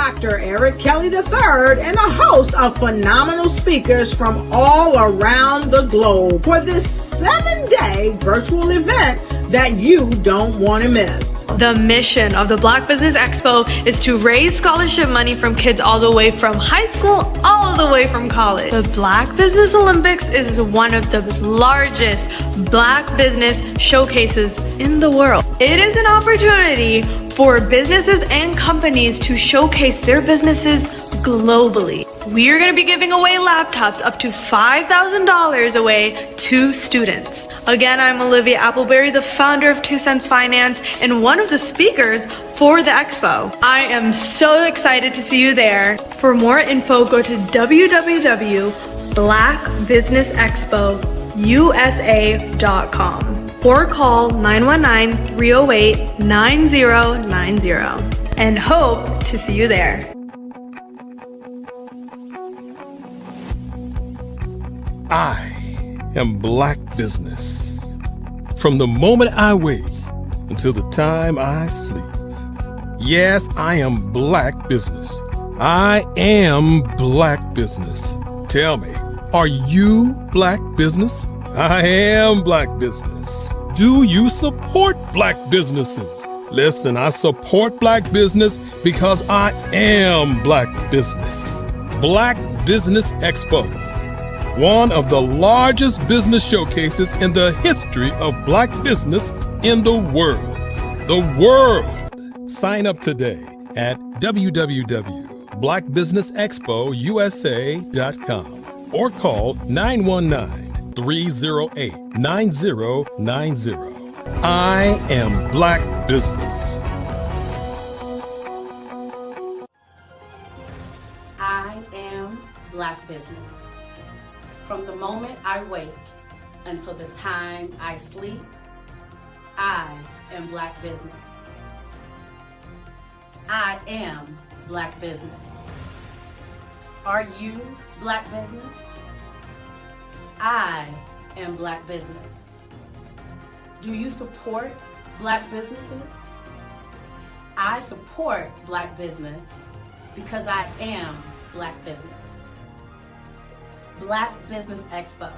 Dr. Eric Kelly III and a host of phenomenal speakers from all around the globe for this 7-day virtual event that you don't want to miss. The mission of the Black Business Expo is to raise scholarship money from kids all the way from high school all the way from college. The Black Business Olympics is one of the largest Black business showcases in the world. It is an opportunity for businesses and companies to showcase their businesses globally. We are going to be giving away laptops up to $5,000 away to students. Again, I'm Olivia Appleberry, the founder of 2 Cents Finance and one of the speakers for the expo. I am so excited to see you there. For more info, go to www.blackbusinessexpousa.com or call 919-308-9090 and hope to see you there. I am Black Business. From the moment I wake until the time I sleep. Yes, I am Black Business. I am Black Business. Tell me, are you Black Business? I am Black Business. Do you support Black businesses? Listen, I support Black business because I am Black Business. Black Business Expo, one of the largest business showcases in the history of Black business in the world. The world! Sign up today at www.blackbusinessexpousa.com or call 919-308-9090. I am Black Business. I am Black Business. From the moment I wake until the time I sleep, I am Black Business. I am Black Business. Are you Black Business? I am Black Business. Do you support Black businesses? I support Black business because I am Black business. Black Business Expo,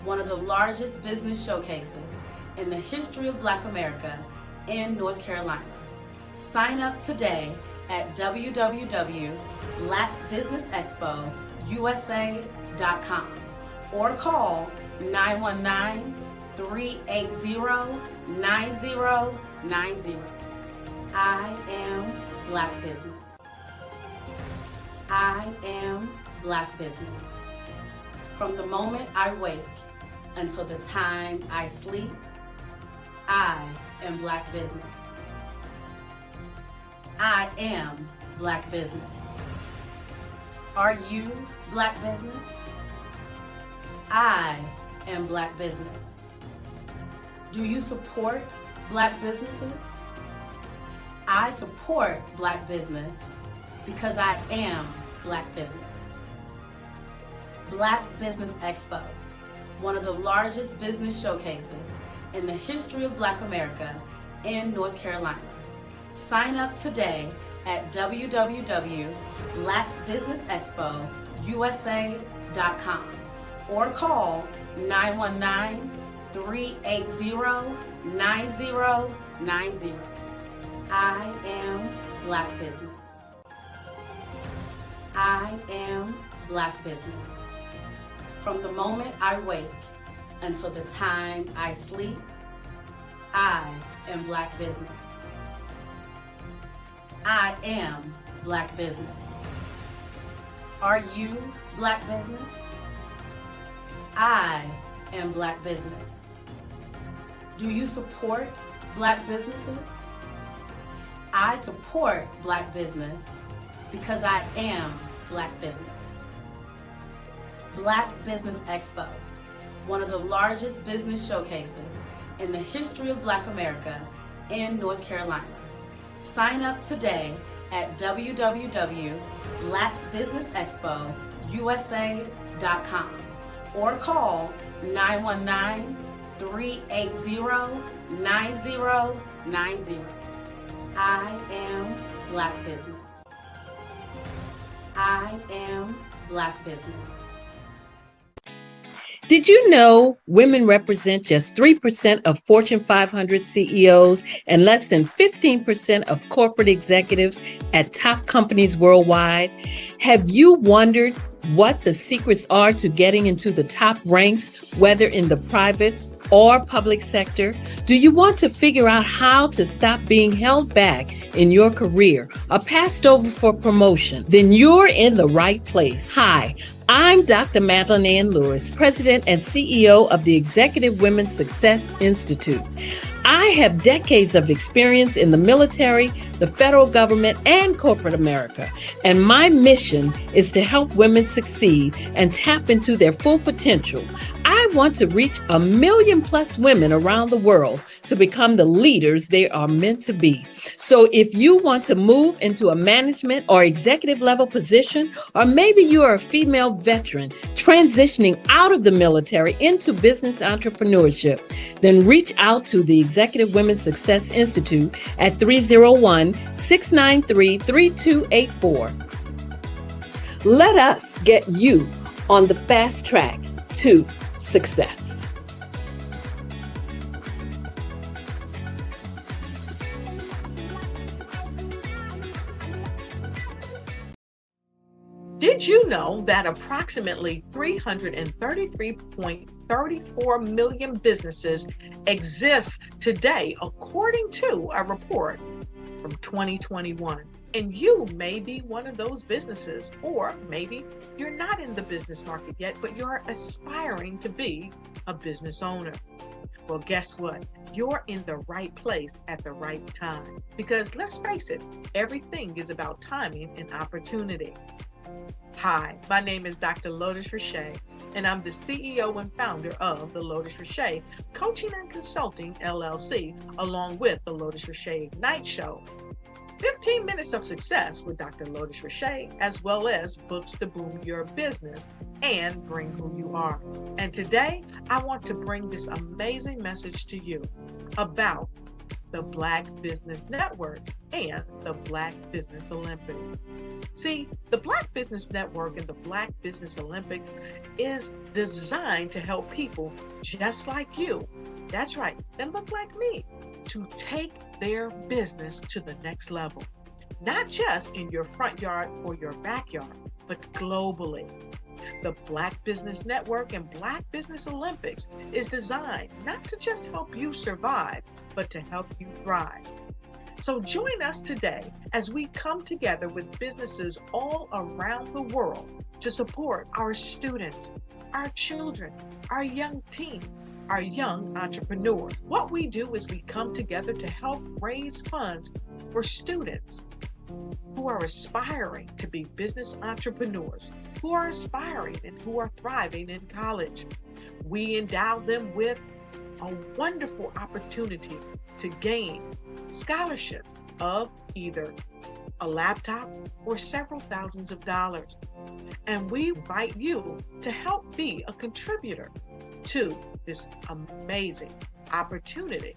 one of the largest business showcases in the history of Black America in North Carolina. Sign up today at www.blackbusinessexpousa.com or call 919-380-9090. I am Black Business. I am Black Business. From the moment I wake until the time I sleep, I am Black Business. I am Black Business. Are you Black Business? I am Black Business. Do you support Black businesses? I support Black business because I am Black business. Black Business Expo, one of the largest business showcases in the history of Black America in North Carolina. Sign up today at www.blackbusinessexpousa.com or call 919-380-9090. I am Black Business. I am Black Business. From the moment I wake until the time I sleep, I am Black Business. I am Black Business. Are you Black Business? I am Black Business. Do you support Black businesses? I support Black business because I am Black business. Black Business Expo, one of the largest business showcases in the history of Black America in North Carolina. Sign up today at www.blackbusinessexpousa.com or call 919-380-9090. I am Black Business. I am Black Business. Did you know women represent just 3% of Fortune 500 CEOs and less than 15% of corporate executives at top companies worldwide? Have you wondered what the secrets are to getting into the top ranks, whether in the private or public sector? Do you want to figure out how to stop being held back in your career or passed over for promotion? Then you're in the right place. Hi, I'm Dr. Madeline Ann Lewis, President and CEO of the Executive Women's Success Institute. I have decades of experience in the military, the federal government, and corporate America, and my mission is to help women succeed and tap into their full potential. I want to reach 1 million plus women around the world to become the leaders they are meant to be. So if you want to move into a management or executive level position, or maybe you are a female veteran transitioning out of the military into business entrepreneurship, then reach out to the Executive Women's Success Institute at 301-693-3284. Let us get you on the fast track to success. Did you know that approximately 333.34 million businesses exist today, according to a report from 2021? And you may be one of those businesses, or maybe you're not in the business market yet, but you're aspiring to be a business owner. Well, guess what? You're in the right place at the right time. Because let's face it, everything is about timing and opportunity. Hi, my name is Dr. Lotus Richey, and I'm the CEO and founder of the Lotus Richey Coaching and Consulting LLC, along with the Lotus Richey Ignite Show. 15 minutes of success with Dr. Lotus Richey, as well as books to boom your business and bring who you are. And today, I want to bring this amazing message to you about the Black Business Network and the Black Business Olympics. See, the Black Business Network and the Black Business Olympics is designed to help people just like you, that's right, that look like me, to take their business to the next level. Not just in your front yard or your backyard, but globally. The Black Business Network and Black Business Olympics is designed not to just help you survive, but to help you thrive. So join us today as we come together with businesses all around the world to support our students, our children, our young teens, our young entrepreneurs. What we do is we come together to help raise funds for students who are aspiring to be business entrepreneurs, who are aspiring and who are thriving in college. We endow them with a wonderful opportunity to gain scholarship of either a laptop or several thousands of dollars. And we invite you to help be a contributor to this amazing opportunity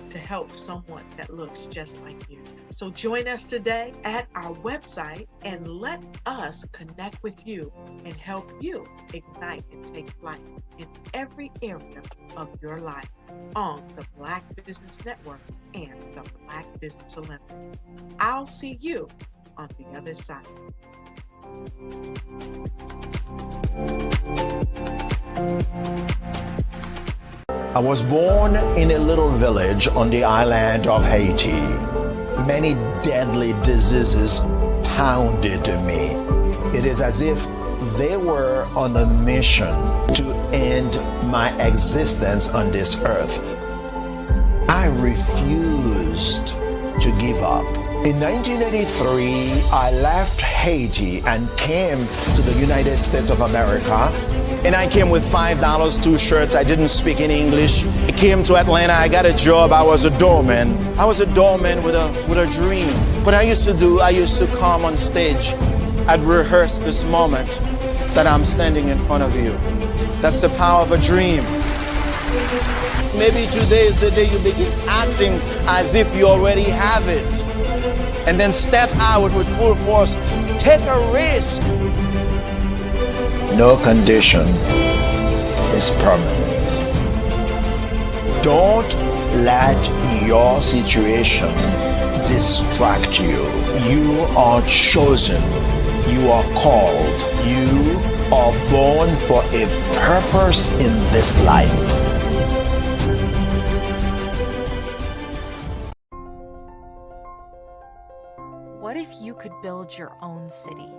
to help someone that looks just like you. So join us today at our website and let us connect with you and help you ignite and take flight in every area of your life on the Black Business Network and the Black Business Olympics. I'll see you on the other side. I was born in a little village on the island of Haiti. Many deadly diseases pounded me. It is as if they were on a mission to end my existence on this earth. I refused to give up. In 1983, I left Haiti and came to the United States of America. And I came with $5, 2 shirts. I didn't speak in English. I came to Atlanta. I got a job. I was a doorman. I was a doorman with a dream. What I used to come on stage. I'd rehearse this moment that I'm standing in front of you. That's the power of a dream. Maybe today is the day you begin acting as if you already have it. And then step out with full force Take a risk. No condition is permanent. Don't let your situation distract you. You are chosen. You are called. You are born for a purpose in this life. What if you could build your own city?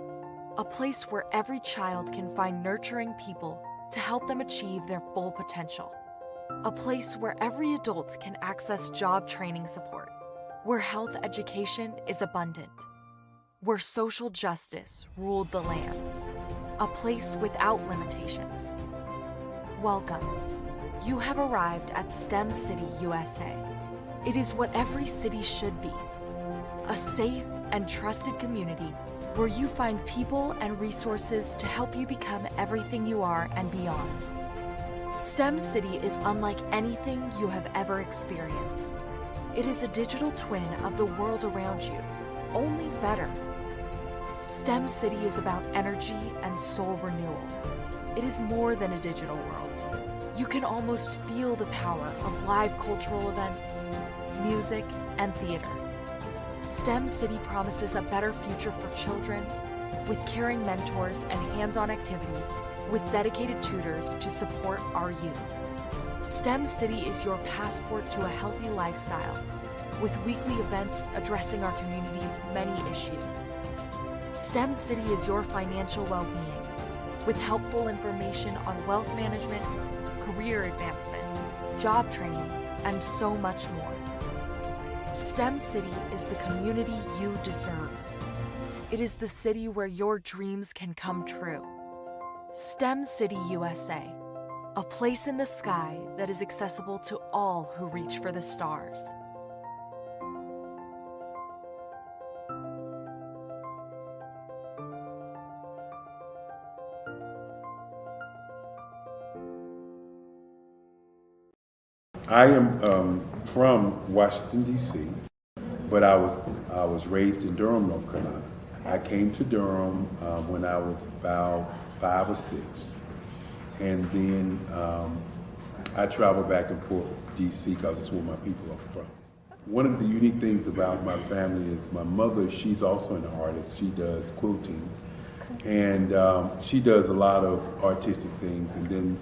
A place where every child can find nurturing people to help them achieve their full potential. A place where every adult can access job training support, where health education is abundant, where social justice ruled the land. A place without limitations. Welcome. You have arrived at STEM City USA. It is what every city should be. A safe and trusted community where you find people and resources to help you become everything you are and beyond. STEM City is unlike anything you have ever experienced. It is a digital twin of the world around you, only better. STEM City is about energy and soul renewal. It is more than a digital world. You can almost feel the power of live cultural events, music, and theater. STEM City promises a better future for children with caring mentors and hands-on activities with dedicated tutors to support our youth. STEM City is your passport to a healthy lifestyle with weekly events addressing our community's many issues. STEM City is your financial well-being with helpful information on wealth management, career advancement, job training, and so much more. STEM City is the community you deserve. It is the city where your dreams can come true. STEM City USA, a place in the sky that is accessible to all who reach for the stars. I am from Washington, D.C., but I was raised in Durham, North Carolina. I came to Durham when I was about 5 or 6, and then I traveled back and forth to D.C. because it's where my people are from. One of the unique things about my family is my mother, she's also an artist. She does quilting, and she does a lot of artistic things, and then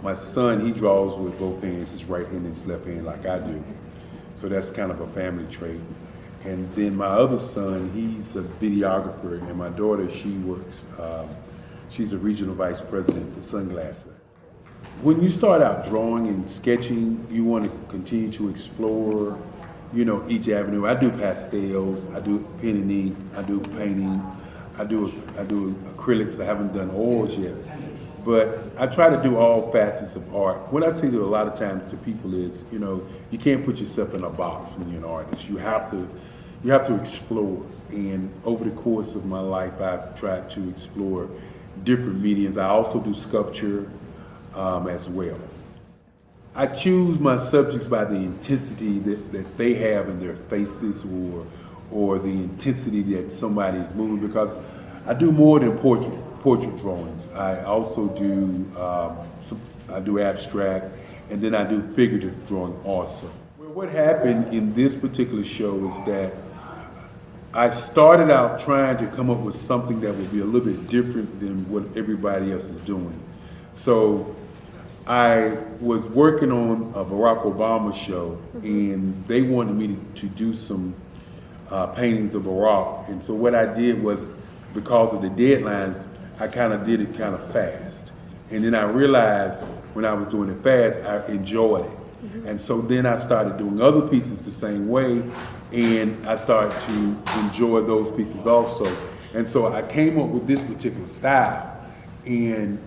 my son, he draws with both hands, his right hand and his left hand like I do. So that's kind of a family trait. And then my other son, he's a videographer, and my daughter, she works, she's a regional vice president for Sunglass Lab. When you start out drawing and sketching, you want to continue to explore, each avenue. I do pastels, I do pen and ink, I do painting, I do acrylics. I haven't done oils yet. But I try to do all facets of art. What I say to a lot of times to people is, you can't put yourself in a box when you're an artist. You have to explore. And over the course of my life, I've tried to explore different mediums. I also do sculpture as well. I choose my subjects by the intensity that they have in their faces or the intensity that somebody is moving, because I do more than portrait drawings. I also do I do abstract, and then I do figurative drawing also. Well, what happened in this particular show is that I started out trying to come up with something that would be a little bit different than what everybody else is doing. So I was working on a Barack Obama show, and they wanted me to do some paintings of Barack. And so what I did was, because of the deadlines, I kind of did it kind of fast. And then I realized when I was doing it fast, I enjoyed it. And so then I started doing other pieces the same way, and I started to enjoy those pieces also. And so I came up with this particular style. And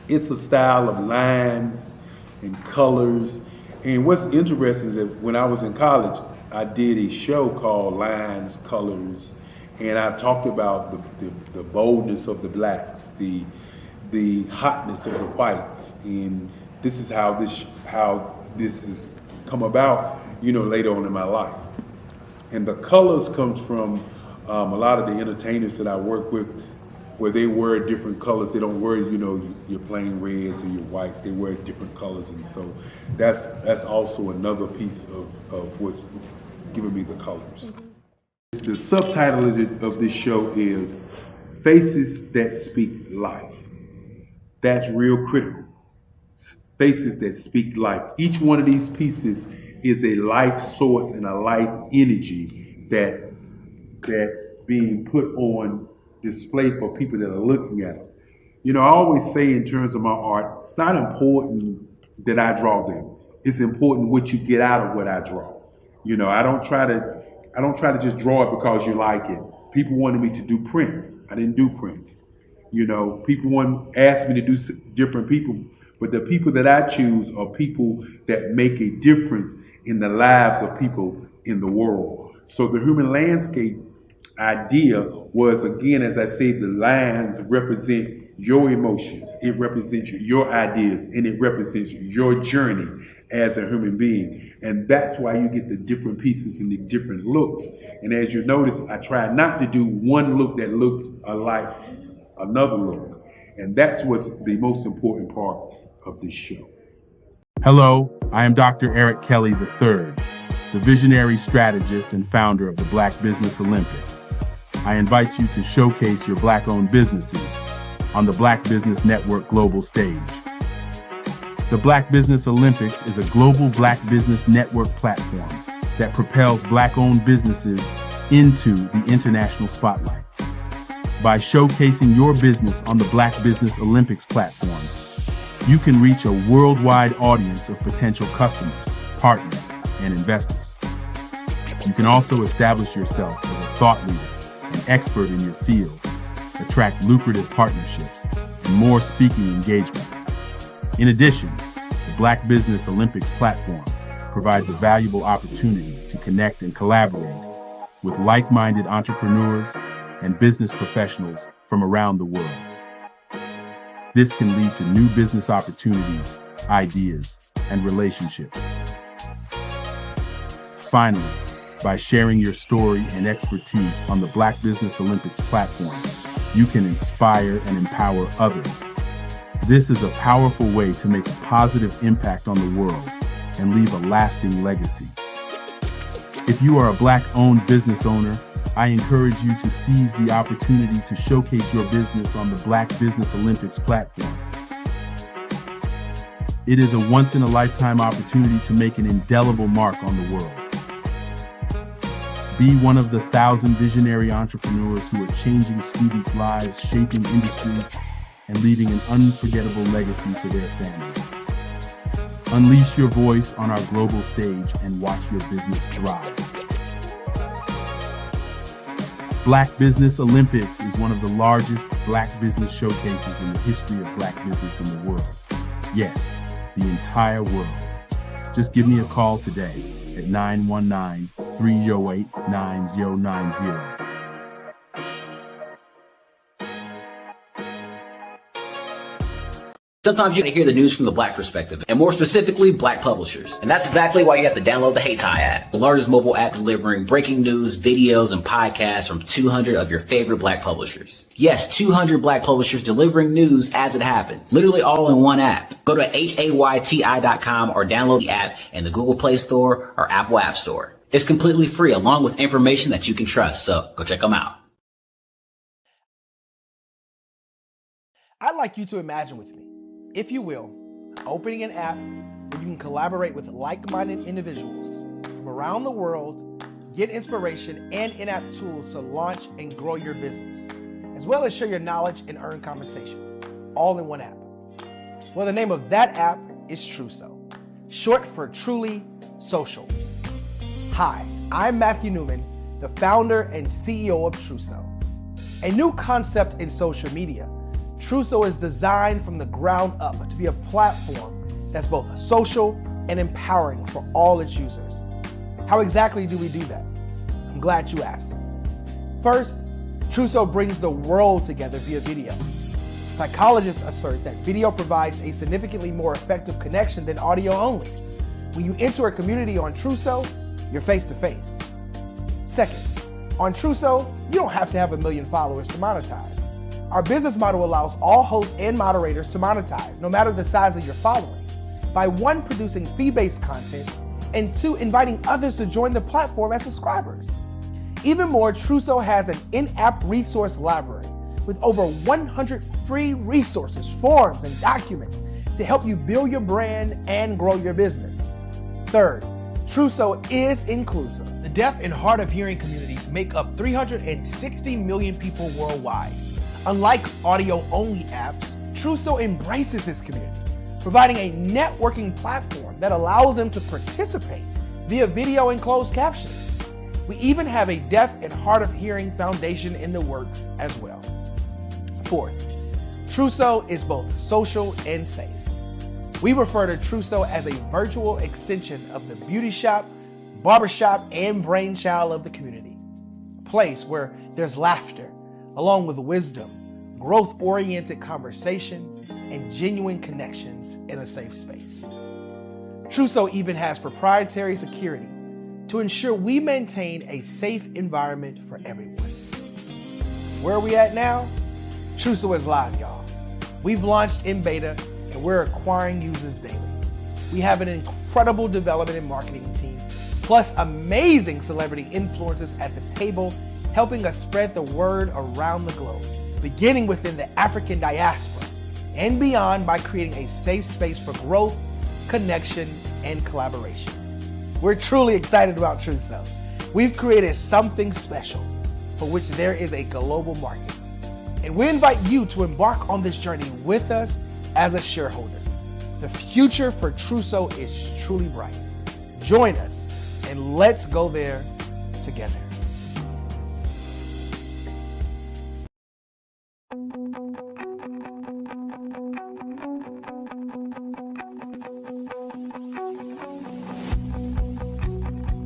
it's a style of lines and colors. And what's interesting is that when I was in college, I did a show called Lines, Colors, and I talked about the boldness of the blacks, the hotness of the whites, and this is how this has come about, later on in my life. And the colors comes from A lot of the entertainers that I work with, where they wear different colors, they don't wear, your plain reds or your whites, they wear different colors. And so that's also another piece of what's giving me the colors. The subtitle of this show is Faces That Speak Life. That's real critical. Faces that speak life. Each one of these pieces is a life source and a life energy that's being put on display for people that are looking at them. I always say in terms of my art, it's not important that I draw them. It's important what you get out of what I draw. I don't try to just draw it because you like it. People wanted me to do prints. I didn't do prints. People asked me to do different people, but the people that I choose are people that make a difference in the lives of people in the world. So the human landscape idea was, again, as I say, the lines represent your emotions, it represents your ideas, and it represents your journey as a human being. And that's why you get the different pieces and the different looks. And as you notice, I try not to do one look that looks alike another look. And that's what's the most important part of this show. Hello, I am Dr. Eric Kelly III, the visionary strategist and founder of the Black Business Olympics. I invite you to showcase your Black-owned businesses on the Black Business Network global stage. The Black Business Olympics is a global Black Business Network platform that propels Black-owned businesses into the international spotlight. By showcasing your business on the Black Business Olympics platform, you can reach a worldwide audience of potential customers, partners, and investors. You can also establish yourself as a thought leader, an expert in your field, attract lucrative partnerships, and more speaking engagements. In addition, the Black Business Olympics platform provides a valuable opportunity to connect and collaborate with like-minded entrepreneurs and business professionals from around the world. This can lead to new business opportunities, ideas, and relationships. Finally, by sharing your story and expertise on the Black Business Olympics platform, you can inspire and empower others. This is a powerful way to make a positive impact on the world and leave a lasting legacy. If you are a Black-owned business owner, I encourage you to seize the opportunity to showcase your business on the Black Business Olympics platform. It is a once-in-a-lifetime opportunity to make an indelible mark on the world. Be one of the 1,000 visionary entrepreneurs who are changing students' lives, shaping industries, and leaving an unforgettable legacy for their families. Unleash your voice on our global stage and watch your business thrive. Black Business Olympics is one of the largest Black business showcases in the history of Black business in the world. Yes, the entire world. Just give me a call today at 919-308-9090. Sometimes you can hear the news from the Black perspective, and more specifically, Black publishers. And that's exactly why you have to download the HeyTie app, the largest mobile app delivering breaking news, videos, and podcasts from 200 of your favorite Black publishers. Yes, 200 Black publishers delivering news as it happens, literally all in one app. Go to HAYTI.com or download the app in the Google Play Store or Apple App Store. It's completely free, along with information that you can trust, so go check them out. I'd like you to imagine with me, if you will, opening an app where you can collaborate with like-minded individuals from around the world, get inspiration and in-app tools to launch and grow your business, as well as share your knowledge and earn compensation, all in one app. Well, the name of that app is Truso, short for Truly Social. Hi, I'm Matthew Newman, the founder and CEO of Truso, a new concept in social media. Truso is designed from the ground up to be a platform that's both social and empowering for all its users. How exactly do we do that? I'm glad you asked. First, Truso brings the world together via video. Psychologists assert that video provides a significantly more effective connection than audio only. When you enter a community on Truso, you're face to face. Second, On Truso, you don't have to have 1 million followers to monetize. Our business model allows all hosts and moderators to monetize, no matter the size of your following, by 1, producing fee-based content, and 2, inviting others to join the platform as subscribers. Even more, Truso has an in-app resource library with over 100 free resources, forms, and documents to help you build your brand and grow your business. Third, Truso is inclusive. The deaf and hard of hearing communities make up 360 million people worldwide. Unlike audio-only apps, Truso embraces this community, providing a networking platform that allows them to participate via video and closed captioning. We even have a deaf and hard of hearing foundation in the works as well. Fourth, Truso is both social and safe. We refer to Truso as a virtual extension of the beauty shop, barbershop, and brainchild of the community. A place where there's laughter, along with wisdom, growth-oriented conversation, and genuine connections in a safe space. Truso even has proprietary security to ensure we maintain a safe environment for everyone. Where are we at now? Truso is live, y'all. We've launched in beta, and we're acquiring users daily. We have an incredible development and marketing team, plus amazing celebrity influencers at the table, helping us spread the word around the globe, beginning within the African diaspora and beyond by creating a safe space for growth, connection, and collaboration. We're truly excited about Truso. We've created something special for which there is a global market. And we invite you to embark on this journey with us as a shareholder. The future for Truso is truly bright. Join us and let's go there together.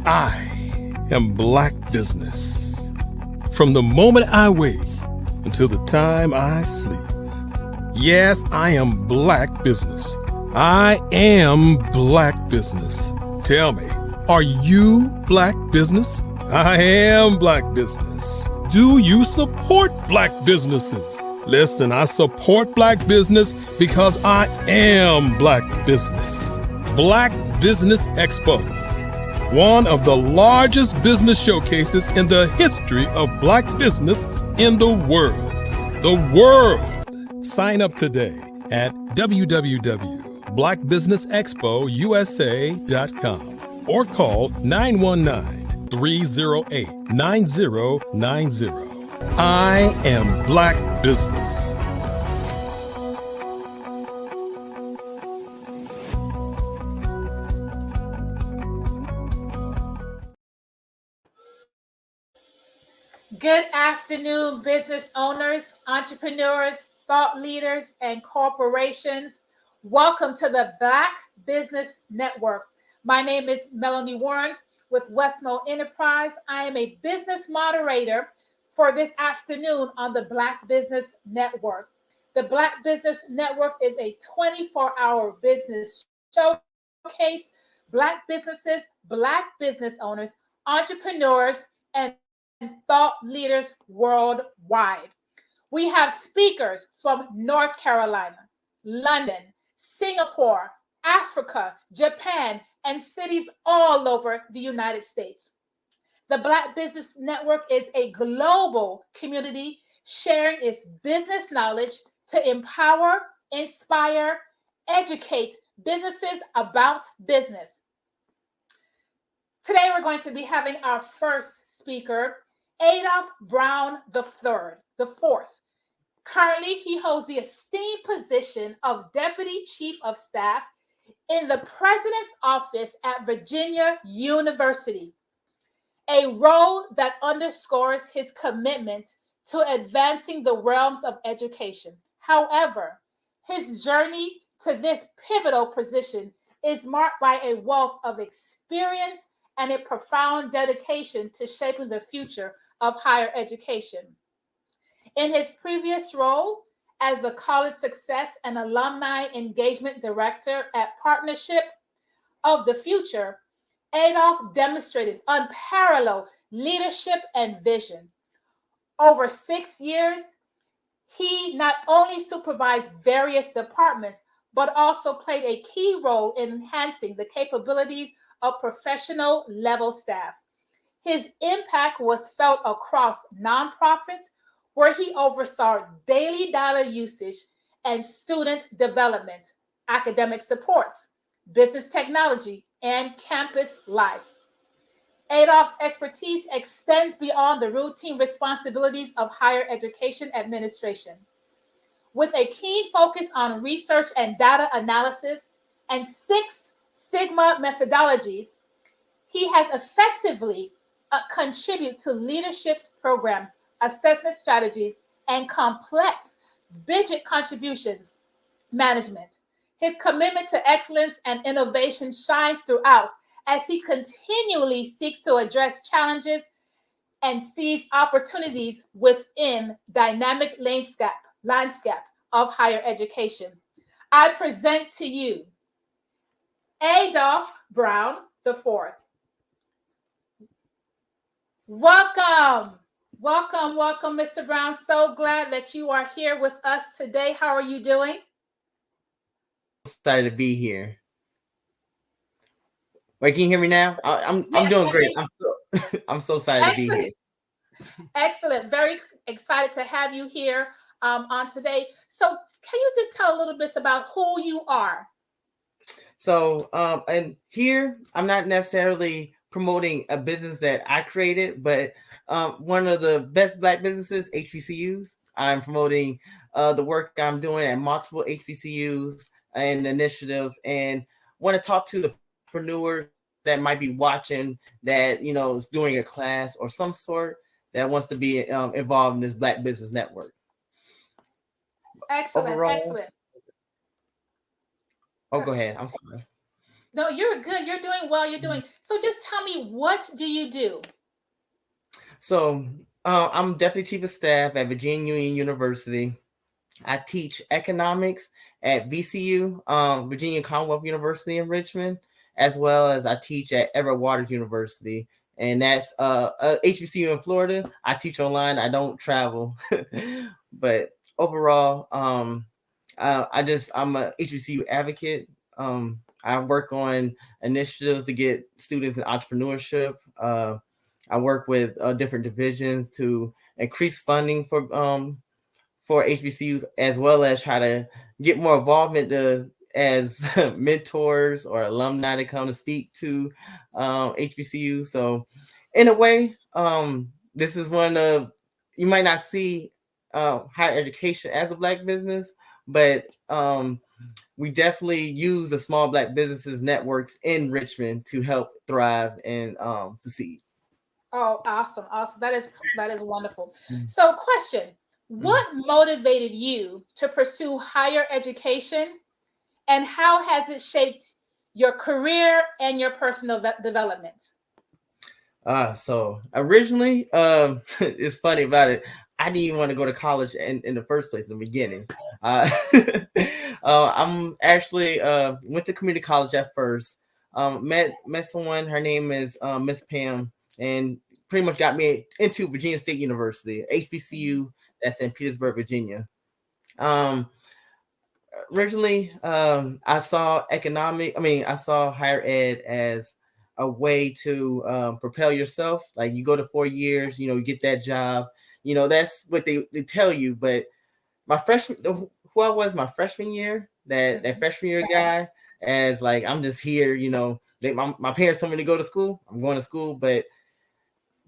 I am Black Business. From the moment I wake until the time I sleep. Yes, I am Black Business. I am Black Business. Tell me, are you Black Business? I am Black Business. Do you support Black businesses? Listen, I support Black business because I am Black Business. Black Business Expo, one of the largest business showcases in the history of Black business in the world. The world! Sign up today at www.blackbusinessexpousa.com or call 919-308-9090. I am Black Business. Good afternoon, business owners, entrepreneurs, thought leaders, and corporations. Welcome to the Black Business Network. My name is Melanie Warren with Westmo Enterprise. I am a business moderator for this afternoon on the Black Business Network. The Black Business Network is a 24-hour business showcase. Black businesses, Black business owners, entrepreneurs, and thought leaders worldwide. We have speakers from North Carolina, London, Singapore, Africa, Japan, and cities all over the United States. The Black Business Network is a global community sharing its business knowledge to empower, inspire, educate businesses about business. Today, we're going to be having our first speaker, Adolph Brown the Fourth. Currently, he holds the esteemed position of Deputy Chief of Staff in the President's Office at Virginia University, a role that underscores his commitment to advancing the realms of education. However, his journey to this pivotal position is marked by a wealth of experience and a profound dedication to shaping the future of higher education. In his previous role as the College Success and Alumni Engagement Director at Partnership of the Future, Adolph demonstrated unparalleled leadership and vision. Over 6 years, he not only supervised various departments, but also played a key role in enhancing the capabilities of professional level staff. His impact was felt across nonprofits, where he oversaw daily data usage and student development, academic supports, business technology, and campus life. Adolph's expertise extends beyond the routine responsibilities of higher education administration. With a keen focus on research and data analysis and Six Sigma methodologies, he has effectively contributed to leadership programs, assessment strategies, and complex budget contributions management. His commitment to excellence and innovation shines throughout as he continually seeks to address challenges and seize opportunities within dynamic landscape of higher education. I present to you Adolph Brown IV. Welcome, welcome, Mr. Brown. So glad that you are here with us today. How are you doing? Excited to be here. Wait, can you hear me now? I'm doing great. I'm so excited to be here. Excellent. Very excited to have you here on today. So can you just tell a little bit about who you are? So and here I'm not necessarily promoting a business that I created, but one of the best Black businesses, HBCUs. I'm promoting the work I'm doing at multiple HBCUs and initiatives, and want to talk to the entrepreneurs that might be watching that, you know, is doing a class or some sort that wants to be involved in this Black Business Network. Excellent, Overall, excellent. Oh, go ahead. I'm sorry. No, you're good. You're doing well. You're doing. So just tell me, what do you do? So I'm Deputy Chief of Staff at Virginia Union University. I teach economics at VCU, Virginia Commonwealth University in Richmond, as well as I teach at Everett Waters University, and that's HBCU in Florida. I teach online. I don't travel, but overall, I'm a HBCU advocate. I work on initiatives to get students in entrepreneurship. I work with different divisions to increase funding for HBCUs, as well as try to get more involvement as mentors or alumni to come to speak to HBCUs. So in a way, this is one of, you might not see higher education as a Black business, but we definitely use the small Black businesses networks in Richmond to help thrive and succeed. Oh, awesome. That is wonderful. So question, what motivated you to pursue higher education, and how has it shaped your career and your personal development? So originally, it's funny about it. I didn't even want to go to college in the first place in the beginning. I'm actually went to community college at first. Met someone, her name is Miss Pam, and pretty much got me into Virginia State University, HBCU, that's in Petersburg, Virginia. Originally, I saw higher ed as a way to propel yourself. Like, you go to 4 years, you get that job. That's what they tell you. But who I was my freshman year, that freshman year guy, as like, I'm just here, my parents told me to go to school. I'm going to school, but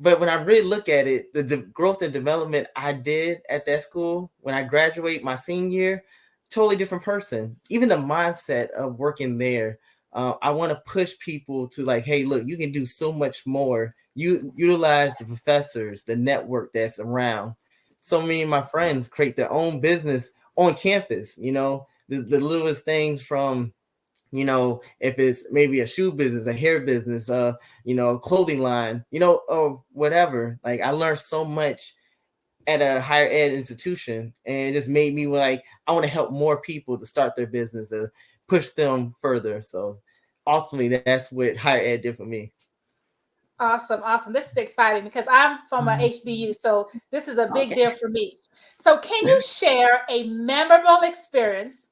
when I really look at it, the growth and development I did at that school, when I graduate my senior year, totally different person. Even the mindset of working there, I want to push people to like, hey, look, you can do so much more. You utilize the professors, the network that's around. So many of my friends create their own business on campus. The littlest things from, if it's maybe a shoe business, a hair business, a clothing line, or whatever. Like, I learned so much at a higher ed institution, and it just made me like, I want to help more people to start their business, to push them further. So ultimately, that's what higher ed did for me. Awesome, awesome. This is exciting because I'm from a HBU, so this is a big deal for me. So, can you share a memorable experience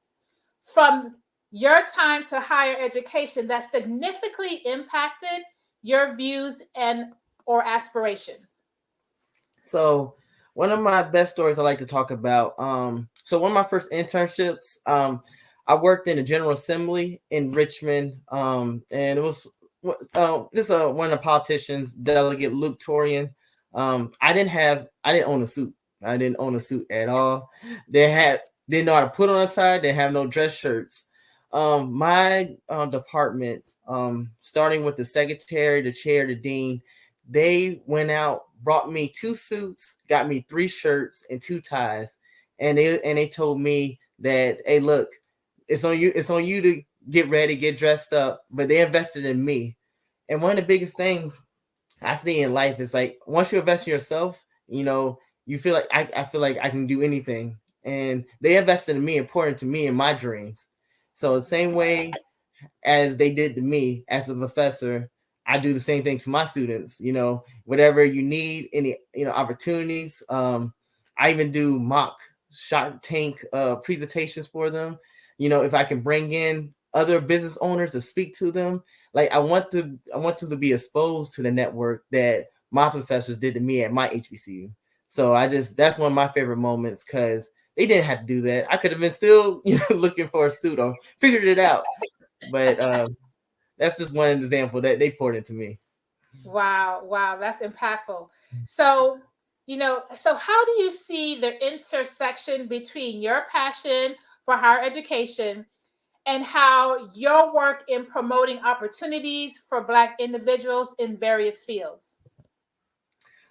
from your time to higher education that significantly impacted your views and or aspirations? So one of my best stories I like to talk about. So one of my first internships, I worked in a General Assembly in Richmond, and it was just one of the politicians, Delegate Luke Torian. I didn't own a suit. I didn't own a suit at all. Didn't know how to put on a tie. They have no dress shirts. My department, starting with the secretary, the chair, the dean, they went out, brought me 2 suits, got me 3 shirts and 2 ties, and they told me that, hey, look, it's on you to get ready, get dressed up. But they invested in me. And one of the biggest things I see in life is like, once you invest in yourself, you feel like I feel like I can do anything. And they invested in me and poured into me and my dreams. So the same way as they did to me as a professor, I do the same thing to my students. Whatever you need, any opportunities. I even do mock Shark Tank presentations for them. If I can bring in other business owners to speak to them, like I want them to be exposed to the network that my professors did to me at my HBCU. So that's one of my favorite moments, because they didn't have to do that. I could have been still looking for a suit or figured it out. But that's just one example that they poured into me. Wow, that's impactful. So, so how do you see the intersection between your passion for higher education and how your work in promoting opportunities for Black individuals in various fields?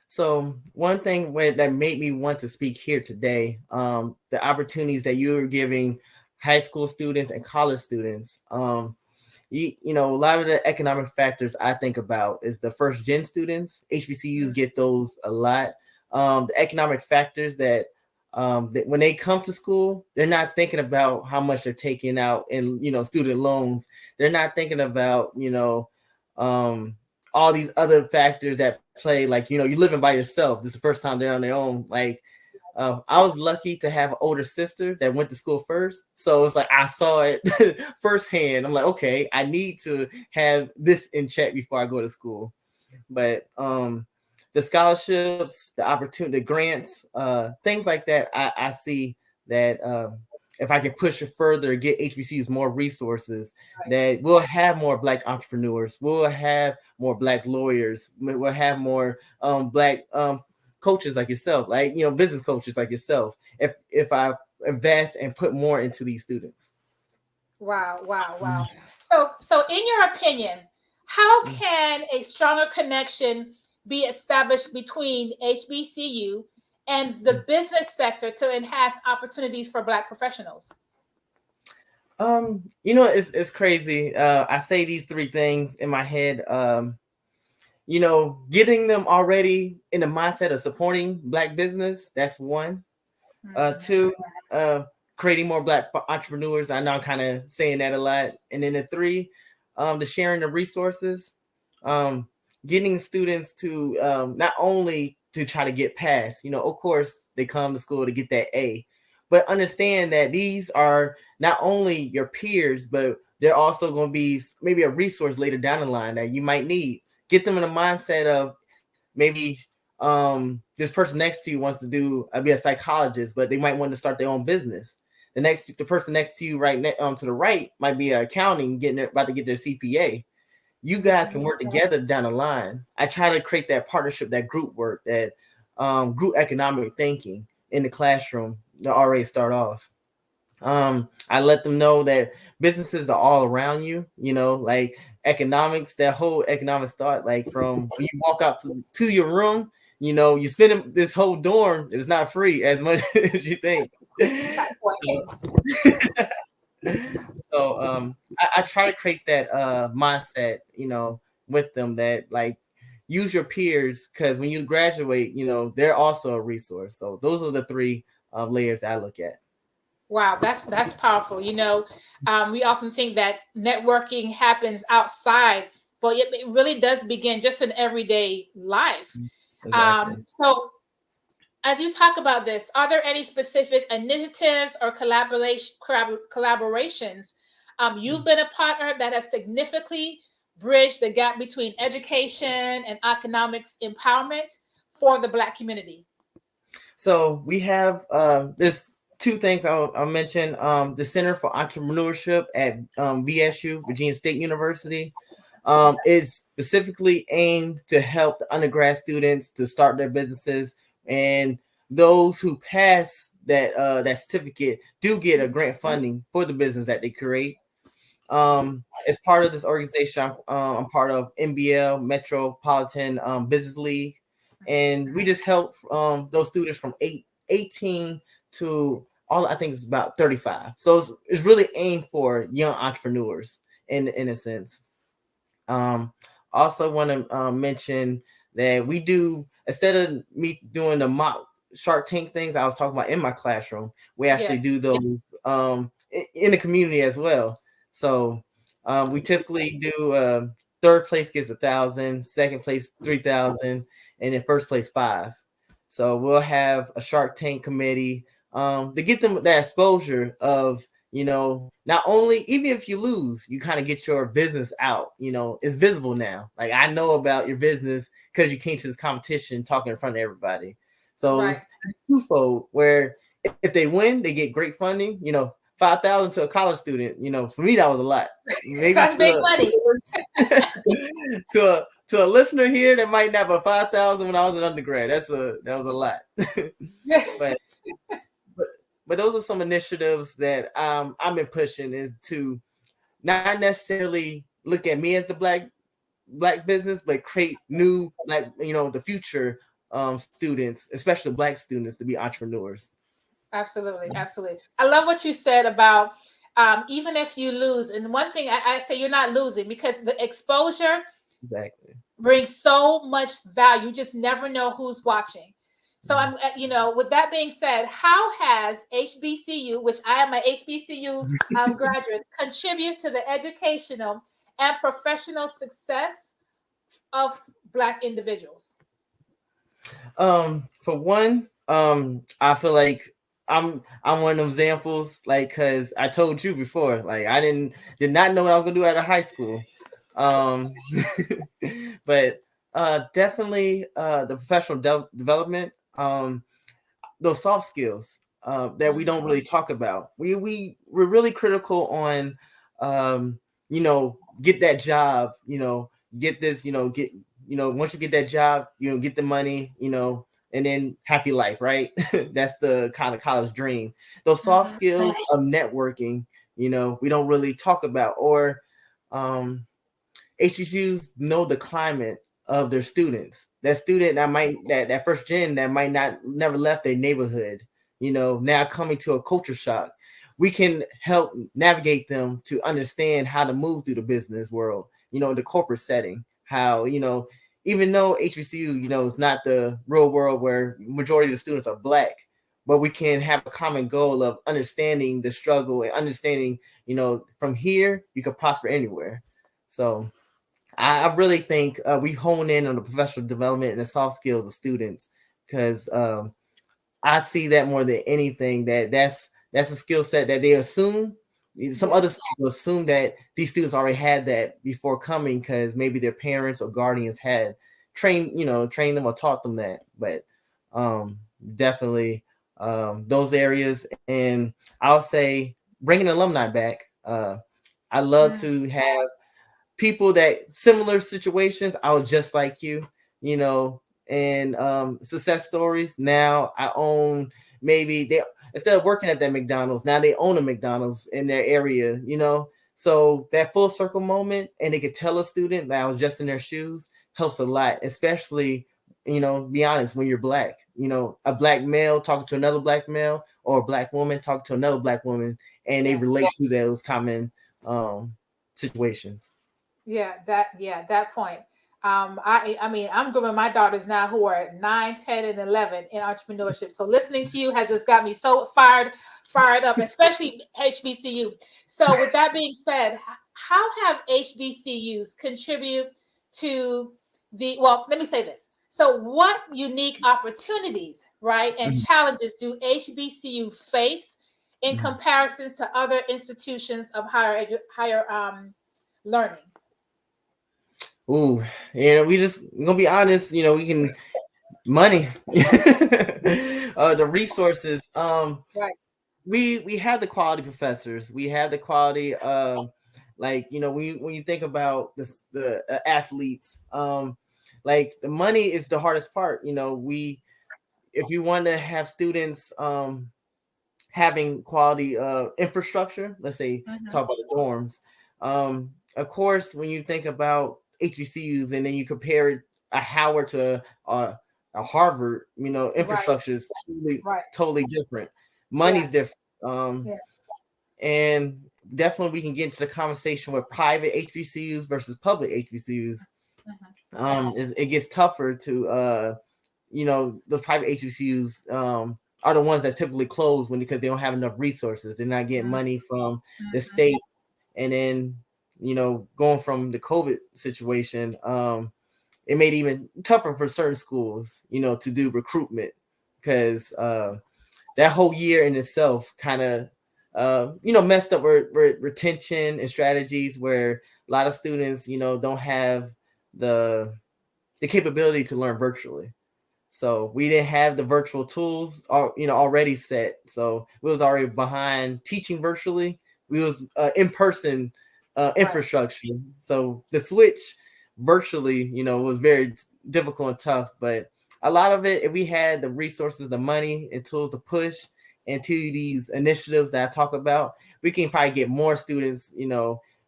So one thing that made me want to speak here today, the opportunities that you're giving high school students and college students. A lot of the economic factors I think about is the first gen students. HBCUs get those a lot. The economic factors that when they come to school, they're not thinking about how much they're taking out in student loans. They're not thinking about all these other factors that play, like you're living by yourself. This is the first time they're on their own. Like I was lucky to have an older sister that went to school first. So it's like I saw it firsthand. I'm like, okay, I need to have this in check before I go to school. But the scholarships, the opportunity, the grants, things like that, I see that if I can push it further, get HBCUs more resources, that we'll have more Black entrepreneurs, we'll have more Black lawyers, we'll have more Black coaches like yourself, like business coaches like yourself, if I invest and put more into these students. Wow. So in your opinion, how can a stronger connection be established between HBCU and the business sector to enhance opportunities for Black professionals? It's crazy. I say these 3 things in my head. Getting them already in the mindset of supporting Black business, that's 1. 2, creating more Black entrepreneurs. I know I'm kind of saying that a lot. And then the 3, the sharing the resources, getting students to not only to try to get past, of course they come to school to get that A, but understand that these are not only your peers, but they're also going to be maybe a resource later down the line that you might need. Get them in a mindset of maybe this person next to you wants to be a psychologist, but they might want to start their own business. The person next to you to the right might be accounting, about to get their CPA. You guys can work together down the line. I try to create that partnership, that group work, that group economic thinking in the classroom to already start off. I let them know that businesses are all around you, like economics, that whole economics thought, like from when you walk out to your room, you spend this whole dorm, it's not free as much as you think. So I try to create that mindset, with them, that like use your peers, because when you graduate, they're also a resource. So those are the 3 layers I look at. Wow, that's powerful. We often think that networking happens outside, but it really does begin just in everyday life. Exactly. So as you talk about this, are there any specific initiatives or collaborations you've been a partner that has significantly bridged the gap between education and economics empowerment for the Black community? So we have there's two things I'll mention. The Center for Entrepreneurship at VSU, Virginia State University, is specifically aimed to help the undergrad students to start their businesses, and those who pass that certificate do get a grant funding for the business that they create. As part of this organization, I'm part of MBL, Metropolitan Business League, and we just help those students from 18 to all, I think it's about 35. So it's really aimed for young entrepreneurs in a sense. Also want to mention that we do, instead of me doing the mock Shark Tank things I was talking about in my classroom, we actually do those in the community as well. So we typically do third place gets 1,000, second place 3,000, and then first place 5. So we'll have a Shark Tank committee to get them that exposure of, not only, even if you lose, you kind of get your business out. It's visible now. Like, I know about your business because you came to this competition talking in front of everybody. So it's twofold, where if they win, they get great funding. 5,000 to a college student. For me, that was a lot. Maybe that's big money. to a listener here that might not have 5,000 when I was an undergrad. That was a lot. But those are some initiatives that I've been pushing, is to not necessarily look at me as the black business, but create new, the future students, especially Black students, to be entrepreneurs. Absolutely. I love what you said about even if you lose. And one thing I say, you're not losing, because the exposure brings so much value. You just never know who's watching. So I'm, with that being said, how has HBCU, which I am an HBCU graduate, contribute to the educational and professional success of Black individuals? For one, I feel like I'm one of them examples, like, because I told you before, like, I did not know what I was gonna do out of high school. But definitely the professional development, those soft skills that we don't really talk about. We're really critical on get that job, get this, get, once you get that job, get the money, and then happy life, right? That's the kind of college dream. Those soft skills of networking, we don't really talk about. Or HBCUs know the climate of their students. That student that first gen that might never left their neighborhood, now coming to a culture shock, we can help navigate them to understand how to move through the business world, the corporate setting, how, even though HBCU, is not the real world where majority of the students are Black, but we can have a common goal of understanding the struggle and understanding, from here, you can prosper anywhere. So I really think we hone in on the professional development and the soft skills of students, because I see that more than anything, that's a skill set that they assume. Some other schools assume that these students already had that before coming, because maybe their parents or guardians had trained them or taught them that. But definitely those areas. And I'll say bringing alumni back. I love to have people that similar situations. I was just like you, and success stories. Now I own, maybe they, instead of working at that McDonald's, now they own a McDonald's in their area, So that full circle moment, and they could tell a student that I was just in their shoes, helps a lot, especially, be honest, when you're Black, a Black male talking to another Black male, or a Black woman talking to another Black woman, and they relate to those common situations. That point. I mean, I'm grooming my daughters now who are 9, 10, and 11 in entrepreneurship. So listening to you has just got me so fired up, especially HBCU. So with that being said, how have HBCUs contribute to well, let me say this. So what unique opportunities, right, and challenges do HBCU face in comparisons to other institutions of higher learning? Ooh, we just gonna be honest. We can money, the resources. Right. We have the quality professors. We have the quality. When you think about the athletes, like the money is the hardest part. If you want to have students, having quality infrastructure, let's say talk about the dorms. Of course, when you think about HBCUs and then you compare a Howard to a Harvard, infrastructure is totally different. Money's different. And definitely we can get into the conversation with private HBCUs versus public HBCUs. It gets tougher to those private HBCUs are the ones that typically close because they don't have enough resources. They're not getting money from the state. And then, going from the COVID situation, it made it even tougher for certain schools, to do recruitment because that whole year in itself kind of, messed up with retention and strategies where a lot of students, don't have the capability to learn virtually. So we didn't have the virtual tools, already set. So we was already behind teaching virtually. We was in-person infrastructure. So the switch virtually, was very difficult and tough. But a lot of it, if we had the resources, the money, and tools to push into these initiatives that I talk about, we can probably get more students,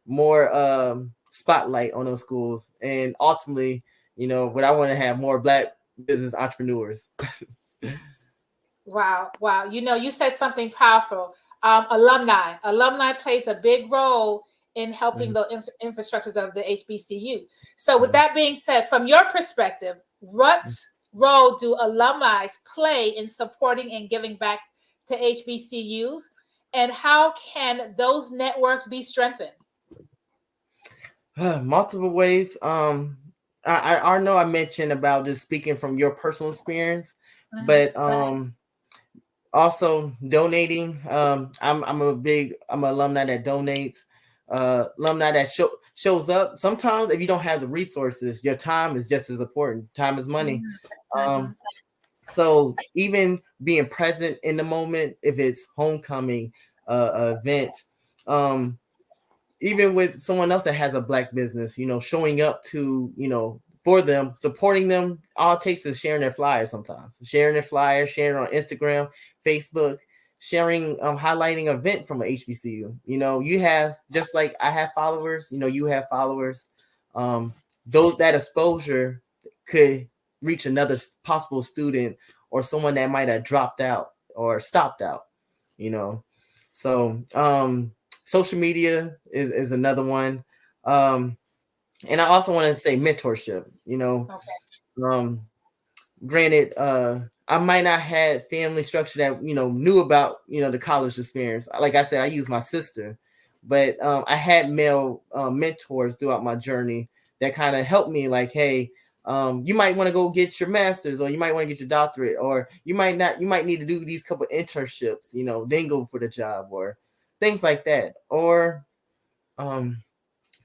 more spotlight on those schools, and ultimately, what I want to have more Black business entrepreneurs. Wow. You said something powerful. Alumni plays a big role in helping the infrastructures of the HBCU. So with that being said, from your perspective, what role do alumni play in supporting and giving back to HBCUs, and how can those networks be strengthened? Multiple ways. I know I mentioned about just speaking from your personal experience, but also donating. I'm an alumni that donates, alumni that shows up. Sometimes if you don't have the resources, your time is just as important. Time is money. So even being present in the moment, if it's homecoming event, even with someone else that has a Black business, showing up to, for them, supporting them, all it takes is sharing their flyers sometimes. Sharing their flyers, sharing on Instagram, Facebook, sharing, highlighting an event from an HBCU. You have, just like I have followers, you have followers. That exposure could reach another possible student or someone that might have dropped out or stopped out, So, social media is another one. And I also want to say mentorship, granted, I might not have family structure that, knew about, the college experience. Like I said, I used my sister, but I had male mentors throughout my journey that kind of helped me like, hey, you might want to go get your master's, or you might want to get your doctorate, or you might need to do these couple internships, then go for the job, or things like that. Or,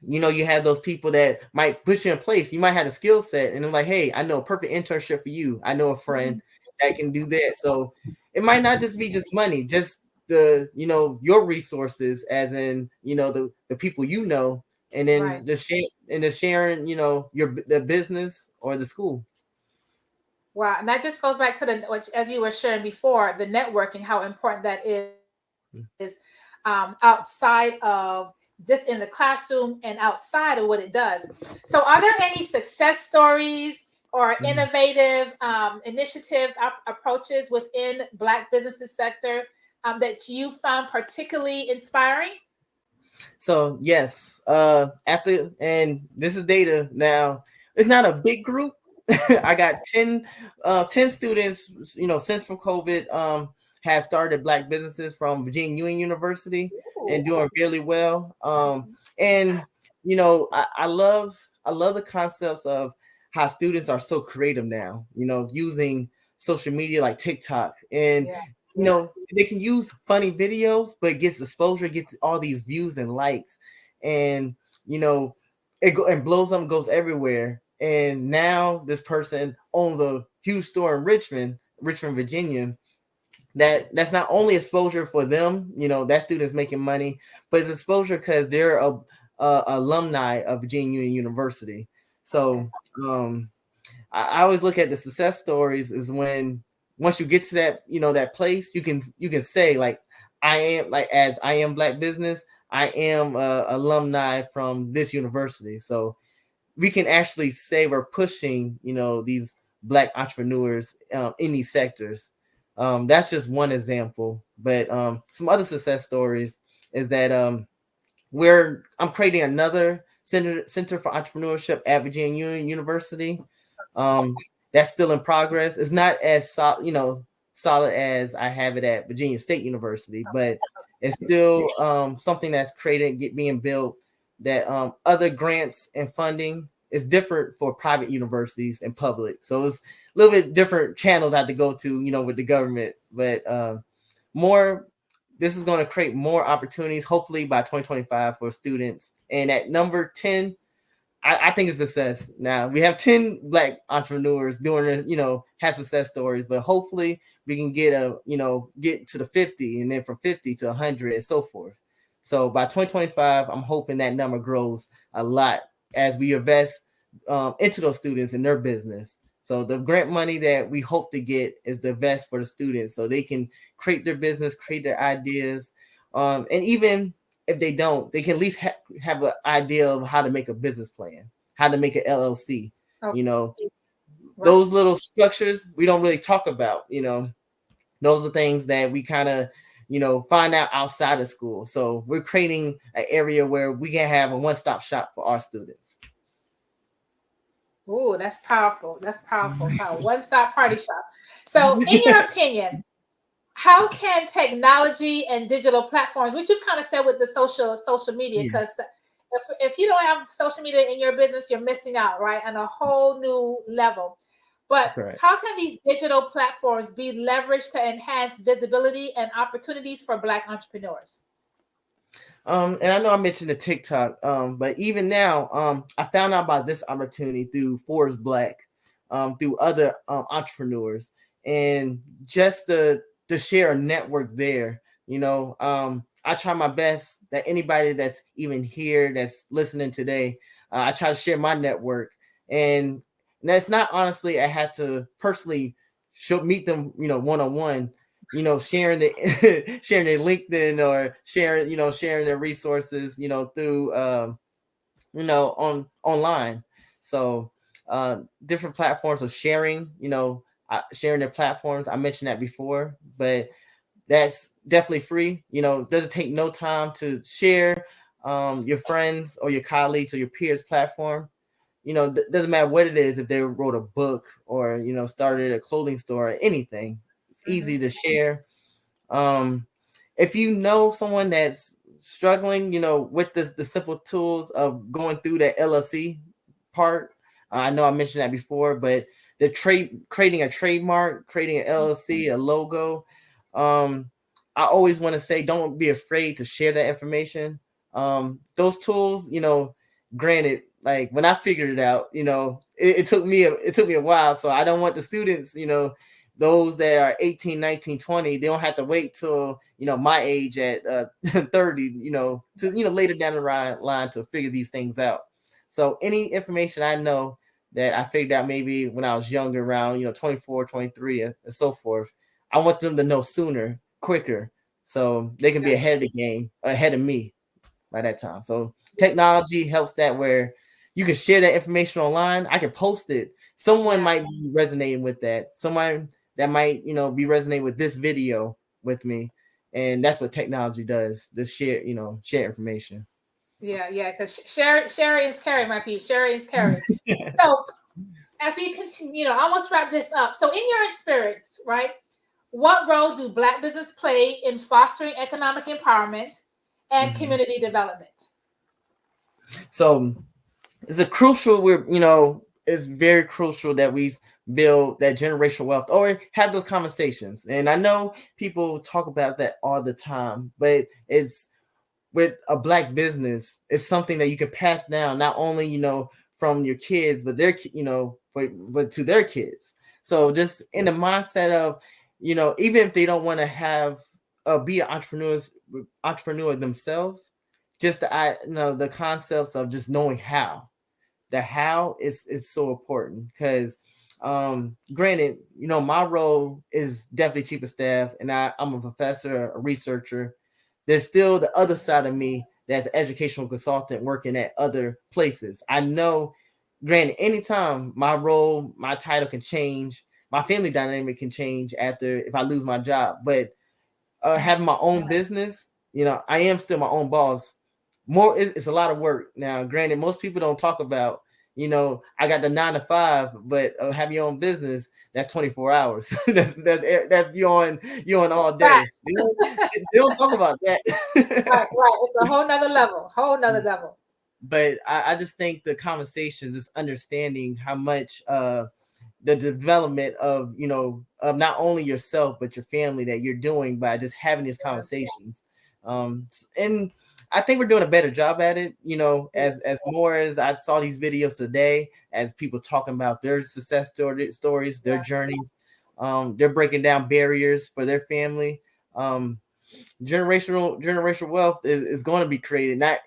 you have those people that might put you in place. You might have a skill set and they're like, hey, I know a perfect internship for you. I know a friend that can do that. So it might not just be just money, just the, your resources, as in, the people, and then the sharing, the business or the school. Wow. And that just goes back to as you were sharing before, the networking, how important that is outside of just in the classroom and outside of what it does. So are there any success stories or innovative initiatives, approaches within Black businesses sector that you found particularly inspiring? So yes, and this is data now. it's not a big group. I got 10 students, since from COVID, have started Black businesses from Virginia Union University and doing really well. And I love the concepts of how students are so creative now, using social media like TikTok, and they can use funny videos, but it gets exposure, gets all these views and likes, and it blows up and goes everywhere. And now this person owns a huge store in Richmond, Virginia. That's not only exposure for them, that student's making money, but it's exposure because they're a alumni of Virginia Union University. So I always look at the success stories is when once you get to that, that place, you can say like, I am Black business. I am alumni from this university. So we can actually say we're pushing, these Black entrepreneurs in these sectors. That's just one example, but some other success stories is that I'm creating another center for entrepreneurship at Virginia Union University. That's still in progress. It's not as solid as I have it at Virginia State University, but it's still something that's being built. That other grants and funding is different for private universities and public, so it's a little bit different channels I have to go to, with the government. But this is going to create more opportunities, hopefully by 2025 for students. And at number 10, I think it's a success. Now we have 10 Black entrepreneurs doing, have success stories, but hopefully we can get to the 50, and then from 50 to 100 and so forth. So by 2025, I'm hoping that number grows a lot as we invest into those students and their business. So the grant money that we hope to get is the best for the students, so they can create their business, create their ideas, and even if they don't, they can at least have an idea of how to make a business plan, how to make an LLC. Okay. Those little structures we don't really talk about. Those are things that we kind of find out outside of school. So we're creating an area where we can have a one-stop shop for our students. Oh, that's powerful. That's powerful. One-stop party shop. So in your opinion, how can technology and digital platforms, which you've kind of said with the social media, because if you don't have social media in your business, you're missing out, right, on a whole new level. But how can these digital platforms be leveraged to enhance visibility and opportunities for Black entrepreneurs? And I know I mentioned the TikTok, but even now, I found out about this opportunity through Forbes Black, through other entrepreneurs, and just to share a network there. I try my best that anybody that's even here that's listening today, I try to share my network, and that's not honestly I had to personally meet them, one-on-one. Sharing their LinkedIn or sharing their resources, through online. So different platforms of sharing, sharing their platforms. I mentioned that before, but that's definitely free. It doesn't take no time to share your friends or your colleagues or your peers' platform. Doesn't matter what it is, if they wrote a book or, started a clothing store or anything. It's easy to share. If you know someone that's struggling, with the simple tools of going through that LLC part, I know I mentioned that before, but creating a trademark, creating an LLC, a logo, I always want to say, don't be afraid to share that information. Those tools, granted, like when I figured it out, it took me a while. So I don't want the students, those that are 18, 19, 20, they don't have to wait till, my age at 30, to, later down the line to figure these things out. So any information I know that I figured out maybe when I was younger, around, 24, 23 and so forth, I want them to know sooner, quicker, so they can be ahead of the game, ahead of me by that time. So technology helps that, where you can share that information online. I can post it. Someone might be resonating with that. Someone that might, be resonating with this video with me. And that's what technology does, just share information. Yeah, because Sherry is Carrie, my people. Sherry is Carrie. So as we continue, almost wrap this up. So in your experience, right, what role do Black business play in fostering economic empowerment and community development? So it's it's very crucial that we build that generational wealth or have those conversations. And I know people talk about that all the time, but it's with a Black business, it's something that you can pass down, not only, from your kids, but but to their kids. So just in the mindset of, even if they don't want to have be an entrepreneur themselves, just the concepts of just knowing how. The how is so important because granted, my role is definitely chief of staff and I'm a professor, a researcher. There's still the other side of me that's an educational consultant working at other places. I know, granted, anytime my role, my title can change, my family dynamic can change after if I lose my job. But having my own business, I am still my own boss. It's a lot of work. Now, granted, most people don't talk about, I got the 9 to 5, but have your own business, that's 24 hours. that's you on all day. They don't talk about that. Right. It's a whole nother level. But I just think the conversations is understanding how much the development of of not only yourself but your family that you're doing by just having these conversations. And I think we're doing a better job at it, as more as I saw these videos today, as people talking about their success stories, their journeys. They're breaking down barriers for their family. Generational wealth is going to be created, not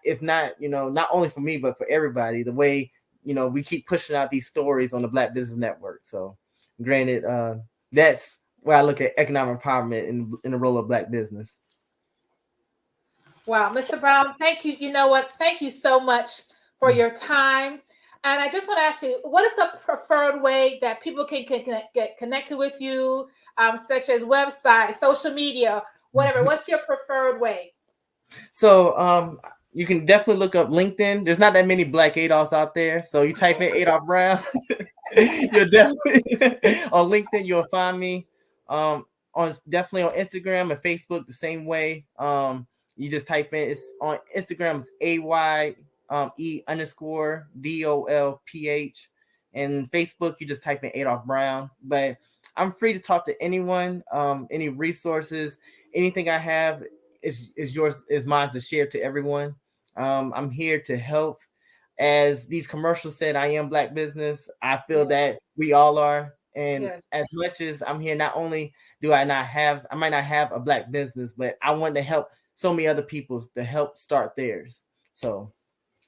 only for me but for everybody, the way we keep pushing out these stories on the Black Business Network. So granted, that's where I look at economic empowerment in the role of Black business. Wow, Mr. Brown, thank you. You know what? Thank you so much for your time. And I just want to ask you, what is a preferred way that people can get connected with you, such as website, social media, whatever? What's your preferred way? So you can definitely look up LinkedIn. There's not that many Black Adolphs out there. So you type in Adolph Brown, you'll definitely on LinkedIn, you'll find me. Definitely on Instagram and Facebook the same way. You just type in, it's on Instagram, it's AYE_DOLPH. And Facebook, you just type in Adolph Brown. But I'm free to talk to anyone, any resources, anything I have is mine to share to everyone. I'm here to help. As these commercials said, I am Black business. I feel that we all are. And as much as I'm here, not only do I might not have a Black business, but I want to help so many other people to help start theirs. So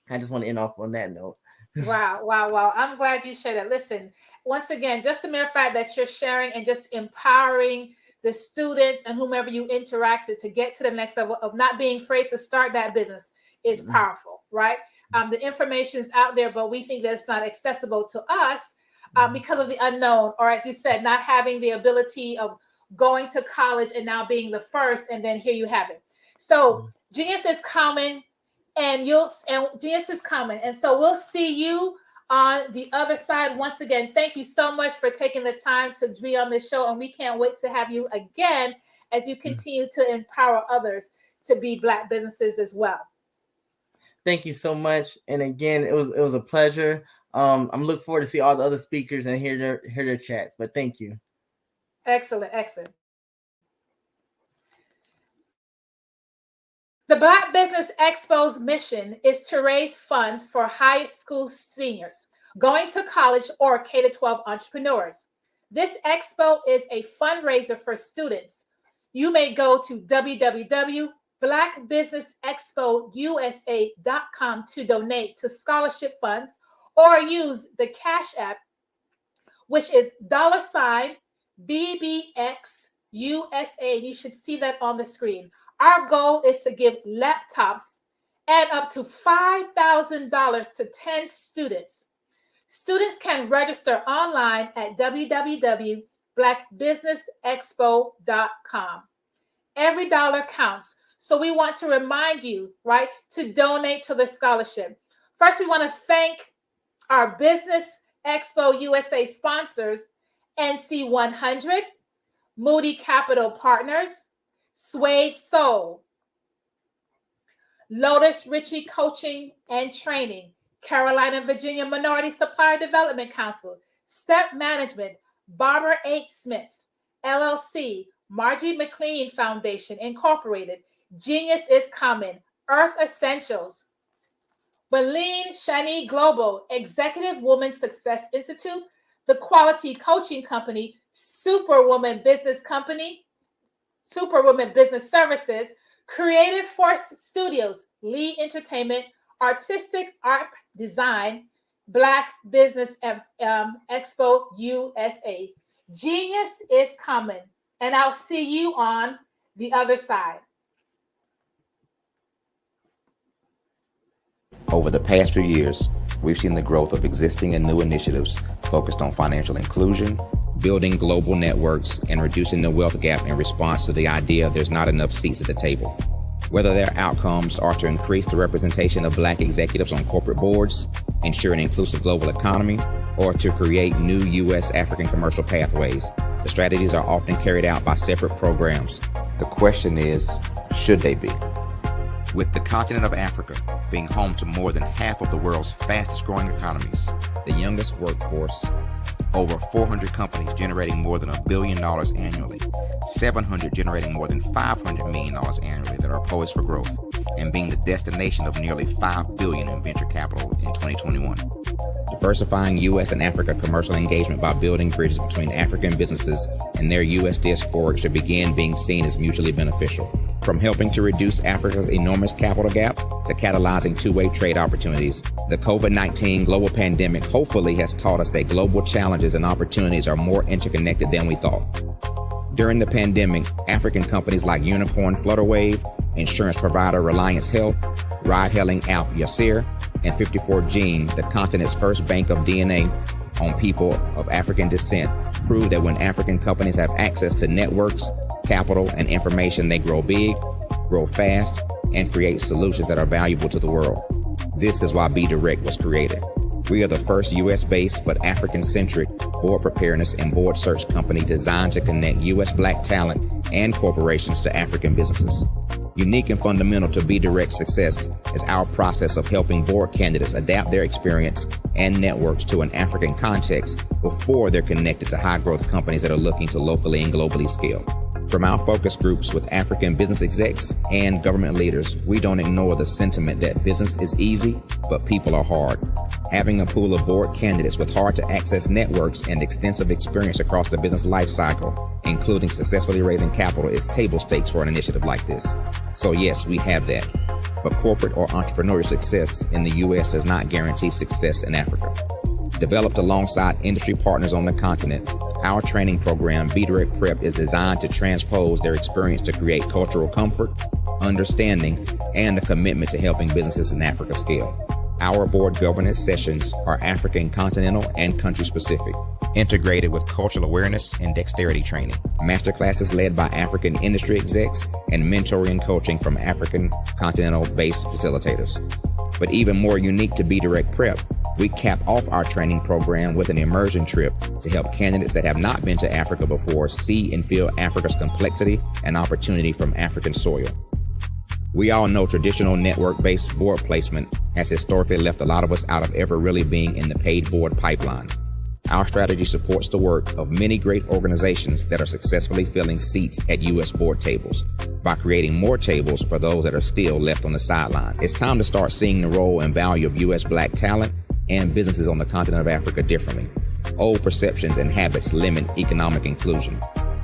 I just want to end off on that note. Wow. I'm glad you shared that. Listen, once again, just the mere fact that you're sharing and just empowering the students and whomever you interacted to get to the next level of not being afraid to start that business is powerful, right? The information is out there, but we think that it's not accessible to us because of the unknown, or as you said, not having the ability of going to college and now being the first, and then here you have it. So genius is coming, and genius is coming, and so we'll see you on the other side. Once again, thank you so much for taking the time to be on this show, and we can't wait to have you again as you continue to empower others to be Black businesses as well. Thank you so much, and again, it was a pleasure. I'm looking forward to see all the other speakers and hear their chats. But thank you. Excellent. The Black Business Expo's mission is to raise funds for high school seniors, going to college, or K-12 entrepreneurs. This expo is a fundraiser for students. You may go to www.blackbusinessexpousa.com to donate to scholarship funds, or use the Cash App, which is $BBXUSA. You should see that on the screen. Our goal is to give laptops and up to $5,000 to 10 students. Students can register online at www.blackbusinessexpo.com. Every dollar counts. So we want to remind you, right, to donate to the scholarship. First, we want to thank our Business Expo USA sponsors, NC 100, Moody Capital Partners, Suede Soul, Lotus Ritchie Coaching and Training, Carolina, Virginia Minority Supplier Development Council, Step Management, Barbara H. Smith, LLC, Margie McLean Foundation, Incorporated, Genius is Coming, Earth Essentials, Baleen Shani Global, Executive Woman Success Institute, The Quality Coaching Company, Superwoman Business Company, Superwoman Business Services, Creative Force Studios, Lee Entertainment, Artistic Art Design, Black Business Expo USA. Genius is coming, and I'll see you on the other side. Over the past few years, we've seen the growth of existing and new initiatives focused on financial inclusion, building global networks, and reducing the wealth gap in response to the idea there's not enough seats at the table. Whether their outcomes are to increase the representation of Black executives on corporate boards, ensure an inclusive global economy, or to create new U.S. African commercial pathways, the strategies are often carried out by separate programs. The question is, should they be? With the continent of Africa being home to more than half of the world's fastest growing economies, the youngest workforce, over 400 companies generating more than $1 billion annually, 700 generating more than $500 million annually that are poised for growth, and being the destination of nearly $5 billion in venture capital in 2021. Diversifying U.S. and Africa commercial engagement by building bridges between African businesses and their U.S. diaspora should begin being seen as mutually beneficial. From helping to reduce Africa's enormous capital gap to catalyzing two-way trade opportunities, the COVID-19 global pandemic hopefully has taught us that global challenges and opportunities are more interconnected than we thought. During the pandemic, African companies like Unicorn Flutterwave, insurance provider Reliance Health, ride-hailing app Yasir, and 54Gene, the continent's first bank of DNA on people of African descent, proved that when African companies have access to networks, capital, and information, they grow big, grow fast, and create solutions that are valuable to the world. This is why Be Direct was created. We are the first U.S.-based but African-centric board preparedness and board search company designed to connect U.S. Black talent and corporations to African businesses. Unique and fundamental to Be Direct's success is our process of helping board candidates adapt their experience and networks to an African context before they're connected to high-growth companies that are looking to locally and globally scale. From our focus groups with African business execs and government leaders, we don't ignore the sentiment that business is easy, but people are hard. Having a pool of board candidates with hard-to-access networks and extensive experience across the business life cycle, including successfully raising capital, is table stakes for an initiative like this. So yes, we have that. But corporate or entrepreneurial success in the U.S. does not guarantee success in Africa. Developed alongside industry partners on the continent, our training program, Be Direct Prep, is designed to transpose their experience to create cultural comfort, understanding, and a commitment to helping businesses in Africa scale. Our board governance sessions are African continental and country specific, integrated with cultural awareness and dexterity training, masterclasses led by African industry execs, and mentoring and coaching from African continental-based facilitators. But even more unique to Be Direct Prep, we cap off our training program with an immersion trip to help candidates that have not been to Africa before see and feel Africa's complexity and opportunity from African soil. We all know traditional network-based board placement has historically left a lot of us out of ever really being in the paid board pipeline. Our strategy supports the work of many great organizations that are successfully filling seats at U.S. board tables by creating more tables for those that are still left on the sideline. It's time to start seeing the role and value of U.S. Black talent and businesses on the continent of Africa differently. Old perceptions and habits limit economic inclusion.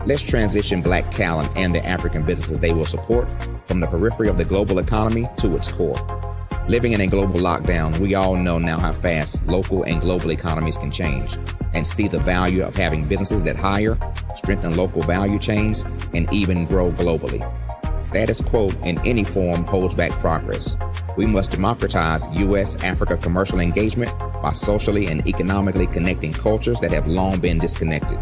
Let's transition Black talent and the African businesses they will support from the periphery of the global economy to its core. Living in a global lockdown, we all know now how fast local and global economies can change, and see the value of having businesses that hire, strengthen local value chains, and even grow globally. Status quo in any form holds back progress. We must democratize U.S.-Africa commercial engagement by socially and economically connecting cultures that have long been disconnected.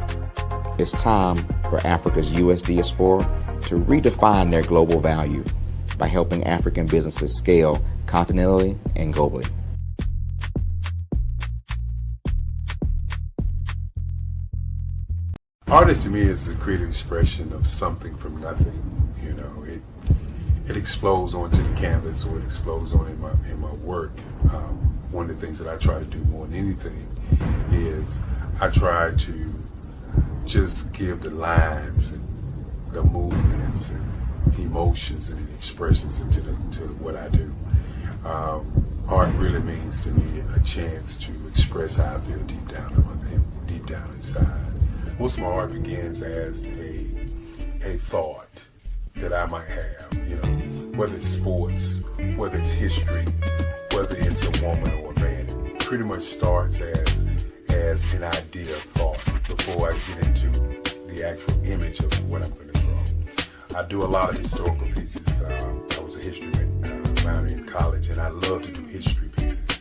It's time for Africa's U.S. diaspora to redefine their global value by helping African businesses scale continentally and globally. Artist to me is a creative expression of something from nothing. You know, it explodes onto the canvas, or it explodes on in my work. One of the things that I try to do more than anything is I try to just give the lines and the movements and emotions and expressions into what I do. Art really means to me a chance to express how I feel deep down inside. Most of my art begins as a thought that I might have, you know, whether it's sports, whether it's history, whether it's a woman or a man. It pretty much starts as an idea of thought before I get into the actual image of what I'm going to draw. I do a lot of historical pieces. I was a history minor in college, and I love to do history pieces.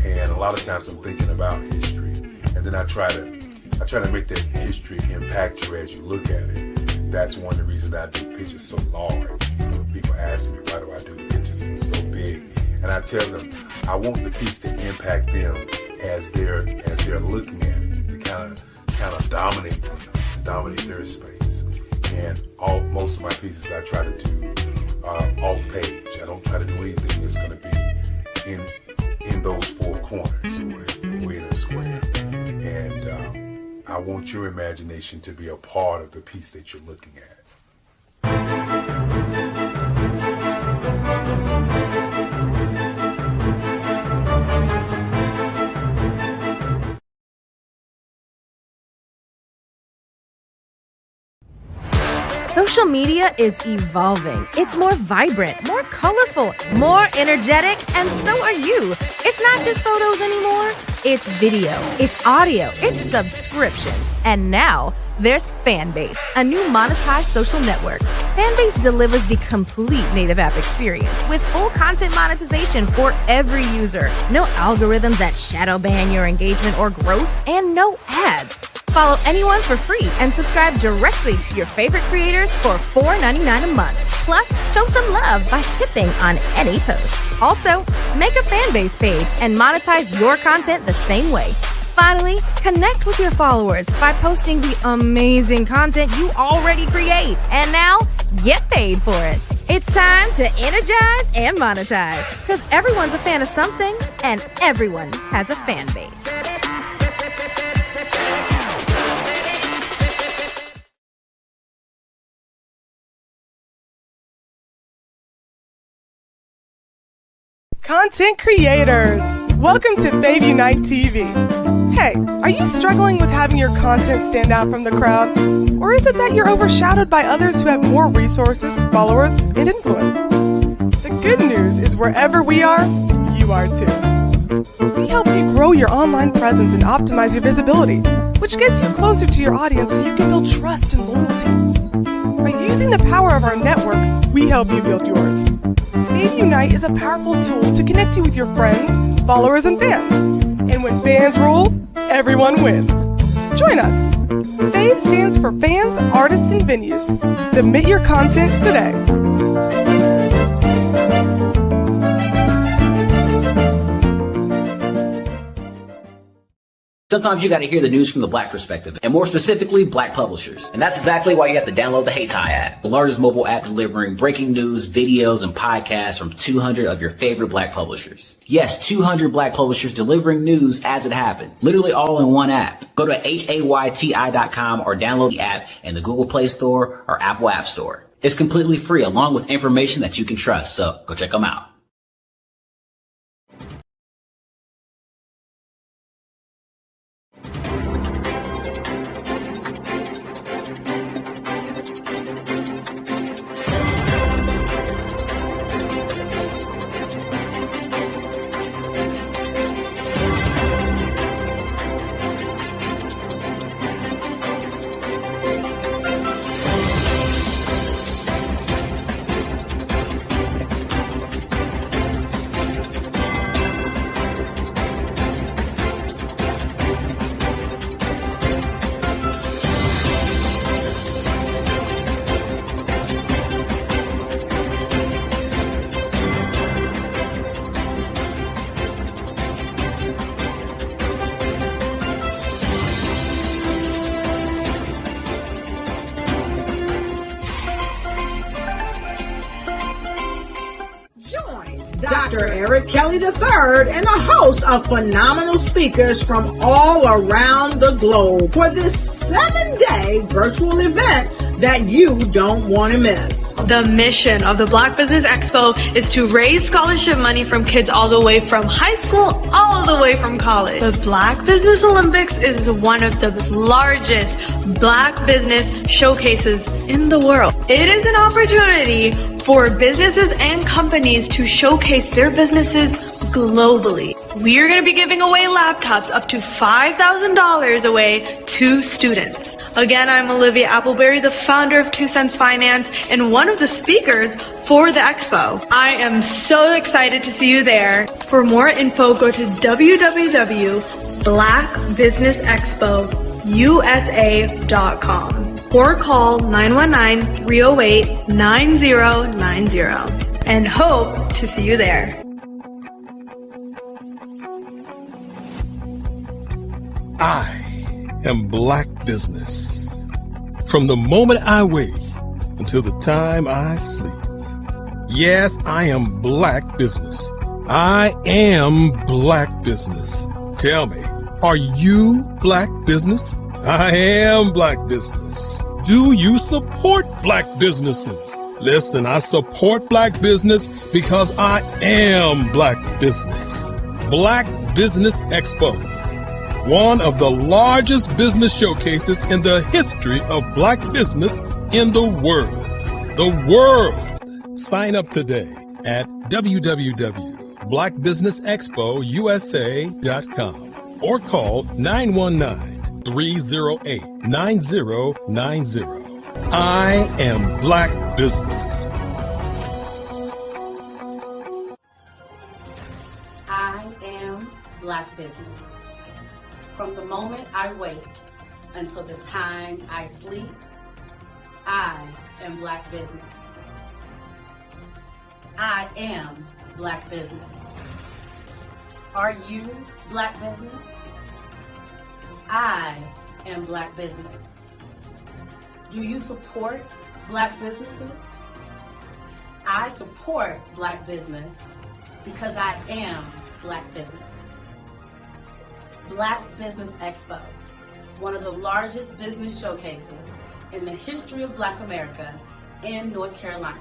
And a lot of times I'm thinking about history, and then I try to make that history impact you as you look at it. That's one of the reasons I do pictures so large. People ask me, why do I do pictures so big? And I tell them, I want the piece to impact them as they're looking at it, to kind of dominate them, dominate their space. And most of my pieces I try to do off page. I don't try to do anything that's going to be in those four corners or in a square. And I want your imagination to be a part of the piece that you're looking at. Social media is evolving. It's more vibrant, more colorful, more energetic, and so are you. It's not just photos anymore. It's video, it's audio, it's subscriptions. And now there's Fanbase, a new monetized social network. Fanbase delivers the complete native app experience with full content monetization for every user. No algorithms that shadow ban your engagement or growth, and no ads. Follow anyone for free and subscribe directly to your favorite creators for $4.99 a month. Plus, show some love by tipping on any post. Also, make a Fanbase page and monetize your content the same way. Finally, connect with your followers by posting the amazing content you already create. And now, get paid for it. It's time to energize and monetize, because everyone's a fan of something and everyone has a fan base. Content creators, welcome to Fave Unite TV. Hey, are you struggling with having your content stand out from the crowd? Or is it that you're overshadowed by others who have more resources, followers, and influence? The good news is wherever we are, you are too. We help you grow your online presence and optimize your visibility, which gets you closer to your audience so you can build trust and loyalty. By using the power of our network, we help you build yours. Fave Unite is a powerful tool to connect you with your friends, followers, and fans. And when fans rule, everyone wins. Join us. Fave stands for Fans, Artists, and Venues. Submit your content today. Sometimes you got to hear the news from the Black perspective, and more specifically, Black publishers. And that's exactly why you have to download the Hey Tie app, the largest mobile app delivering breaking news, videos, and podcasts from 200 of your favorite Black publishers. Yes, 200 Black publishers delivering news as it happens, literally all in one app. Go to hayti.com or download the app in the Google Play Store or Apple App Store. It's completely free, along with information that you can trust, so go check them out. Dr. Eric Kelly III and a host of phenomenal speakers from all around the globe for this 7-day virtual event that you don't want to miss. The mission of the Black Business Expo is to raise scholarship money from kids all the way from high school, all the way from college. The Black Business Olympics is one of the largest Black business showcases in the world. It is an opportunity for businesses and companies to showcase their businesses globally. We are going to be giving away laptops up to $5,000 away to students. Again, I'm Olivia Appleberry, the founder of 2 Cents Finance and one of the speakers for the expo. I am so excited to see you there. For more info, go to www.blackbusinessexpousa.com or call 919-308-9090 and hope to see you there. I am Black Business. From the moment I wake until the time I sleep. Yes, I am Black Business. I am Black Business. Tell me, are you Black Business? I am Black Business. Do you support Black businesses? Listen, I support Black business because I am Black Business. Black Business Expo, one of the largest business showcases in the history of Black business in the world. The world! Sign up today at www.blackbusinessexpousa.com or call 919-308-9090. I am Black Business. I am Black Business. From the moment I wake until the time I sleep, I am Black Business. I am Black Business. Are you Black Business? I am Black Business. Do you support Black businesses? I support Black business because I am Black Business. Black Business Expo, one of the largest business showcases in the history of Black America in North Carolina.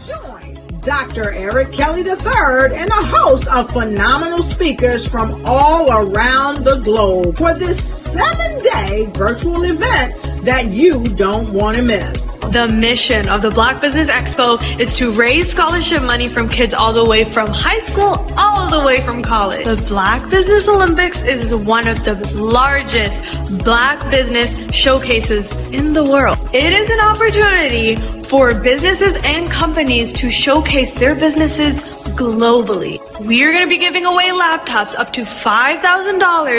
Join Dr. Eric Kelly III and a host of phenomenal speakers from all around the globe for this 7-day virtual event that you don't want to miss. The mission of the Black Business Expo is to raise scholarship money from kids all the way from high school, all the way from college. The Black Business Olympics is one of the largest Black business showcases in the world. It is an opportunity for businesses and companies to showcase their businesses globally. We are going to be giving away laptops up to $5,000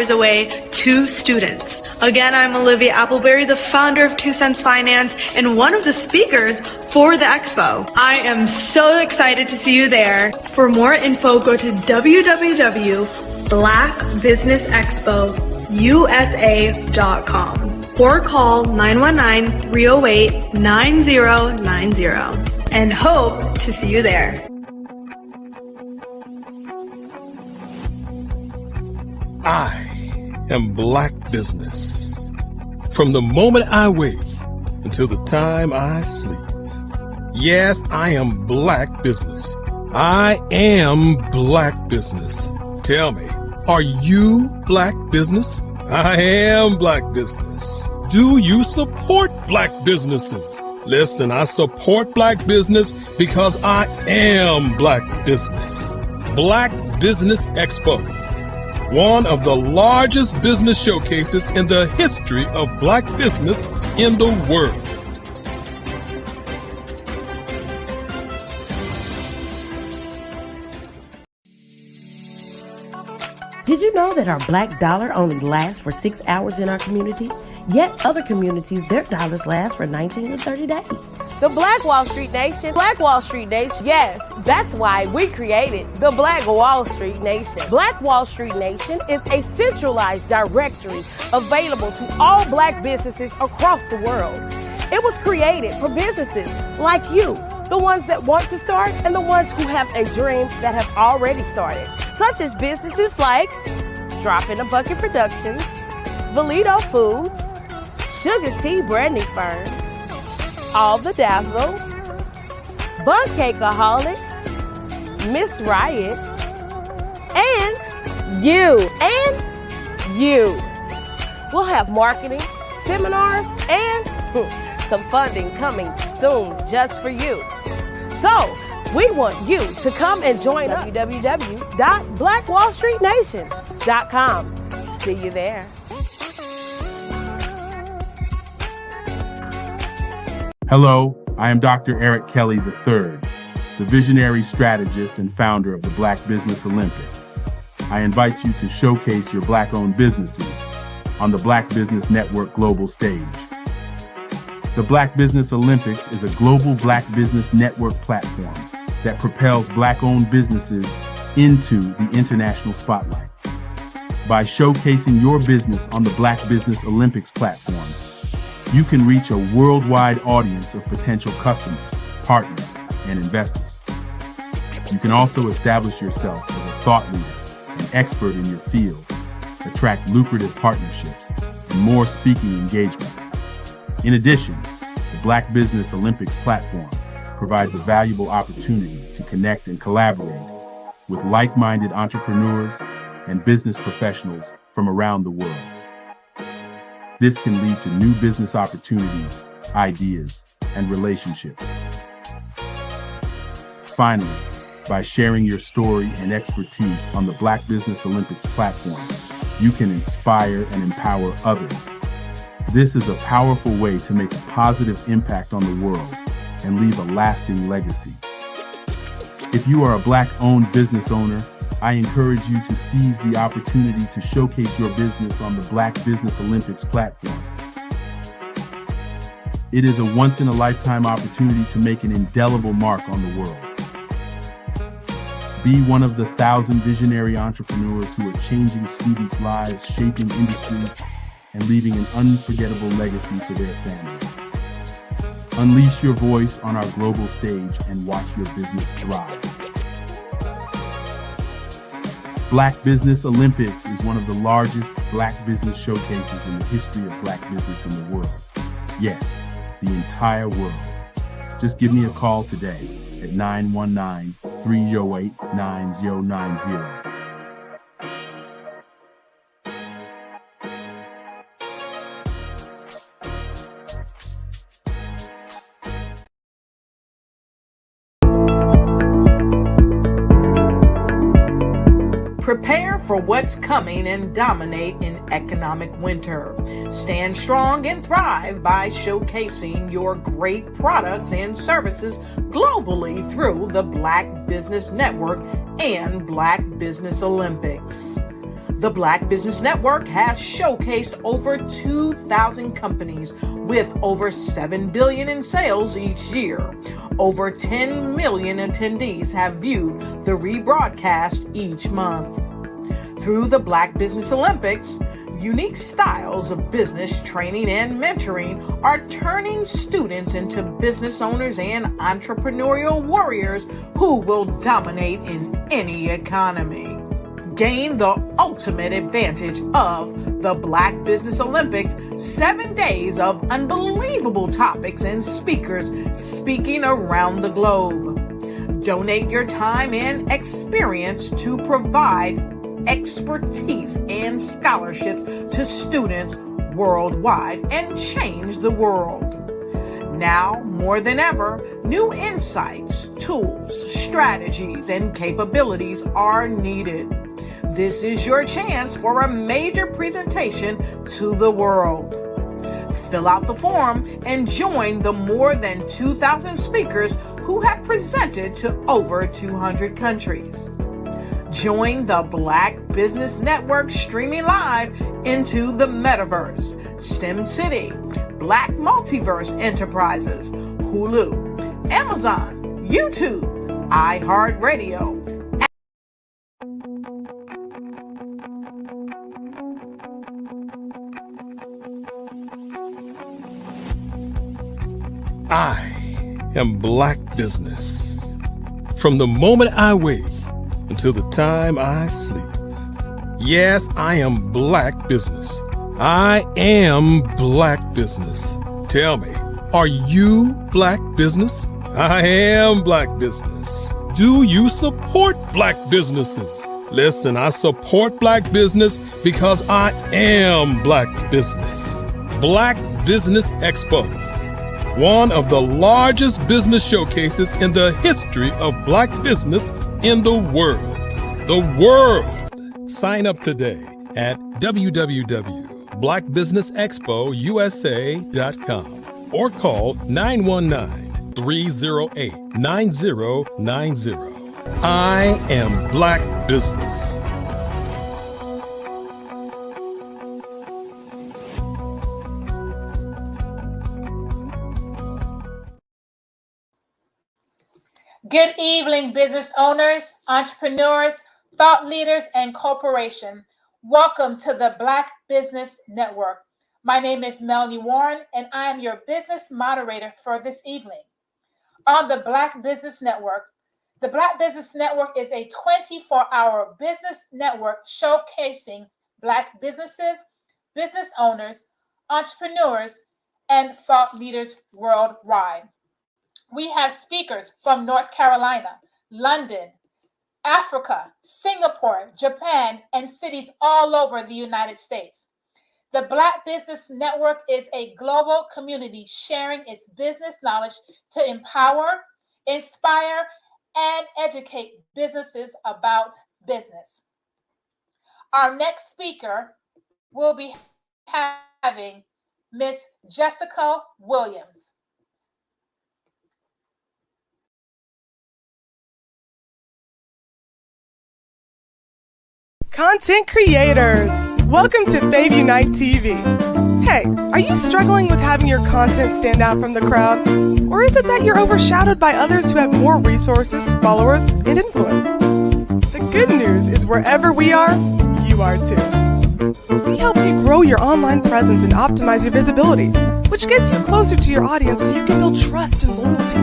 away to students. Again, I'm Olivia Appleberry, the founder of 2 Cents Finance and one of the speakers for the expo. I am so excited to see you there. For more info, go to www.blackbusinessexpousa.com or call 919-308-9090 and hope to see you there. I am Black Business. From the moment I wake until the time I sleep. Yes, I am Black Business. I am Black Business. Tell me, are you Black Business? I am Black Business. Do you support Black businesses? Listen, I support Black business because I am Black Business. Black Business Expo, one of the largest business showcases in the history of Black business in the world. Did you know that our Black dollar only lasts for 6 hours in our community? Yet other communities, their dollars last for 19 to 30 days. The Black Wall Street Nation. Black Wall Street Nation. Yes, that's why we created the Black Wall Street Nation. Black Wall Street Nation is a centralized directory available to all Black businesses across the world. It was created for businesses like you the ones that want to start, and the ones who have a dream that have already started, such as businesses like Drop in a Bucket Productions, Valito Foods, Sugar Tea Branding Firm, All the Dazzle, Bun Cakeaholic, Miss Riot, and you. We'll have marketing, seminars, and some funding coming soon just for you. So, we want you to come and join www.blackwallstreetnation.com. See you there. Hello, I am Dr. Eric Kelly III, the visionary strategist and founder of the Black Business Olympics. I invite you to showcase your Black-owned businesses on the Black Business Network global stage. The Black Business Olympics is a global Black Business Network platform that propels Black-owned businesses into the international spotlight. By showcasing your business on the Black Business Olympics platform, you can reach a worldwide audience of potential customers, partners, and investors. You can also establish yourself as a thought leader, an expert in your field, attract lucrative partnerships, and more speaking engagements. In addition, the Black Business Olympics platform provides a valuable opportunity to connect and collaborate with like-minded entrepreneurs and business professionals from around the world. This can lead to new business opportunities, ideas, and relationships. Finally, by sharing your story and expertise on the Black Business Olympics platform, you can inspire and empower others. This is a powerful way to make a positive impact on the world and leave a lasting legacy. If you are a Black-owned business owner, I encourage you to seize the opportunity to showcase your business on the Black Business Olympics platform. It is a once-in-a-lifetime opportunity to make an indelible mark on the world. Be one of the 1,000 visionary entrepreneurs who are changing students' lives, shaping industries, and leaving an unforgettable legacy for their families. Unleash your voice on our global stage and watch your business thrive. Black Business Olympics is one of the largest Black business showcases in the history of Black business in the world. Yes, the entire world. Just give me a call today at 919-308-9090. Prepare for what's coming and dominate in economic winter. Stand strong and thrive by showcasing your great products and services globally through the Black Business Network and Black Business Olympics. The Black Business Network has showcased over 2,000 companies with over $7 billion in sales each year. Over 10 million attendees have viewed the rebroadcast each month. Through the Black Business Olympics, unique styles of business training and mentoring are turning students into business owners and entrepreneurial warriors who will dominate in any economy. Gain the ultimate advantage of the Black Business Olympics, 7 days of unbelievable topics and speakers speaking around the globe. Donate your time and experience to provide expertise and scholarships to students worldwide and change the world. Now, more than ever, new insights, tools, strategies, and capabilities are needed. This is your chance for a major presentation to the world. Fill out the form and join the more than 2,000 speakers who have presented to over 200 countries. Join the Black Business Network streaming live into the Metaverse, STEM City, Black Multiverse Enterprises, Hulu, Amazon, YouTube, iHeartRadio. I am Black business. From the moment I wake until the time I sleep. Yes, I am Black business. I am Black business. Tell me, are you Black business? I am Black business. Do you support Black businesses? Listen, I support Black business because I am Black business. Black Business Expo, one of the largest business showcases in the history of Black business in the world. The world! Sign up today at www.blackbusinessexpousa.com or call 919-308-9090. I am Black business. Good evening, business owners, entrepreneurs, thought leaders, and corporations. Welcome to the Black Business Network. My name is Melanie Warren, and I am your business moderator for this evening. On the Black Business Network, the Black Business Network is a 24-hour business network showcasing Black businesses, business owners, entrepreneurs, and thought leaders worldwide. We have speakers from North Carolina, London, Africa, Singapore, Japan, and cities all over the United States. The Black Business Network is a global community sharing its business knowledge to empower, inspire, and educate businesses about business. Our next speaker will be having Miss Jessica Williams. Content creators, welcome to Babe Unite TV. Hey, are you struggling with having your content stand out from the crowd? Or is it that you're overshadowed by others who have more resources, followers, and influence? The good news is wherever we are, you are too. We help you grow your online presence and optimize your visibility, which gets you closer to your audience so you can build trust and loyalty.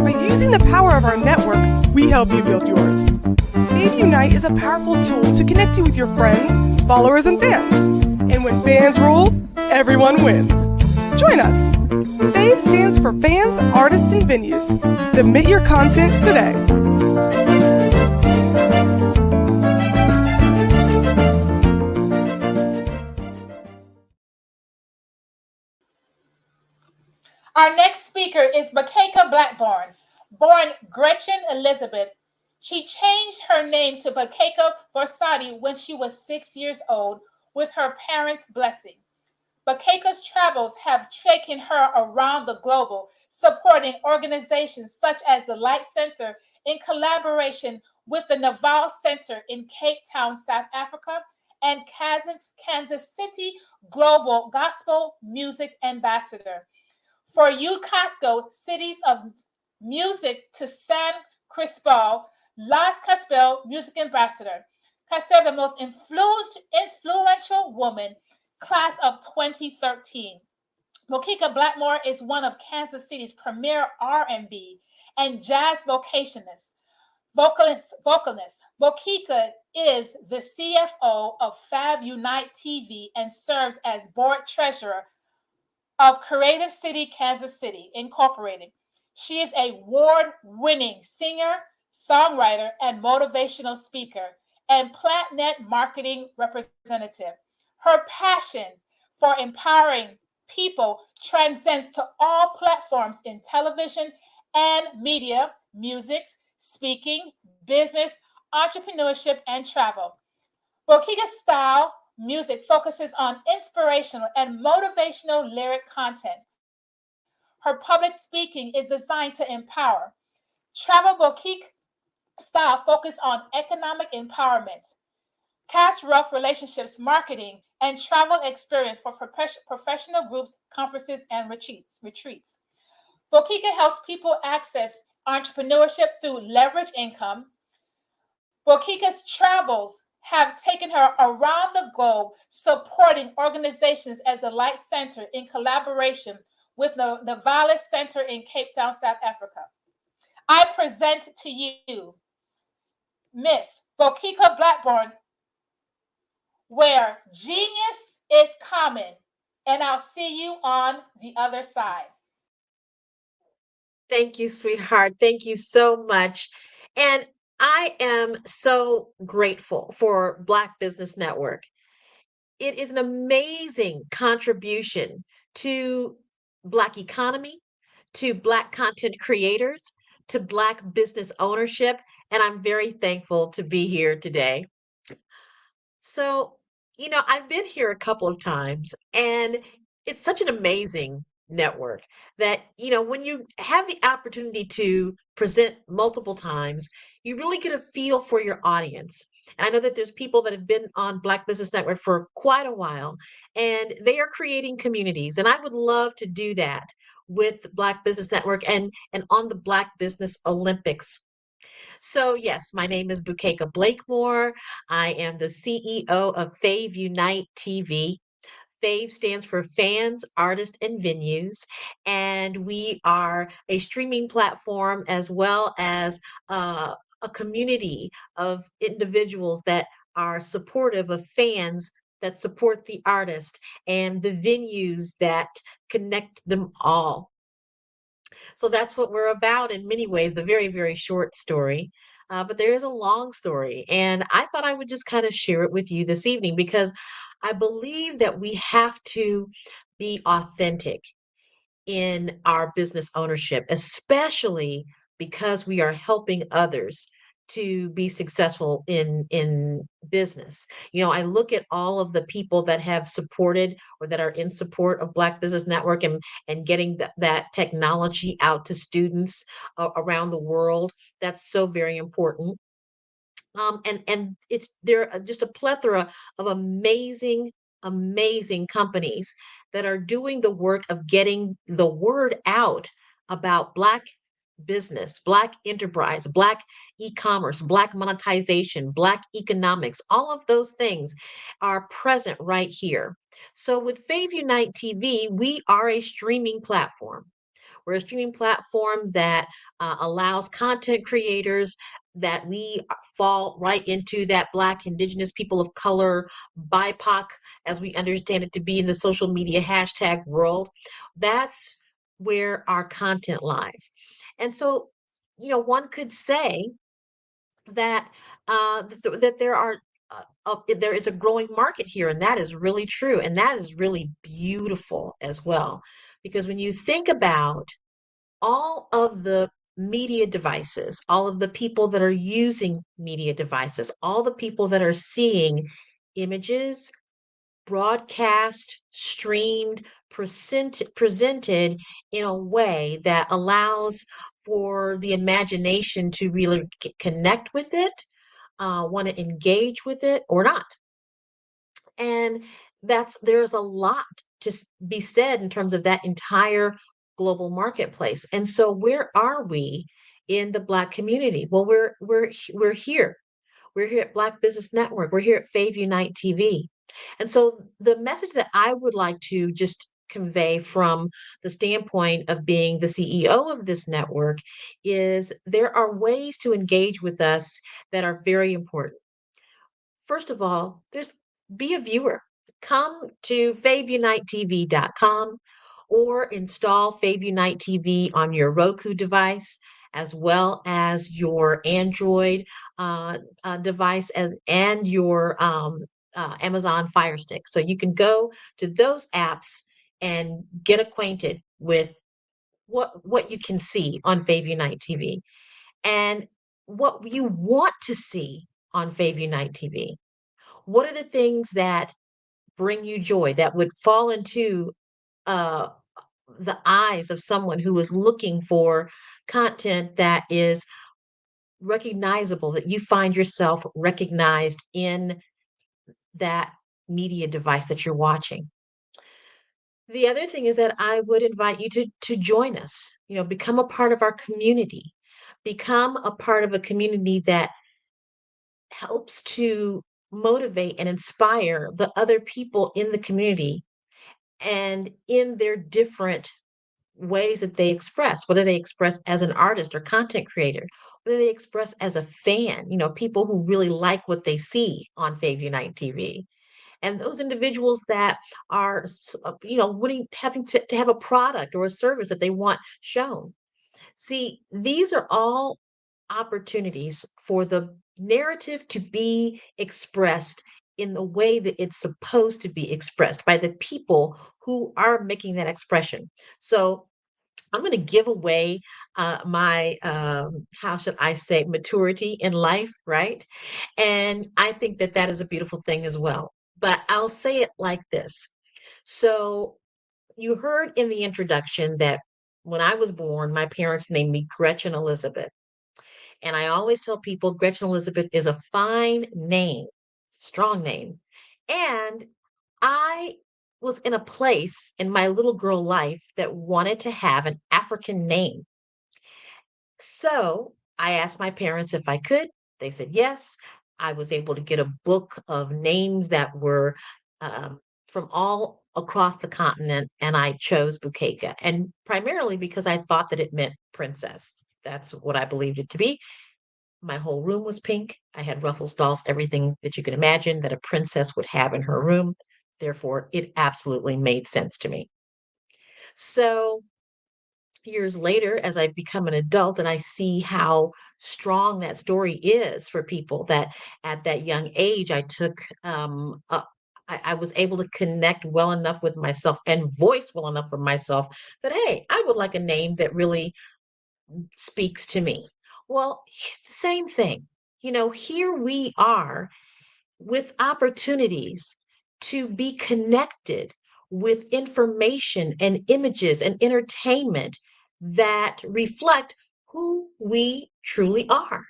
By using the power of our network, we help you build yours. Babe Unite is a powerful tool to connect you with your friends, followers, and fans. And when fans rule, everyone wins. Join us. FAVE stands for Fans, Artists, and Venues. Submit your content today. Our next speaker is Bakeka Blackburn, born Gretchen Elizabeth. She changed her name to Bakeka Borsadi when she was 6 years old with her parents' blessing. Bakeka's travels have taken her around the globe, supporting organizations such as the Light Center in collaboration with the Naval Center in Cape Town, South Africa, and Kansas City Global Gospel Music Ambassador. For UCASCO Cities of Music to San Cristobal, Las Caspel Music Ambassador. Caspel, the most influential woman, class of 2013. Bakeka Blackmore is one of Kansas City's premier R&B and jazz vocalist. Bakeka is the CFO of FAV Unite TV and serves as board treasurer of Creative City, Kansas City, Incorporated. She is a award-winning singer, songwriter, and motivational speaker, and PlantNet marketing representative. Her passion for empowering people transcends to all platforms in television and media, music, speaking, business, entrepreneurship, and travel. Bakeka's style music focuses on inspirational and motivational lyric content. Her public speaking is designed to empower. Travel Bakeka style focus on economic empowerment, cast rough relationships, marketing, and travel experience for professional groups, conferences, and retreats. Bakeka helps people access entrepreneurship through leverage income. Bakeka's travels have taken her around the globe, supporting organizations as the Light Center in collaboration with the Violence Center in Cape Town, South Africa. I present to you Miss Bokika Blackburn, where genius is common, and I'll see you on the other side. Thank you, sweetheart. Thank you so much. And I am so grateful for Black Business Network. It is an amazing contribution to Black economy, to Black content creators, to Black business ownership, and I'm very thankful to be here today. So, I've been here a couple of times, and it's such an amazing network that, when you have the opportunity to present multiple times, you really get a feel for your audience. And I know that there's people that have been on Black Business Network for quite a while, and they are creating communities. And I would love to do that with Black Business Network and on the Black Business Olympics. So, yes, my name is Bukeka Blakemore. I am the CEO of Fave Unite TV. Fave stands for Fans, Artists, and Venues. And we are a streaming platform as well as a community of individuals that are supportive of fans that support the artist and the venues that connect them all. So that's what we're about in many ways, the very, very short story. But there is a long story. And I thought I would just kind of share it with you this evening because I believe that we have to be authentic in our business ownership, especially because we are helping others to be successful in business. I look at all of the people that have supported or that are in support of Black Business Network and getting that technology out to students around the world. That's so very important. And there are just a plethora of amazing companies that are doing the work of getting the word out about Black business, Black enterprise, Black e-commerce, Black monetization, Black economics. All of those things are present right here. So with Fave Unite TV, we are a streaming platform. We're a streaming platform that allows content creators that we fall right into that Black, Indigenous, people of color, BIPOC, as we understand it to be in the social media hashtag world. That's where our content lies. And so, one could say that that there is a growing market here, and that is really true, and that is really beautiful as well. Because when you think about all of the media devices, all of the people that are using media devices, all the people that are seeing images, broadcast, streamed, presented in a way that allows for the imagination to really connect with it, want to engage with it or not. And there's a lot to be said in terms of that entire global marketplace. And so where are we in the Black community? Well, we're here. We're here at Black Business Network. We're here at Fave Unite TV. And so the message that I would like to just convey from the standpoint of being the CEO of this network is there are ways to engage with us that are very important. First of all, be a viewer. Come to faveunitetv.com or install Fave Unite TV on your Roku device as well as your Android device and your Amazon Fire Stick. So you can go to those apps and get acquainted with what you can see on Fave Unite TV and what you want to see on Fave Unite TV. What are the things that bring you joy that would fall into uh, the eyes of someone who is looking for content that is recognizable, that you find yourself recognized in that media device that you're watching? The other thing is that I would invite you to join us, become a part of our community, become a part of a community that helps to motivate and inspire the other people in the community and in their different ways that they express, whether they express as an artist or content creator, whether they express as a fan, people who really like what they see on Fave Unite TV. And those individuals that are, really having to have a product or a service that they want shown. See, these are all opportunities for the narrative to be expressed in the way that it's supposed to be expressed by the people who are making that expression. So I'm going to give away my, how should I say, maturity in life, right? And I think that that is a beautiful thing as well. But I'll say it like this. So you heard in the introduction that when I was born, my parents named me Gretchen Elizabeth. And I always tell people Gretchen Elizabeth is a fine name, strong name. And I was in a place in my little girl life that wanted to have an African name. So I asked my parents if I could. They said yes. I was able to get a book of names that were from all across the continent, and I chose Bukeka, and primarily because I thought that it meant princess. That's what I believed it to be. My whole room was pink. I had Ruffles dolls, everything that you can imagine that a princess would have in her room. Therefore, it absolutely made sense to me. So years later, as I become an adult and I see how strong that story is for people, that at that young age I took I was able to connect well enough with myself and voice well enough for myself that, hey, I would like a name that really speaks to me. Well, the same thing. Here we are with opportunities to be connected with information and images and entertainment that reflect who we truly are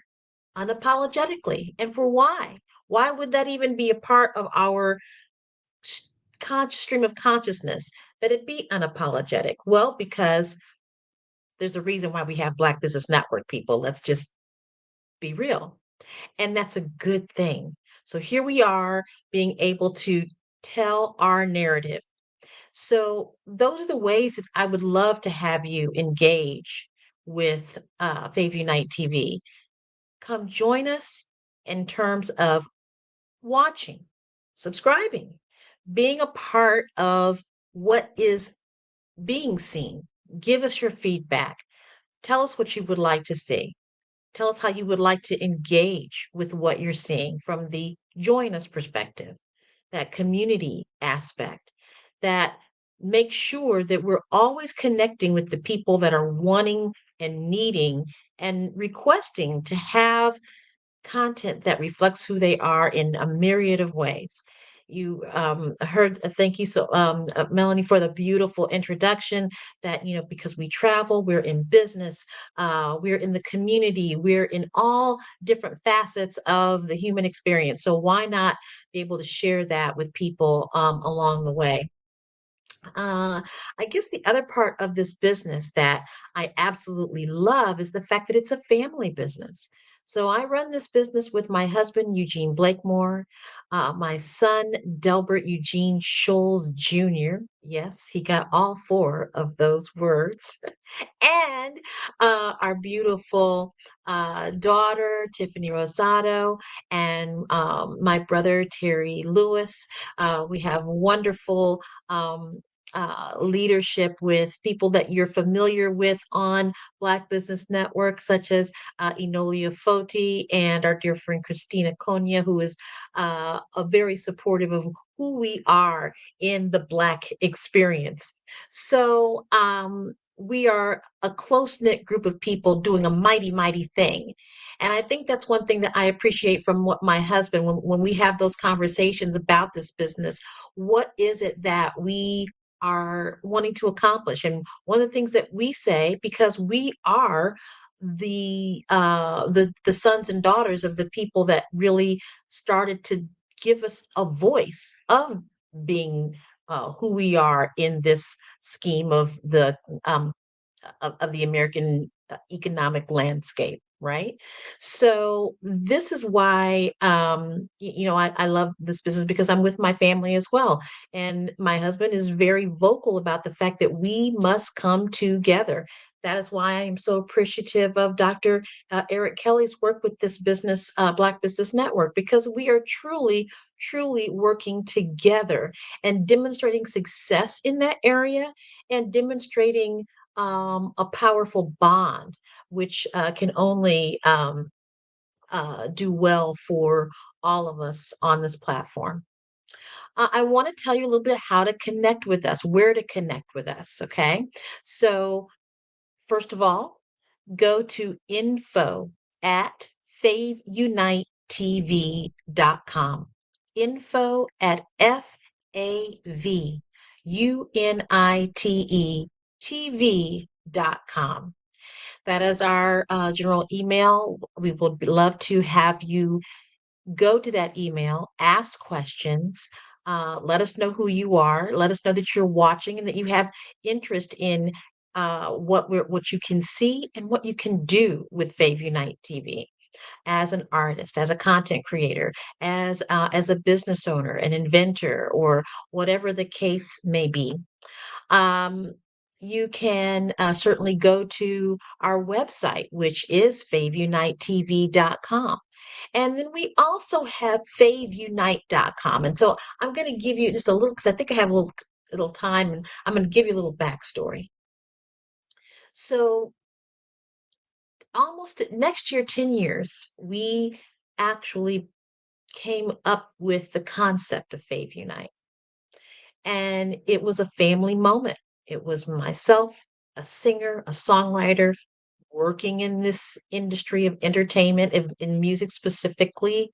unapologetically. And for why? Why would that even be a part of our stream of consciousness, that it be unapologetic? Well, because there's a reason why we have Black Business Network, people. Let's just be real. And that's a good thing. So here we are being able to tell our narrative. So those are the ways that I would love to have you engage with Fave Unite TV. Come join us in terms of watching, subscribing, being a part of what is being seen. Give us your feedback. Tell us what you would like to see. Tell us how you would like to engage with what you're seeing from the join us perspective, that community aspect, that make sure that we're always connecting with the people that are wanting and needing and requesting to have content that reflects who they are in a myriad of ways. You heard, thank you so, Melanie, for the beautiful introduction that, because we travel, we're in business, we're in the community, we're in all different facets of the human experience. So why not be able to share that with people along the way? I guess the other part of this business that I absolutely love is the fact that it's a family business. So I run this business with my husband, Eugene Blakemore, my son, Delbert Eugene Scholes Jr. Yes, he got all four of those words. And our beautiful daughter, Tiffany Rosado, and my brother, Terry Lewis. We have wonderful leadership with people that you're familiar with on Black Business Network, such as Enolia Foti and our dear friend Christina Konya, who is a very supportive of who we are in the Black experience. So we are a close-knit group of people doing a mighty, mighty thing. And I think that's one thing that I appreciate from what my husband, when we have those conversations about this business, what is it that we are wanting to accomplish? And one of the things that we say, because we are the sons and daughters of the people that really started to give us a voice of being who we are in this scheme of the American economic landscape, right? So this is why, I love this business because I'm with my family as well. And my husband is very vocal about the fact that we must come together. That is why I am so appreciative of Dr. Eric Kelly's work with this business, Black Business Network, because we are truly, truly working together and demonstrating success in that area and demonstrating a powerful bond, which can only do well for all of us on this platform. I want to tell you a little bit how to connect with us, where to connect with us. Okay. So, first of all, go to info at faveunitetv.com. Info at FAVUNITE That is our general email. We would love to have you go to that email, ask questions, let us know who you are, let us know that you're watching and that you have interest in what you can see and what you can do with Fave Unite TV as an artist, as a content creator, as a business owner, an inventor, or whatever the case may be. Um, you can certainly go to our website, which is faveunitetv.com. And then we also have faveunite.com. And so I'm going to give you just a little, because I think I have a little time, and I'm going to give you a little backstory. So almost next year, 10 years, we actually came up with the concept of Fave Unite. And it was a family moment. It was myself, a singer, a songwriter, working in this industry of entertainment, in music specifically,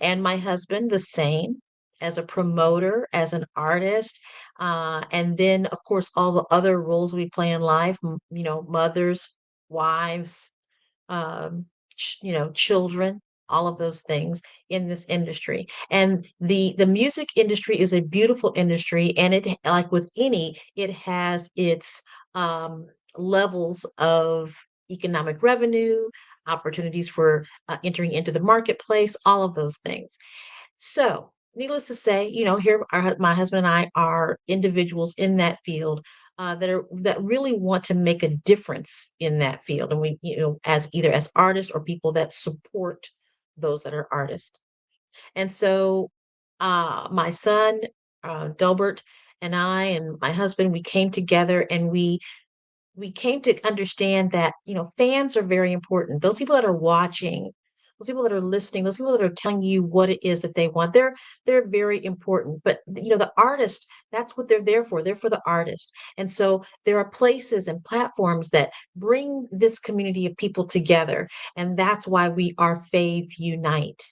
and my husband, the same, as a promoter, as an artist, and then, of course, all the other roles we play in life, mothers, wives, children, all of those things in this industry. And the music industry is a beautiful industry, and it, like with any, it has its levels of economic revenue, opportunities for entering into the marketplace, all of those things. So, needless to say, here my husband and I are individuals in that field that really want to make a difference in that field, and we, as either as artists or people that support those that are artists. And so, my son, Delbert, and I, and my husband, we came together and we came to understand that, fans are very important. Those people that are watching, those people that are listening, those people that are telling you what it is that they want, they're very important. But the artist, that's what they're there for. They're for the artist. And so there are places and platforms that bring this community of people together. And that's why we are Fave Unite.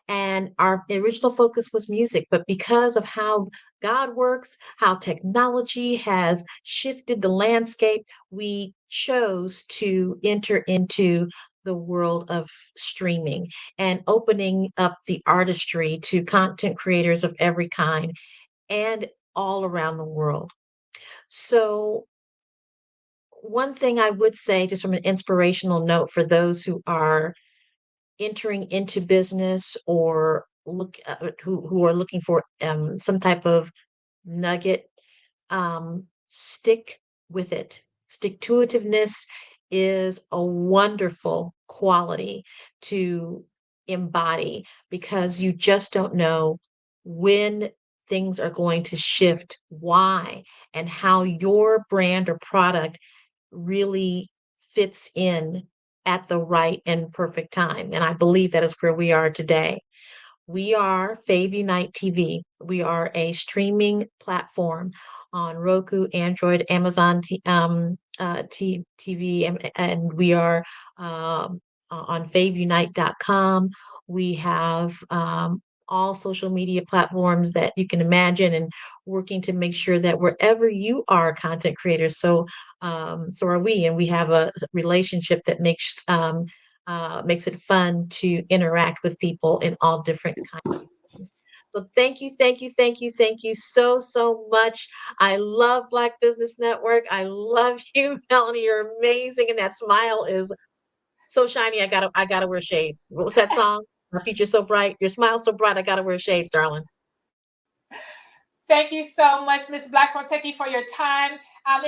And our original focus was music, but because of how God works, how technology has shifted the landscape, we chose to enter into the world of streaming and opening up the artistry to content creators of every kind and all around the world. So, one thing I would say, just from an inspirational note for those who are entering into business or who are looking for some type of nugget, stick with it. Stick to itiveness is a wonderful quality to embody, because you just don't know when things are going to shift, why, and how your brand or product really fits in at the right and perfect time. And I believe that is where we are today. We are Fave Unite TV. We are a streaming platform on Roku, Android, Amazon TV, and we are on faveunite.com. We have all social media platforms that you can imagine, and working to make sure that wherever you are content creators, so are we, and we have a relationship that makes it fun to interact with people in all different kinds of things. So thank you, thank you, thank you, thank you so, so much. I love Black Business Network. I love you, Melanie. You're amazing. And that smile is So shiny, I gotta wear shades. What was that song? My future's so bright, your smile's so bright, I gotta wear shades, darling. Thank you so much, Ms. Blackthorn. Thank you for your time. How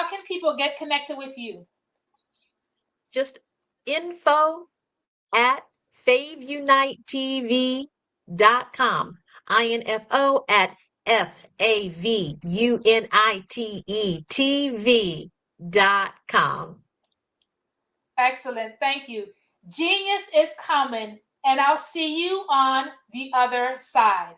can people get connected with you? Just info at favunitetv.com. info at favunitetv.com. Excellent. Thank you. Genius is coming, and I'll see you on the other side.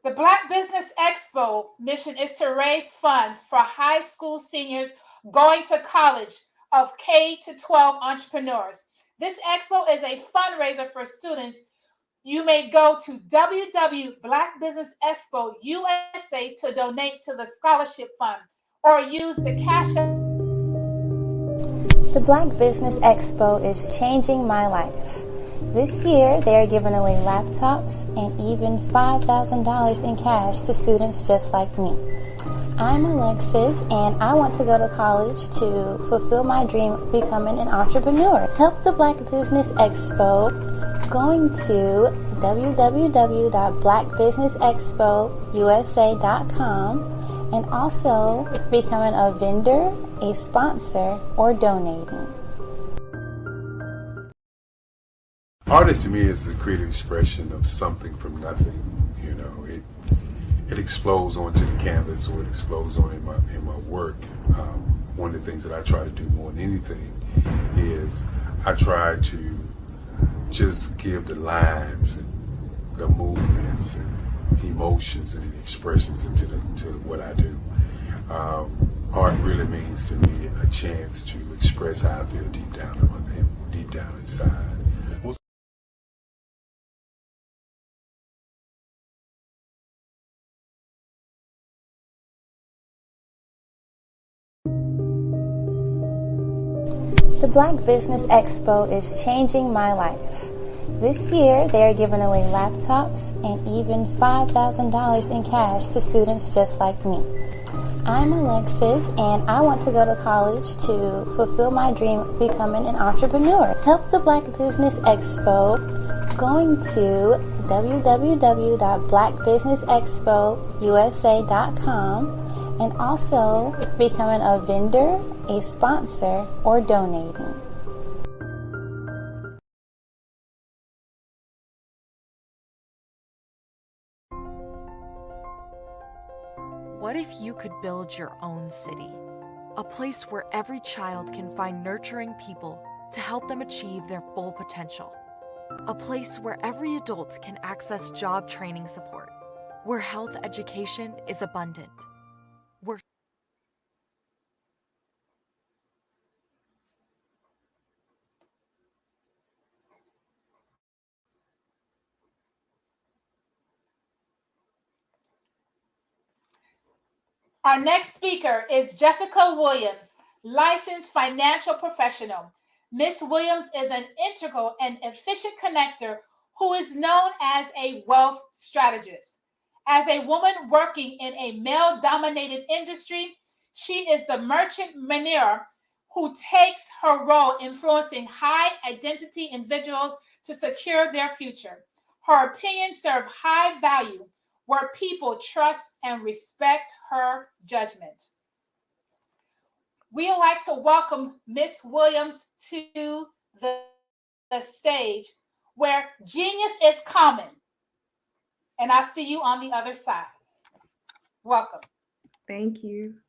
The Black Business Expo mission is to raise funds for high school seniors going to college of K-12 entrepreneurs. This expo is a fundraiser for students. You may go to www.Black Business Expo USA to donate to the scholarship fund or use the Cash App. The Black Business Expo is changing my life. This year, they are giving away laptops and even $5,000 in cash to students just like me. I'm Alexis, and I want to go to college to fulfill my dream of becoming an entrepreneur. Help the Black Business Expo going to www.blackbusinessexpousa.com and also becoming a vendor, a sponsor, or donating. Art to me is a creative expression of something from nothing. You know, it explodes onto the canvas, or it explodes on in my work. One of the things that I try to do more than anything is I try to just give the lines and the movements and emotions and expressions into what I do. Art really means to me a chance to express how I feel deep down inside. The Black Business Expo is changing my life. This year, they are giving away laptops and even $5,000 in cash to students just like me. I'm Alexis, and I want to go to college to fulfill my dream of becoming an entrepreneur. Help the Black Business Expo going to www.blackbusinessexpousa.com and also becoming a vendor, a sponsor, or donating. What if you could build your own city? A place where every child can find nurturing people to help them achieve their full potential. A place where every adult can access job training support, where health education is abundant. Our next speaker is Jessica Williams, licensed financial professional. Ms. Williams is an integral and efficient connector who is known as a wealth strategist. As a woman working in a male-dominated industry, she is the merchant-manure who takes her role influencing high-identity individuals to secure their future. Her opinions serve high value where people trust and respect her judgment. We would like to welcome Ms. Williams to the stage where genius is common. And I'll see you on the other side. Welcome. Thank you.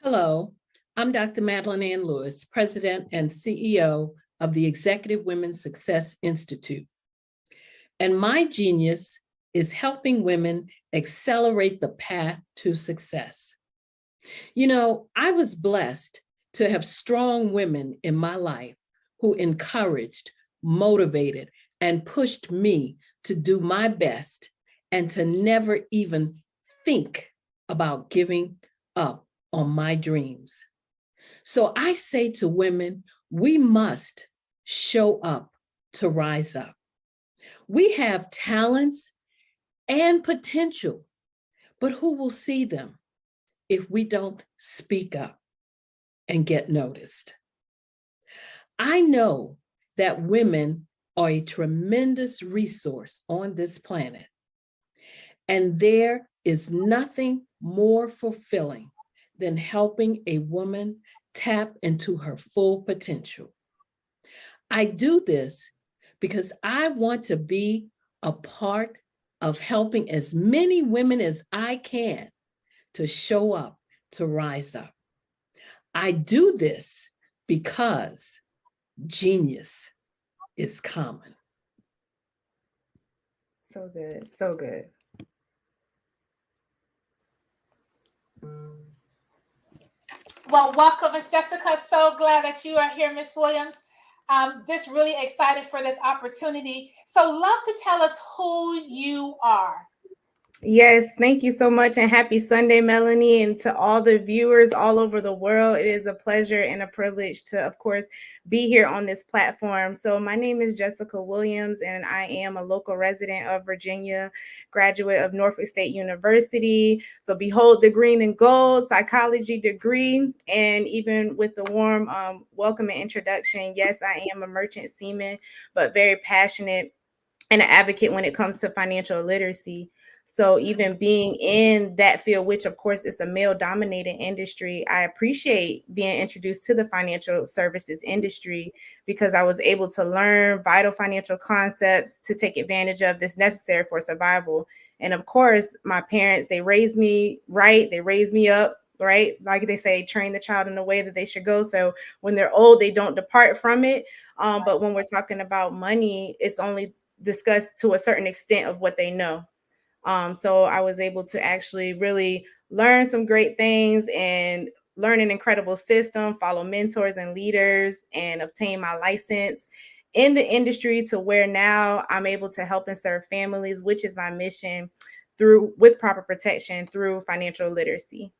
Hello, I'm Dr. Madeline Ann Lewis, President and CEO of the Executive Women's Success Institute. And my genius is helping women accelerate the path to success. You know, I was blessed to have strong women in my life who encouraged, motivated, and pushed me to do my best and to never even think about giving up on my dreams. So I say to women, we must show up to rise up. We have talents and potential, but who will see them if we don't speak up and get noticed? I know that women are a tremendous resource on this planet, and there is nothing more fulfilling than helping a woman tap into her full potential. I do this because I want to be a part of helping as many women as I can to show up, to rise up. I do this because genius is common. So good, so good. Well, welcome, Miss Jessica. So glad that you are here, Miss Williams. Just really excited for this opportunity. So love to tell us who you are. Yes, thank you so much, and happy Sunday, Melanie, and to all the viewers all over the world. It is a pleasure and a privilege to, of course, be here on this platform. So my name is Jessica Williams, and I am a local resident of Virginia, graduate of Norfolk State University. So behold the green and gold psychology degree, and even with the warm welcome and introduction, yes, I am a merchant seaman, but very passionate and an advocate when it comes to financial literacy. So even being in that field, which of course is a male dominated industry, I appreciate being introduced to the financial services industry because I was able to learn vital financial concepts to take advantage of that's necessary for survival. And of course, my parents, they raised me right. They raised me up, right? Like they say, train the child in the way that they should go. So when they're old, they don't depart from it. But when we're talking about money, it's only discussed to a certain extent of what they know. So I was able to actually really learn some great things and learn an incredible system, follow mentors and leaders, and obtain my license in the industry to where now I'm able to help and serve families, which is my mission through with proper protection through financial literacy.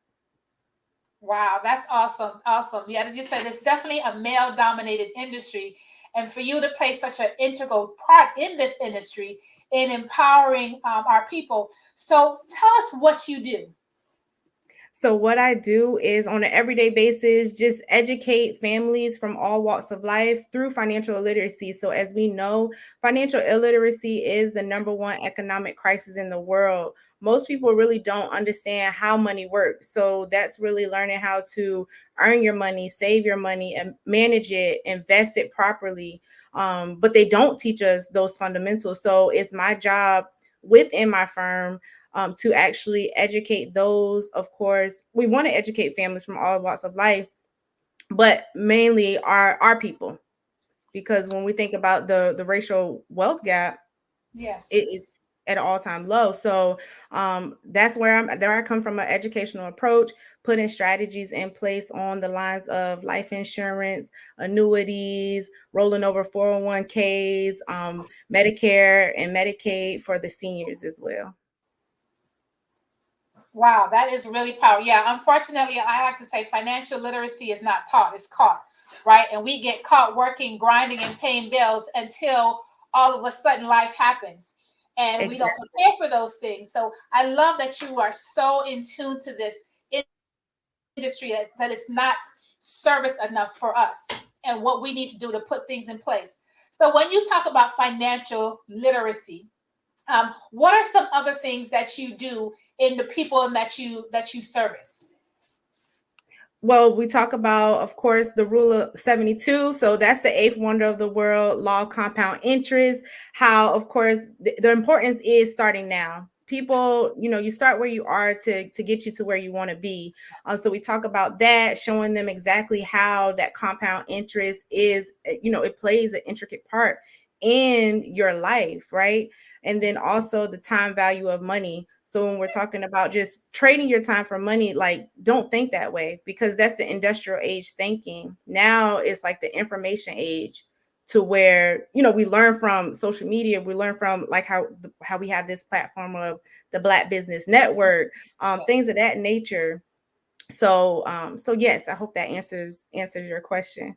Wow, that's awesome. Awesome. Yeah, as you said, it's definitely a male dominated industry. And for you to play such an integral part in this industry in empowering our people. So tell us what you do. So what I do is on an everyday basis, just educate families from all walks of life through financial illiteracy. So as we know, financial illiteracy is the number one economic crisis in the world. Most people really don't understand how money works. So that's really learning how to earn your money, save your money, and manage it, invest it properly. But they don't teach us those fundamentals. So it's my job within my firm to actually educate those. Of course, we want to educate families from all walks of life, but mainly our people, because when we think about the racial wealth gap, yes, it is at an all-time low. So that's where I come from, an educational approach, putting strategies in place on the lines of life insurance, annuities, rolling over 401ks, Medicare and Medicaid for the seniors as well. Wow, that is really powerful. Yeah, unfortunately, I like to say financial literacy is not taught, it's caught, right? And we get caught working, grinding, and paying bills until all of a sudden life happens. And we don't prepare for those things. So I love that you are so in tune to this industry that it's not service enough for us and what we need to do to put things in place. So when you talk about financial literacy, what are some other things that you do in the people that you service? Well, we talk about, of course, the rule of 72. So that's the eighth wonder of the world, law of compound interest. How, of course, the importance is starting now. People, you start where you are to get you to where you want to be. So we talk about that, showing them exactly how that compound interest is, it plays an intricate part in your life, right? And then also the time value of money. So when we're talking about just trading your time for money, like don't think that way, because that's the industrial age thinking. Now it's like the information age, to where, you know, we learn from social media, we learn from like how we have this platform of the Black Business Network, things of that nature. So so yes, I hope that answers your question.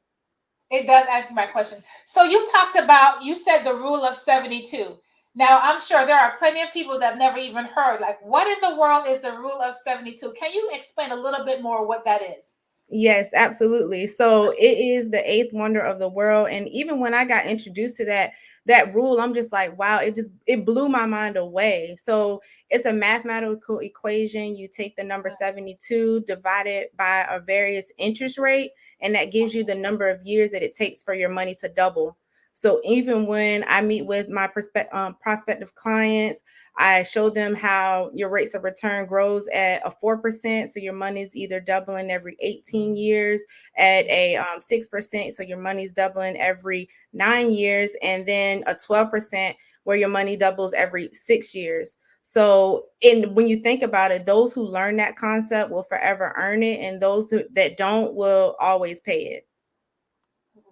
It does answer my question. So you said the rule of 72. Now, I'm sure there are plenty of people that never even heard, like, what in the world is the rule of 72? Can you explain a little bit more what that is? Yes, absolutely. So it is the eighth wonder of the world. And even when I got introduced to that rule, I'm just like, wow, it blew my mind away. So it's a mathematical equation. You take the number 72, divide it by a various interest rate, and that gives you the number of years that it takes for your money to double. So even when I meet with my prospective clients, I show them how your rates of return grows at a 4%. So your money's either doubling every 18 years at a 6%. So your money's doubling every 9 years, and then a 12% where your money doubles every 6 years. So when you think about it, those who learn that concept will forever earn it, and those that don't will always pay it.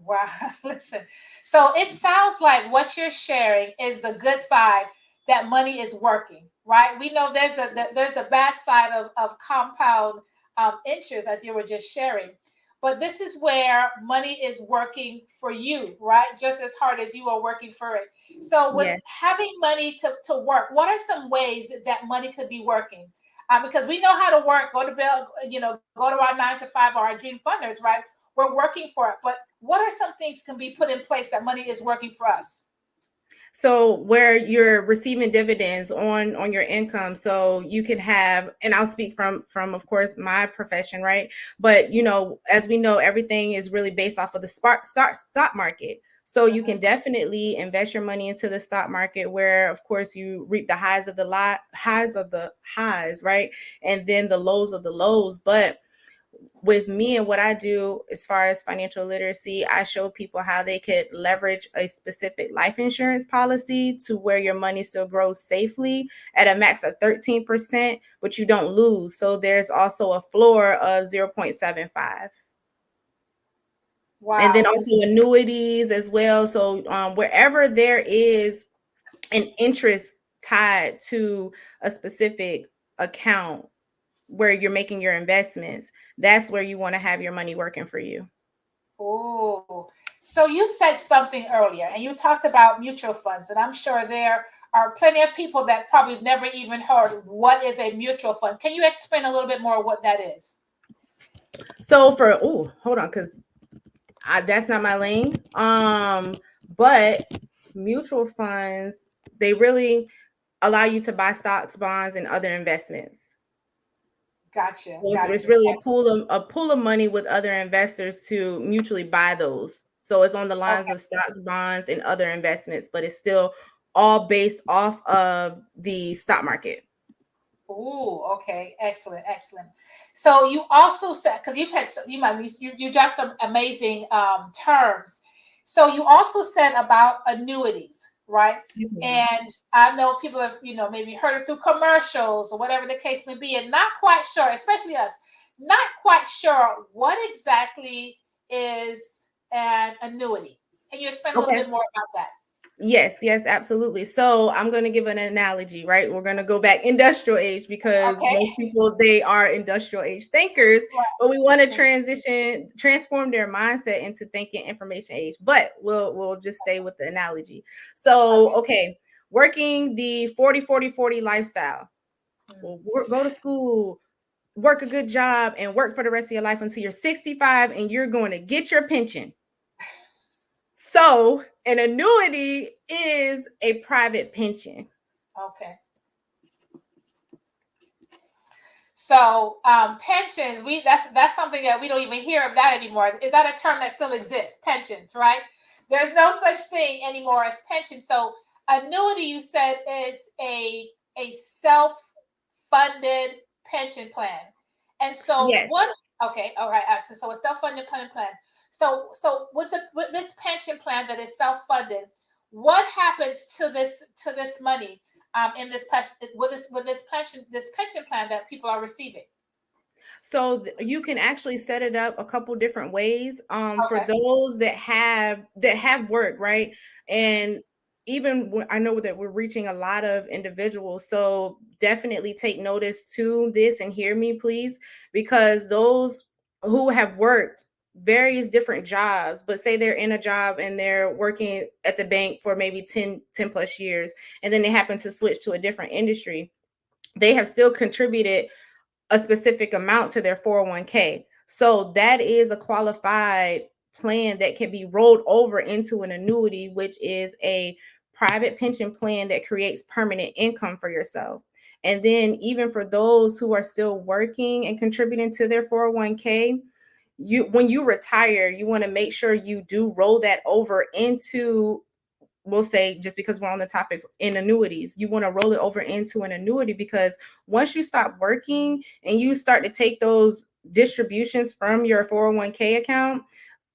Wow. Listen, so it sounds like what you're sharing is the good side, that money is working, right? We know there's a bad side of compound interest, as you were just sharing. But this is where money is working for you, right? Just as hard as you are working for it. So with having money to work, what are some ways that money could be working? Because we know how to work, go to bed, go to our 9 to 5 or our dream funders, right? We're working for it. But what are some things can be put in place that money is working for us? So where you're receiving dividends on your income, so you can have, and I'll speak from of course my profession, right? But you know, as we know, everything is really based off of the stock market. So you can definitely invest your money into the stock market, where of course you reap the highs of the highs, right? And then the lows of the lows. But with me and what I do as far as financial literacy, I show people how they could leverage a specific life insurance policy to where your money still grows safely at a max of 13%, but you don't lose. So there's also a floor of 0.75. Wow. And then also annuities as well. So wherever there is an interest tied to a specific account where you're making your investments, that's where you want to have your money working for you. Oh, so you said something earlier, and you talked about mutual funds, and I'm sure there are plenty of people that probably never even heard what is a mutual fund. Can you explain a little bit more what that is? So hold on, because that's not my lane. But mutual funds, they really allow you to buy stocks, bonds, and other investments. Gotcha. It's really a pool of money with other investors to mutually buy those. So it's on the lines of stocks, bonds, and other investments, but it's still all based off of the stock market. Oh, okay, excellent. So you also said, because you dropped some amazing terms. So you also said about annuities, right? And I know people have, maybe heard it through commercials or whatever the case may be, and not quite sure, especially us, not quite sure what exactly is an annuity. Can you explain a little bit more about that? Yes, absolutely. So I'm going to give an analogy, right? We're going to go back industrial age, because most people, they are industrial age thinkers, but we want to transform their mindset into thinking information age. But we'll just stay with the analogy. So, working the 40-40-40 lifestyle. Well, go to school, work a good job, and work for the rest of your life until you're 65, and you're going to get your pension. So an annuity is a private pension. Okay. So pensions, that's something that we don't even hear of that anymore. Is that a term that still exists? Pensions, right? There's no such thing anymore as pension. So annuity, you said, is a self-funded pension plan. And so okay, all right, excellent. So a self-funded pension plan. So with this pension plan that is self-funded, what happens to this money in this pension plan that people are receiving? So you can actually set it up a couple different ways for Okay. those that have work, right? And even I know that we're reaching a lot of individuals, so definitely take notice to this and hear me, please, because those who have worked various different jobs, but say they're in a job and they're working at the bank for maybe 10 plus years, and then they happen to switch to a different industry, they have still contributed a specific amount to their 401k. So that is a qualified plan that can be rolled over into an annuity, which is a private pension plan that creates permanent income for yourself. And then even for those who are still working and contributing to their 401k, when you retire, you want to make sure you do roll that over into, we'll say, just because we're on the topic, in annuities. You want to roll it over into an annuity, because once you stop working and you start to take those distributions from your 401k account,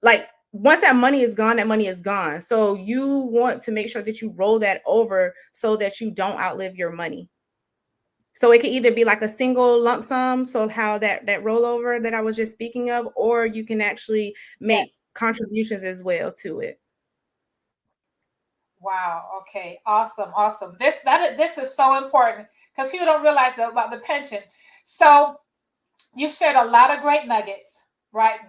like once that money is gone, that money is gone. So you want to make sure that you roll that over so that you don't outlive your money. So it can either be like a single lump sum, so how that rollover that I was just speaking of, or you can actually make contributions as well to it. Wow. Okay. Awesome. Awesome. This is so important because people don't realize about the pension. So you've shared a lot of great nuggets, right?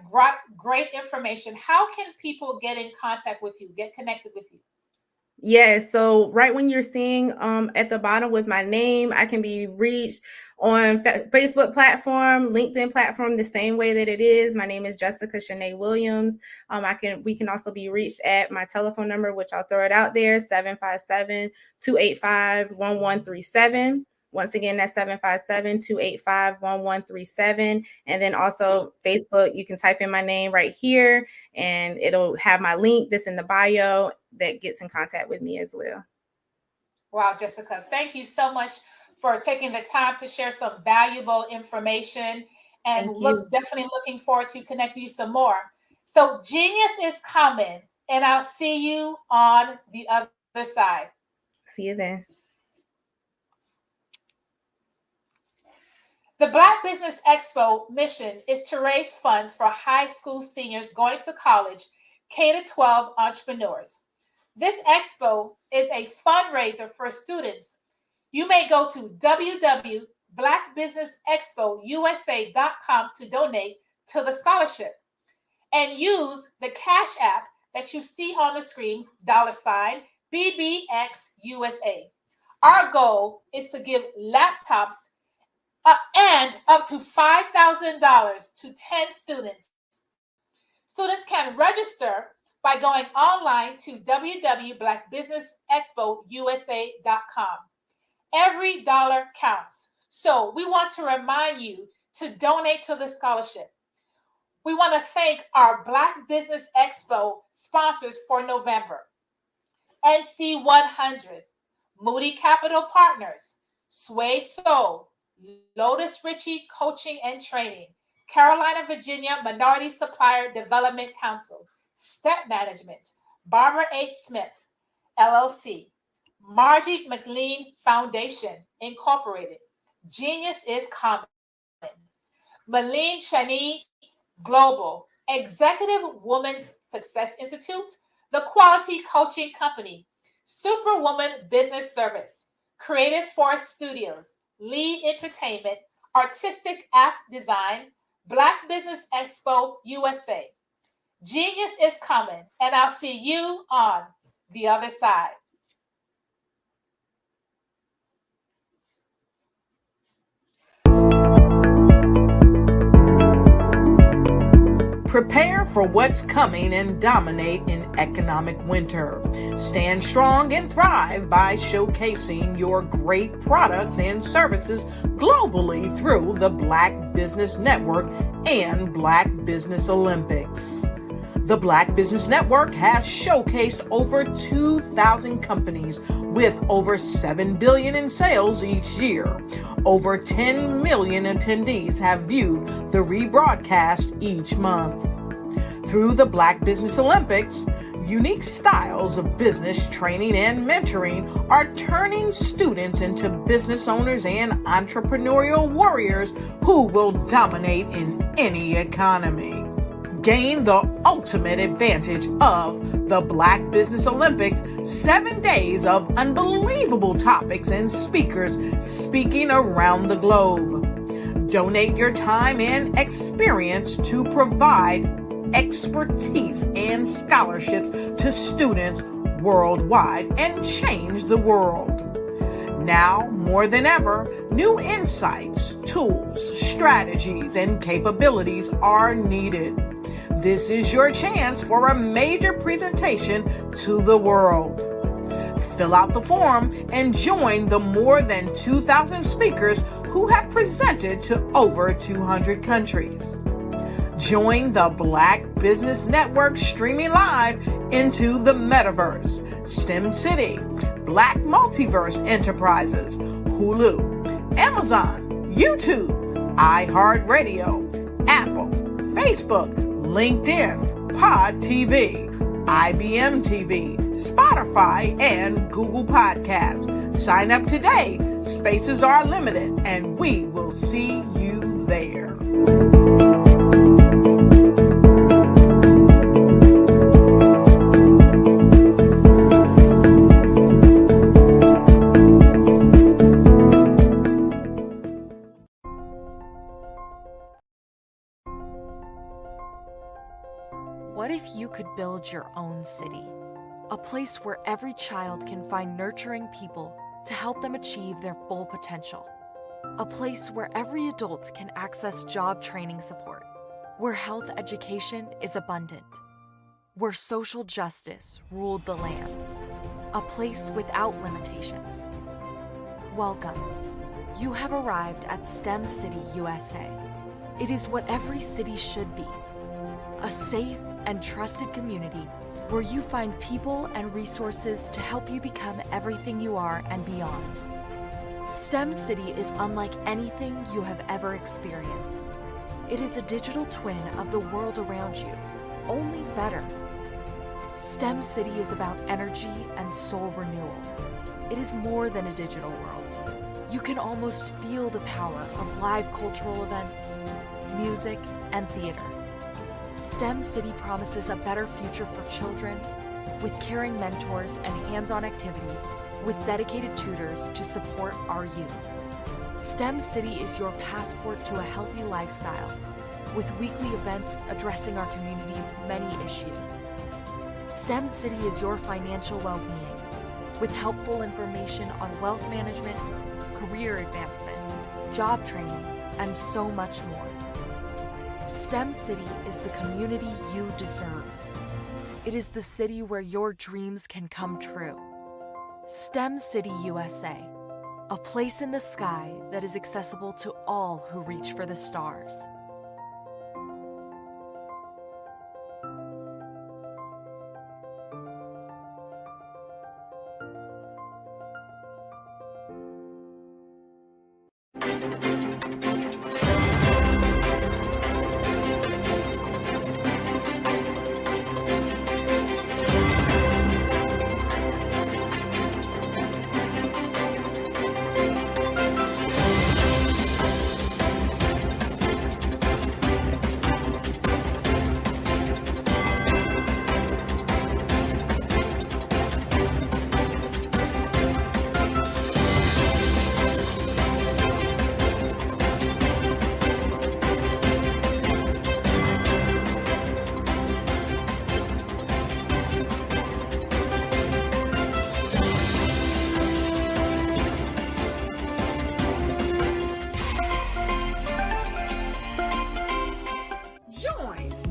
Great information. How can people get in contact with you, get connected with you? Yes. So right when you're seeing at the bottom with my name, I can be reached on Facebook platform, LinkedIn platform, the same way that it is. My name is Jessica Shanae Williams. We can also be reached at my telephone number, which I'll throw it out there, 757-285-1137. Once again, that's 757-285-1137. And then also Facebook, you can type in my name right here and it'll have my link that's in the bio that gets in contact with me as well. Wow, Jessica, thank you so much for taking the time to share some valuable information, and definitely looking forward to connecting you some more. So genius is coming, and I'll see you on the other side. See you then. The Black Business Expo mission is to raise funds for high school seniors going to college, K-12 entrepreneurs. This expo is a fundraiser for students. You may go to www.blackbusinessexpousa.com to donate to the scholarship and use the Cash App that you see on the screen, $BBXUSA. Our goal is to give laptops and up to $5,000 to 10 students. Students can register by going online to www.blackbusinessexpousa.com. Every dollar counts. So we want to remind you to donate to the scholarship. We want to thank our Black Business Expo sponsors for November: NC 100, Moody Capital Partners, Suede Soul, Lotus Ritchie Coaching and Training, Carolina, Virginia Minority Supplier Development Council, Step Management, Barbara H. Smith, LLC, Margie McLean Foundation, Incorporated, Genius is Common, Malene Chani Global, Executive Women's Success Institute, The Quality Coaching Company, Superwoman Business Service, Creative Force Studios, Lee Entertainment, Artistic App Design, Black Business Expo USA. Genius is coming, and I'll see you on the other side. Prepare for what's coming and dominate in economic winter. Stand strong and thrive by showcasing your great products and services globally through the Black Business Network and Black Business Olympics. The Black Business Network has showcased over 2,000 companies with over $7 billion in sales each year. Over 10 million attendees have viewed the rebroadcast each month. Through the Black Business Olympics, Unique styles of business training and mentoring are turning students into business owners and entrepreneurial warriors who will dominate in any economy. Gain the ultimate advantage of the Black Business Olympics, 7 days of unbelievable topics and speakers speaking around the globe. Donate your time and experience to provide expertise and scholarships to students worldwide and change the world. Now, more than ever, new insights, tools, strategies, and capabilities are needed. This is your chance for a major presentation to the world. Fill out the form and join the more than 2,000 speakers who have presented to over 200 countries. Join the Black Business Network streaming live into the metaverse, STEM City, Black Multiverse Enterprises, Hulu, Amazon, YouTube, iHeartRadio, Apple, Facebook, LinkedIn, Pod TV, IBM TV, Spotify, and Google Podcasts. Sign up today. Spaces are limited, and we will see you there. What if you could build your own city? A place where every child can find nurturing people to help them achieve their full potential. A place where every adult can access job training support. Where health education is abundant. Where social justice ruled the land. A place without limitations. Welcome. You have arrived at STEM City USA. It is what every city should be. A safe and trusted community where you find people and resources to help you become everything you are and beyond. STEM City is unlike anything you have ever experienced. It is a digital twin of the world around you, only better. STEM City is about energy and soul renewal. It is more than a digital world. You can almost feel the power of live cultural events, music, and theater. STEM City promises a better future for children with caring mentors and hands-on activities with dedicated tutors to support our youth. STEM City is your passport to a healthy lifestyle with weekly events addressing our community's many issues. STEM City is your financial well-being with helpful information on wealth management, career advancement, job training, and so much more. STEM City is the community you deserve. It is the city where your dreams can come true. STEM City USA, a place in the sky that is accessible to all who reach for the stars.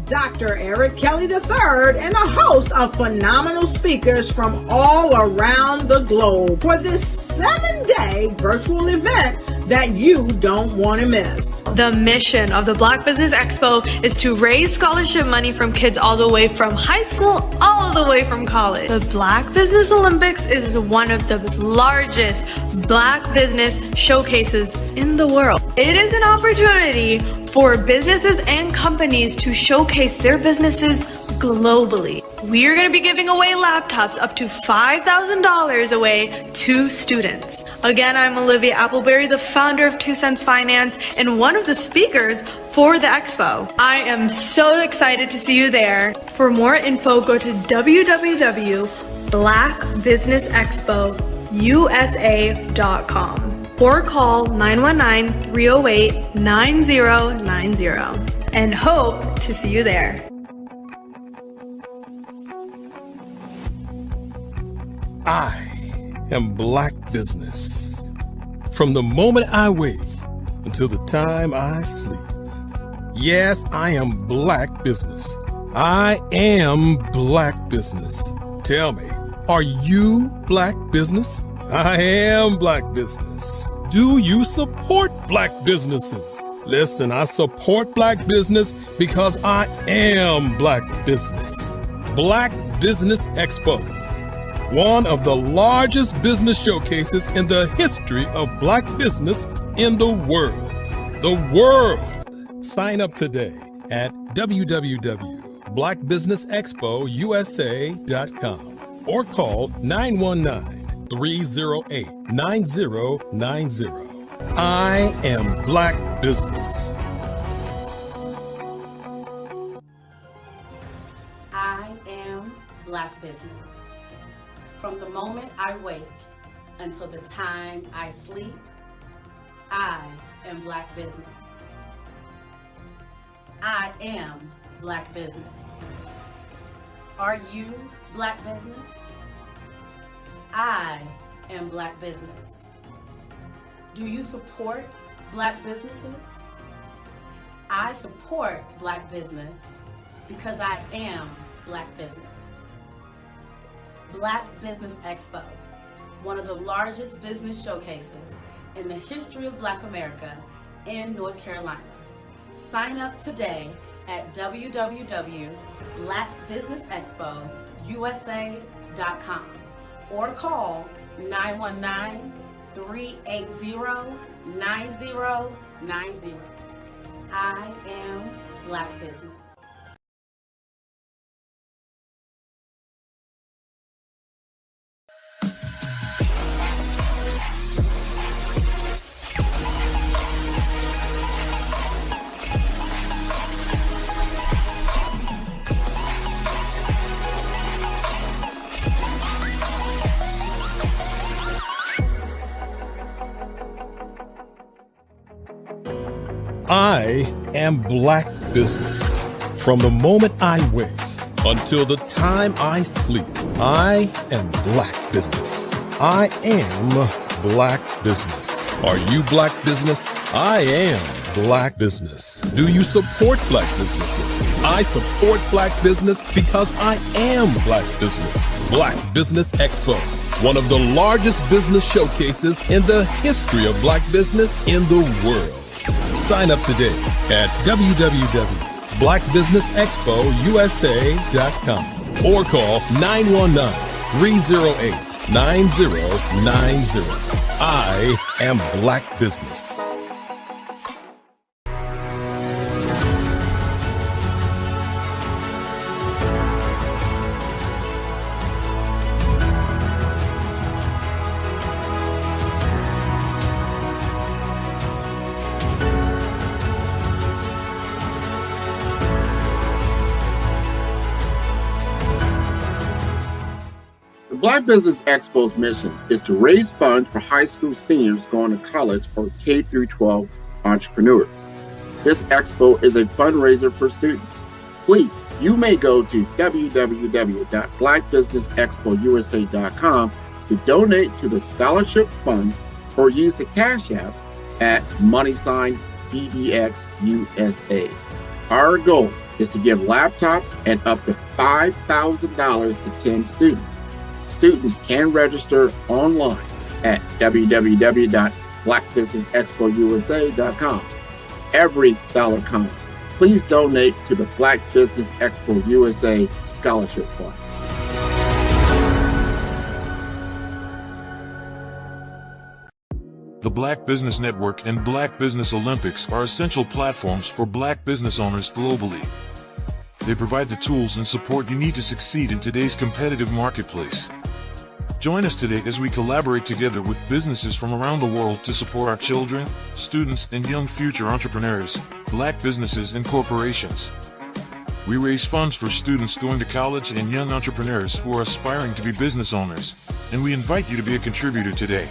Dr. Eric Kelly III and a host of phenomenal speakers from all around the globe for this 7-day virtual event that you don't want to miss. The mission of the Black Business Expo is to raise scholarship money from kids all the way from high school all the way from college. The Black Business Olympics is one of the largest Black business showcases in the world. It is an opportunity for businesses and companies to showcase their businesses globally. we are going to be giving away laptops up to $5,000 away to students. Again, I'm Olivia Appleberry, the founder of 2 Cents Finance and one of the speakers for the expo. I am so excited to see you there. For more info, go to www.blackbusinessexpousa.com or call 919-308-9090 and hope to see you there. I am Black Business. From the moment I wake until the time I sleep. Yes, I am Black Business. I am Black Business. Tell me, are you Black Business? I am Black Business. Do you support Black businesses? Listen, I support Black business because I am Black Business. Black Business Expo, one of the largest business showcases in the history of Black business in the world. The world! Sign up today at www.blackbusinessexpousa.com or call 919-308-9090. I am Black Business. I am Black Business. From the moment I wake until the time I sleep, I am Black Business. I am Black Business. Are you Black Business? I am Black Business. Do you support Black businesses? I support Black business because I am Black business. Black Business Expo, one of the largest business showcases in the history of Black America in North Carolina. Sign up today at www.blackbusinessexpousa.com or call 919-380-9090. I am Black Business. I am Black Business. From the moment I wake until the time I sleep, I am Black Business. I am Black Business. Are you Black Business? I am Black Business. Do you support Black businesses? I support Black business because I am Black Business. Black Business Expo, one of the largest business showcases in the history of Black business in the world. Sign up today at www.blackbusinessexpousa.com or call 919-308-9090. I am Black Business. The Black Business Expo's mission is to raise funds for high school seniors going to college or K-12 entrepreneurs. This expo is a fundraiser for students. Please, you may go to www.blackbusinessexpousa.com to donate to the scholarship fund or use the Cash App at $BBXUSA. Our goal is to give laptops and up to $5,000 to 10 students. Students can register online at www.blackbusinessexpousa.com. Every dollar counts. Please donate to the Black Business Expo USA Scholarship Fund. The Black Business Network and Black Business Olympics are essential platforms for Black business owners globally. They provide the tools and support you need to succeed in today's competitive marketplace. Join us today as we collaborate together with businesses from around the world to support our children, students, and young future entrepreneurs, Black businesses, and corporations. We raise funds for students going to college and young entrepreneurs who are aspiring to be business owners, and we invite you to be a contributor today.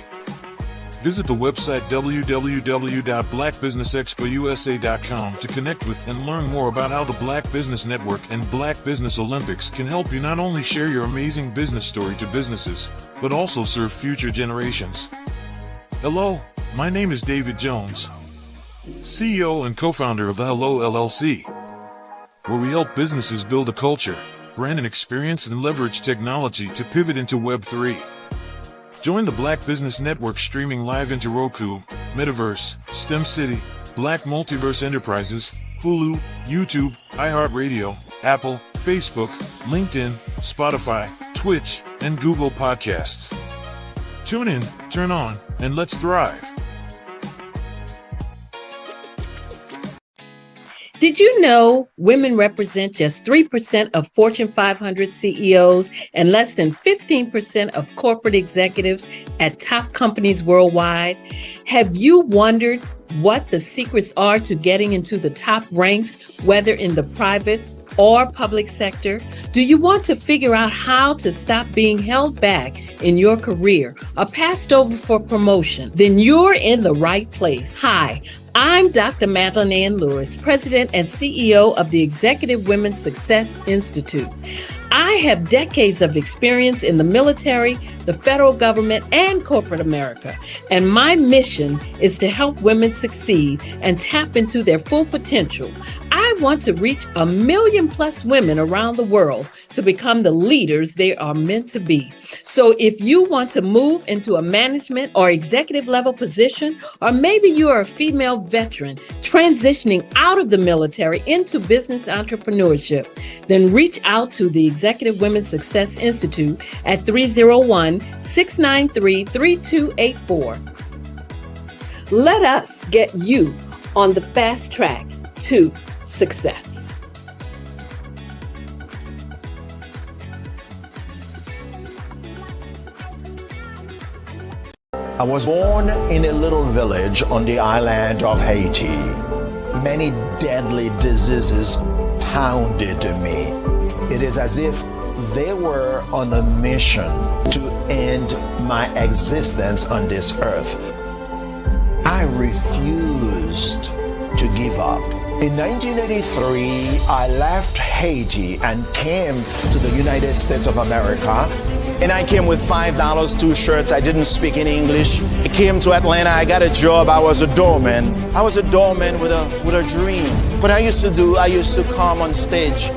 Visit the website www.blackbusinessexpousa.com to connect with and learn more about how the Black Business Network and Black Business Olympics can help you not only share your amazing business story to businesses, but also serve future generations. Hello, my name is David Jones, CEO and co-founder of the Hello LLC, where we help businesses build a culture, brand and experience, and leverage technology to pivot into Web3. Join the Black Business Network streaming live into Roku, Metaverse, STEM City, Black Multiverse Enterprises, Hulu, YouTube, iHeartRadio, Apple, Facebook, LinkedIn, Spotify, Twitch, and Google Podcasts. Tune in, turn on, and let's thrive. Did you know women represent just 3% of Fortune 500 CEOs and less than 15% of corporate executives at top companies worldwide? Have you wondered what the secrets are to getting into the top ranks, whether in the private or public sector? Do you want to figure out how to stop being held back in your career or passed over for promotion? Then you're in the right place. Hi, I'm Dr. Madeline Ann Lewis, President and CEO of the Executive Women's Success Institute. I have decades of experience in the military, the federal government, and corporate America, and my mission is to help women succeed and tap into their full potential. I want to reach 1 million+ women around the world to become the leaders they are meant to be. So if you want to move into a management or executive level position, or maybe you are a female veteran transitioning out of the military into business entrepreneurship, then reach out to the Executive Women's Success Institute at 301-693-3284. Let us get you on the fast track to success. I was born in a little village on the island of Haiti. Many deadly diseases pounded me. It is as if they were on a mission to end my existence on this earth. I refused to give up. In 1983, I left Haiti and came to the United States of America. And I came with $5, 2 shirts. I didn't speak in English. I came to Atlanta. I got a job. I was a doorman. I was a doorman with a dream. What I used to do, I used to come on stage.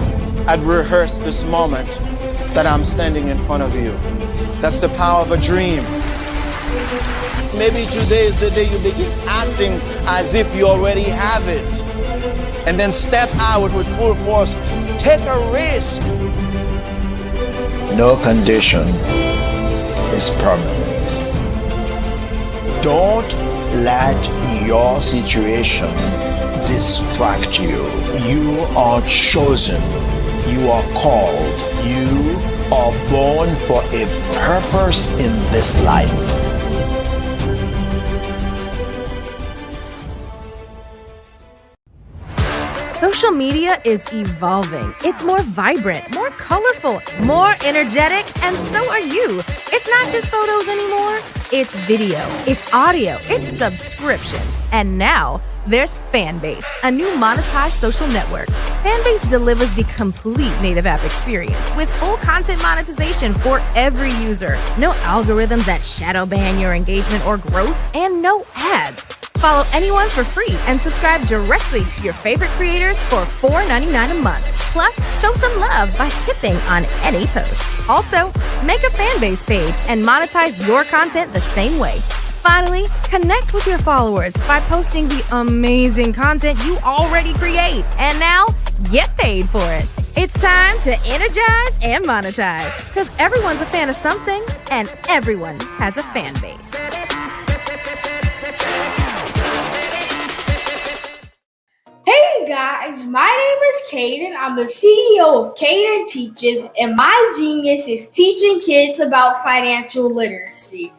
I'd rehearse this moment that I'm standing in front of you. That's the power of a dream. Maybe today is the day you begin acting as if you already have it. And then step out with full force. Take a risk. No condition is permanent. Don't let your situation distract you. You are chosen. You are called. You are born for a purpose in this life. Social media is evolving. It's more vibrant, more colorful, more energetic, and so are you. It's not just photos anymore. It's video, it's audio, it's subscriptions. And now there's Fanbase, a new monetized social network. Fanbase delivers the complete native app experience with full content monetization for every user. No algorithms that shadow ban your engagement or growth, and no ads. Follow anyone for free and subscribe directly to your favorite creators for $4.99 a month. Plus, show some love by tipping on any post. Also, make a Fanbase page and monetize your content the same way. Finally, connect with your followers by posting the amazing content you already create. And now, get paid for it. It's time to energize and monetize, because everyone's a fan of something and everyone has a fan base. Hey guys, my name is Caden. I'm the CEO of Caden Teaches, and my genius is teaching kids about financial literacy.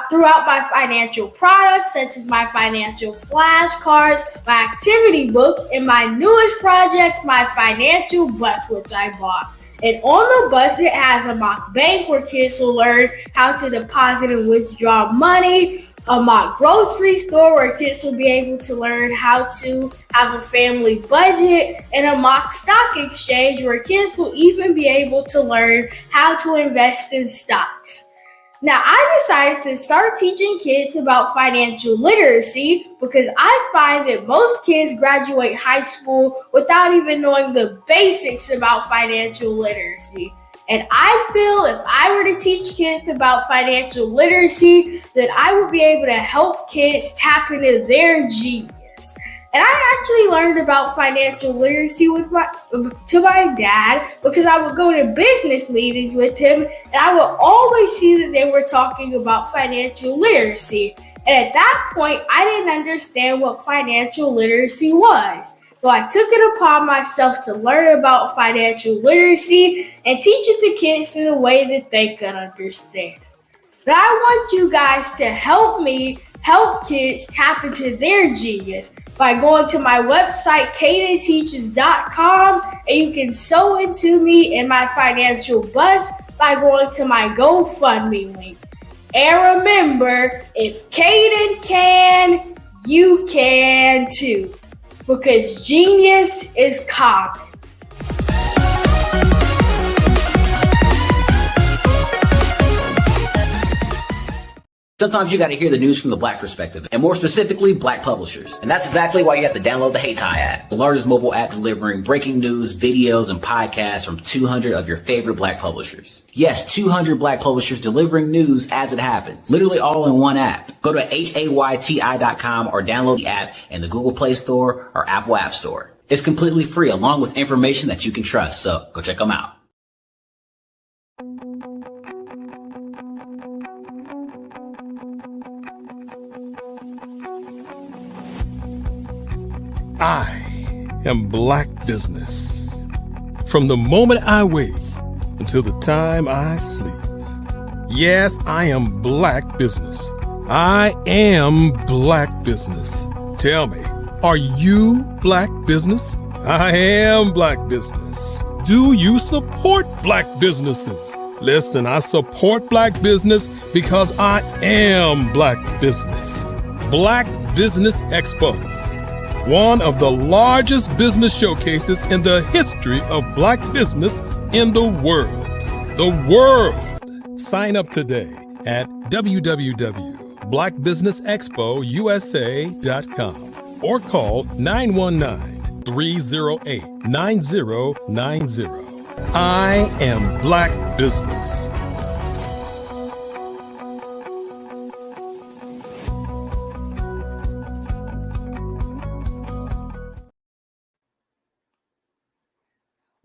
Throughout my financial products, such as my financial flashcards, my activity book, and my newest project, my financial bus, which I bought. And on the bus, it has a mock bank where kids will learn how to deposit and withdraw money, a mock grocery store where kids will be able to learn how to have a family budget, and a mock stock exchange where kids will even be able to learn how to invest in stocks. Now, I decided to start teaching kids about financial literacy because I find that most kids graduate high school without even knowing the basics about financial literacy. And I feel if I were to teach kids about financial literacy, that I would be able to help kids tap into their genius. And I actually learned about financial literacy to my dad because I would go to business meetings with him and I would always see that they were talking about financial literacy. And at that point, I didn't understand what financial literacy was. So I took it upon myself to learn about financial literacy and teach it to kids in a way that they could understand. But I want you guys to help me help kids tap into their genius by going to my website, cadenteaches.com, and you can sew into me in my financial bus by going to my GoFundMe link. And remember, if Caden can, you can too, because genius is common. Sometimes you got to hear the news from the Black perspective, and more specifically, Black publishers. And that's exactly why you have to download the Hey Tie app, the largest mobile app delivering breaking news, videos, and podcasts from 200 of your favorite Black publishers. Yes, 200 Black publishers delivering news as it happens, literally all in one app. Go to hayti.com or download the app in the Google Play Store or Apple App Store. It's completely free, along with information that you can trust, so go check them out. I am Black Business. From the moment I wake until the time I sleep. Yes, I am Black Business. I am Black Business. Tell me, are you Black Business? I am Black Business. Do you support Black businesses? Listen, I support Black business because I am Black Business. Black Business Expo. One of the largest business showcases in the history of Black business in the world. The world! Sign up today at www.blackbusinessexpousa.com or call 919-308-9090. I am Black Business.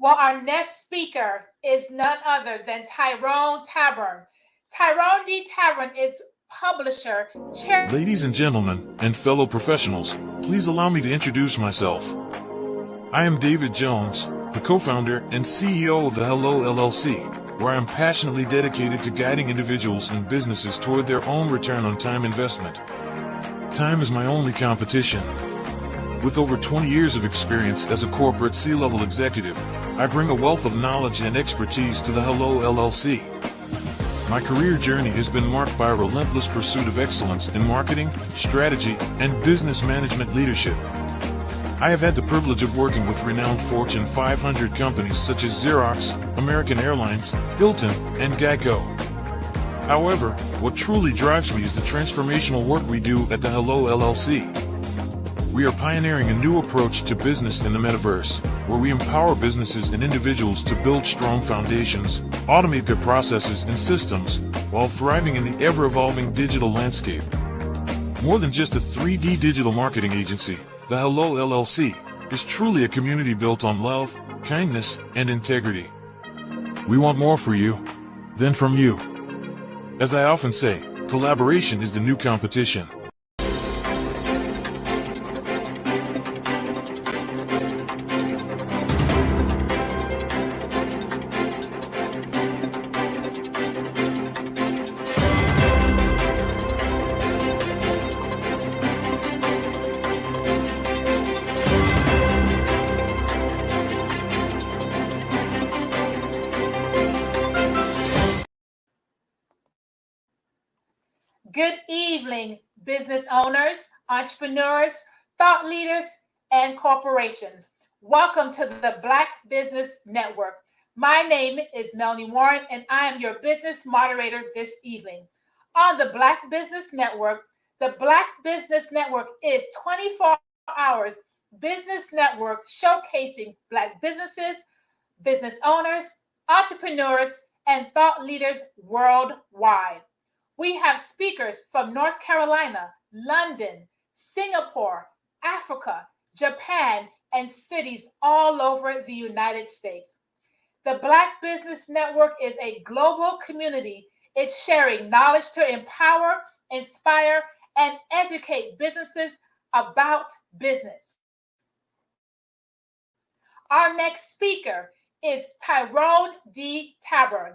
Well, our next speaker is none other than Tyrone Tabern. Tyrone D. Tabern is publisher, chair. Ladies and gentlemen, and fellow professionals, please allow me to introduce myself. I am David Jones, the co-founder and CEO of the Hello LLC, where I am passionately dedicated to guiding individuals and businesses toward their own return on time investment. Time is my only competition. With over 20 years of experience as a corporate C-level executive, I bring a wealth of knowledge and expertise to the Hello LLC. My career journey has been marked by a relentless pursuit of excellence in marketing, strategy, and business management leadership. I have had the privilege of working with renowned Fortune 500 companies such as Xerox, American Airlines, Hilton, and Geico. However, what truly drives me is the transformational work we do at the Hello LLC. We are pioneering a new approach to business in the metaverse, where we empower businesses and individuals to build strong foundations, automate their processes and systems, while thriving in the ever-evolving digital landscape. More than just a 3D digital marketing agency, the Hello LLC is truly a community built on love, kindness, and integrity. We want more for you than from you. As I often say, collaboration is the new competition. evening, business owners, entrepreneurs, thought leaders, and corporations. Welcome to the Black Business Network. My name is Melanie Warren, and I am your business moderator this evening. On the Black Business Network, the Black Business Network is 24 hours business network showcasing Black businesses, business owners, entrepreneurs, and thought leaders worldwide. We have speakers from North Carolina, London, Singapore, Africa, Japan, and cities all over the United States. The Black Business Network is a global community. It's sharing knowledge to empower, inspire, and educate businesses about business. Our next speaker is Tyrone D. Tabern,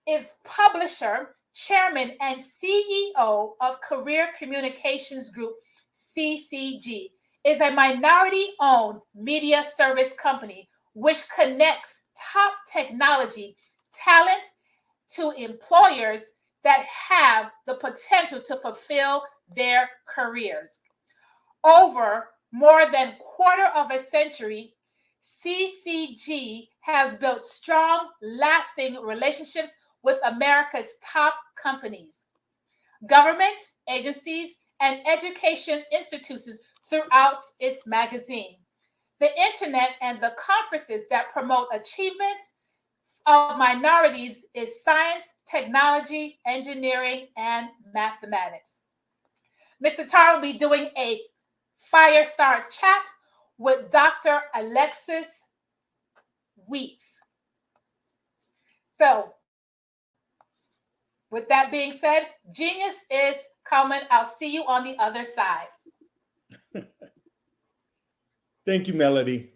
is publisher, chairman, and CEO of Career Communications Group, CCG, is a minority-owned media service company which connects top technology talent to employers that have the potential to fulfill their careers. Over more than quarter of a century, CCG has built strong, lasting relationships with America's top companies, government agencies, and education institutions throughout its magazine, the internet, and the conferences that promote achievements of minorities is science, technology, engineering, and mathematics. Mr. Tar will be doing a fireside chat with Dr. Alexis Weeks. So, with that being said, genius is coming. I'll see you on the other side. Thank you, Melody.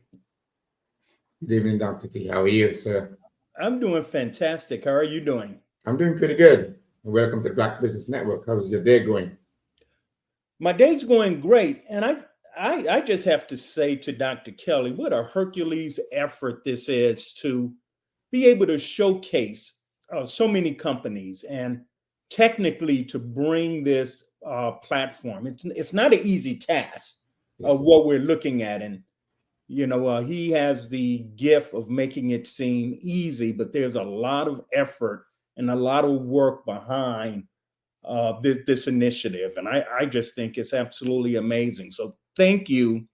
Good evening, Dr. T. How are you, sir? I'm doing fantastic. How are you doing? I'm doing pretty good. Welcome to Black Business Network. How's your day going? My day's going great. And I just have to say to Dr. Kelly, what a Hercules effort this is to be able to showcase so many companies and technically to bring this platform. It's not an easy task of what we're looking at. And, he has the gift of making it seem easy, but there's a lot of effort and a lot of work behind this initiative. And I just think it's absolutely amazing. So thank you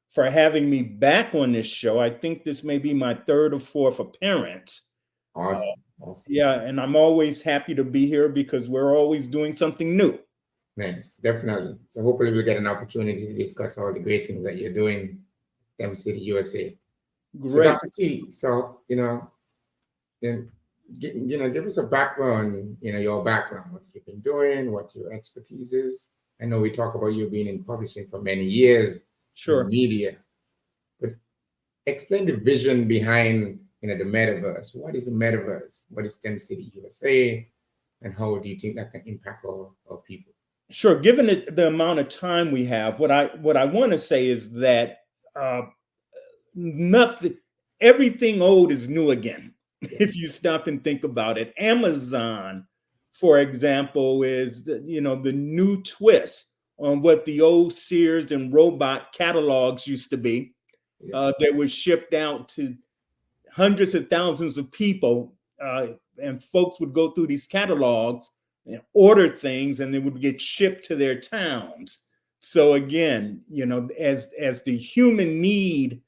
for having me back on this show. I think this may be my third or fourth appearance. Awesome. Yeah, and I'm always happy to be here because we're always doing something new. Nice, definitely. So hopefully we'll get an opportunity to discuss all the great things that you're doing in STEM City USA. Great. So Dr. T, then give us a background, your background, what you've been doing, what your expertise is. I know we talk about you being in publishing for many years, sure, in media, but explain the vision behind the metaverse. What is the metaverse? What is STEM City USA? And how do you think that can impact our people? Sure. Given the amount of time we have, what I want to say is that everything old is new again. If you stop and think about it, Amazon, for example, is the new twist on what the old Sears and Robot catalogs used to be. That was shipped out to hundreds of thousands of people, and folks would go through these catalogs and order things, and they would get shipped to their towns. So again, as the human need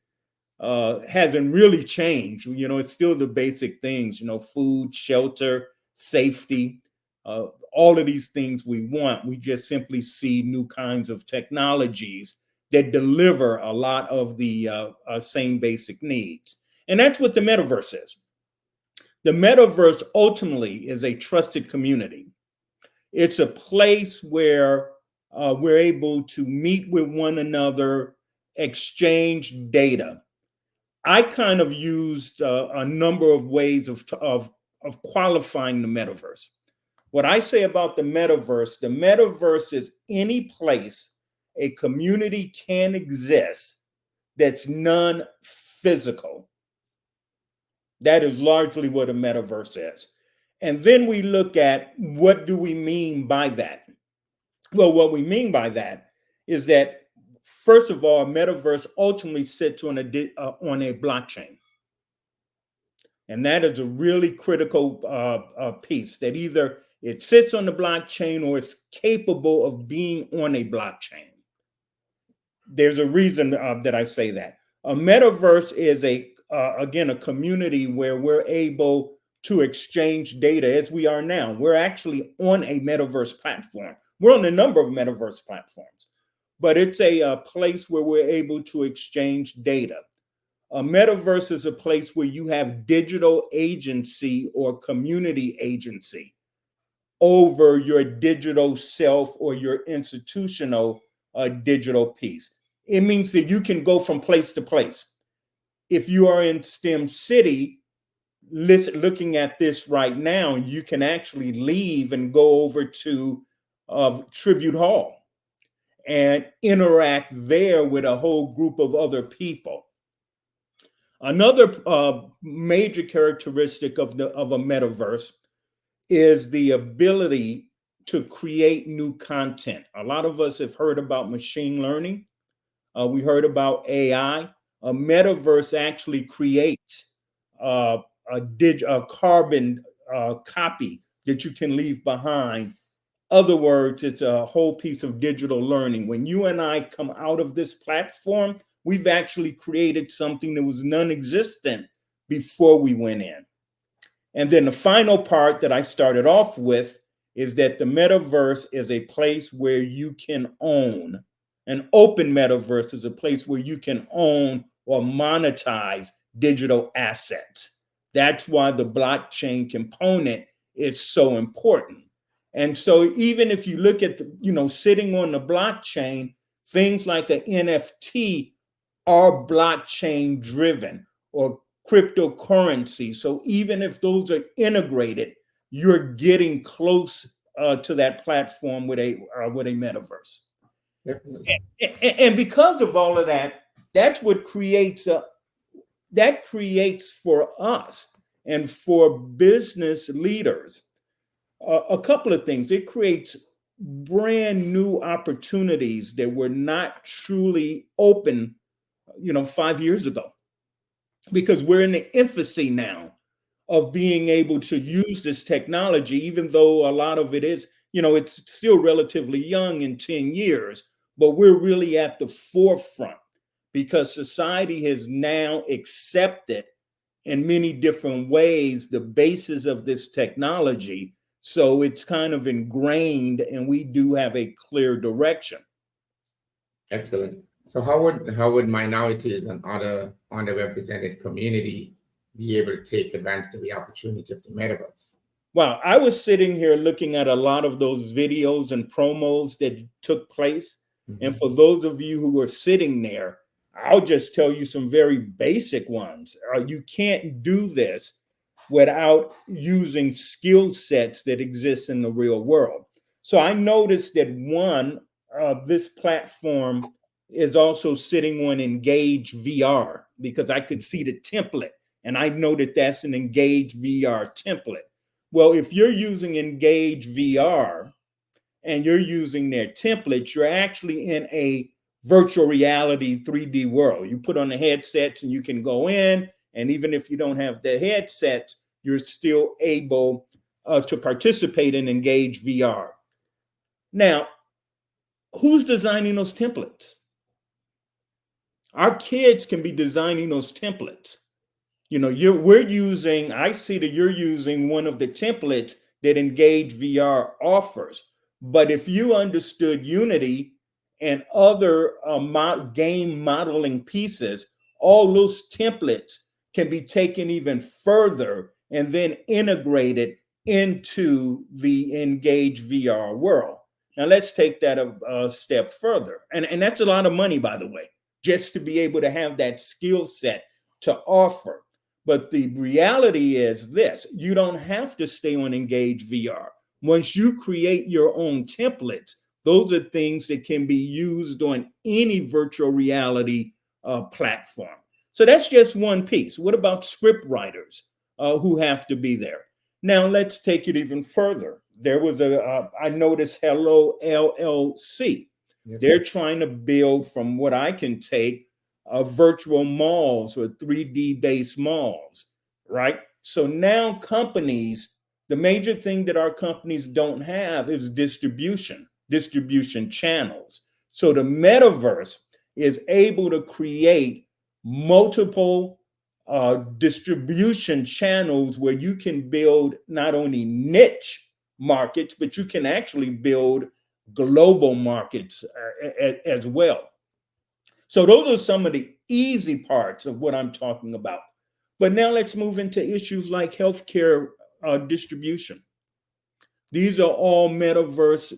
hasn't really changed. It's still the basic things, food, shelter, safety, all of these things we want. We just simply see new kinds of technologies that deliver a lot of the same basic needs. And that's what the metaverse is. The metaverse ultimately is a trusted community. It's a place where we're able to meet with one another, exchange data. I kind of used a number of ways of qualifying the metaverse. What I say about the metaverse is any place a community can exist that's non-physical. That is largely what a metaverse is. And then we look at what do we mean by that? Well, what we mean by that is that, first of all, a metaverse ultimately sits on a blockchain. And that is a really critical piece, that either it sits on the blockchain or it's capable of being on a blockchain. There's a reason that I say that. A metaverse is again, a community where we're able to exchange data as we are now. We're actually on a metaverse platform. We're on a number of metaverse platforms, but it's a place where we're able to exchange data. A metaverse is a place where you have digital agency or community agency over your digital self or your institutional digital piece. It means that you can go from place to place. If you are in STEM City, looking at this right now, you can actually leave and go over to Tribute Hall and interact there with a whole group of other people. Another major characteristic of a metaverse is the ability to create new content. A lot of us have heard about machine learning. We heard about AI. A metaverse actually creates a carbon copy that you can leave behind. Other words, it's a whole piece of digital learning. When you and I come out of this platform, we've actually created something that was non-existent before we went in. And then the final part that I started off with is that the metaverse is a place where you can own. An open metaverse is a place where you can own or monetize digital assets. That's why the blockchain component is so important. And so even if you look at sitting on the blockchain, things like an NFT are blockchain driven or cryptocurrency. So even if those are integrated, you're getting close to that platform with a metaverse. And because of all of that, that's what creates for us and for business leaders a couple of things. It creates brand new opportunities that were not truly open 5 years ago, because we're in the infancy now of being able to use this technology, even though a lot of it is, it's still relatively young in 10 years, but we're really at the forefront because society has now accepted in many different ways the basis of this technology. So it's kind of ingrained and we do have a clear direction. Excellent. So how would minorities and other underrepresented community be able to take advantage of the opportunity of the metaverse? Well, I was sitting here looking at a lot of those videos and promos that took place. Mm-hmm. And for those of you who are sitting there, I'll just tell you some very basic ones. You can't do this without using skill sets that exist in the real world. So I noticed that this platform is also sitting on Engage VR because I could see the template and I know that that's an Engage VR template. Well, if you're using Engage VR and you're using their templates, you're actually in a virtual reality 3D world. You put on the headsets and you can go in, and even if you don't have the headsets, you're still able to participate in Engage VR. Now, who's designing those templates? Our kids can be designing those templates. I see that you're using one of the templates that Engage VR offers. But if you understood Unity and other game modeling pieces, all those templates can be taken even further and then integrated into the Engage VR world. Now let's take that a step further. And that's a lot of money, by the way, just to be able to have that skill set to offer. But the reality is this: you don't have to stay on Engage VR. Once you create your own templates, those are things that can be used on any virtual reality platform. So that's just one piece. What about script writers who have to be there? Now let's take it even further. There was I noticed Hello LLC. Yes. They're trying to build, from what I can take, virtual malls or 3D based malls, right? So now companies, the major thing that our companies don't have is distribution channels. So the metaverse is able to create multiple distribution channels where you can build not only niche markets, but you can actually build global markets as well. So those are some of the easy parts of what I'm talking about. But now let's move into issues like healthcare distribution. These are all metaverse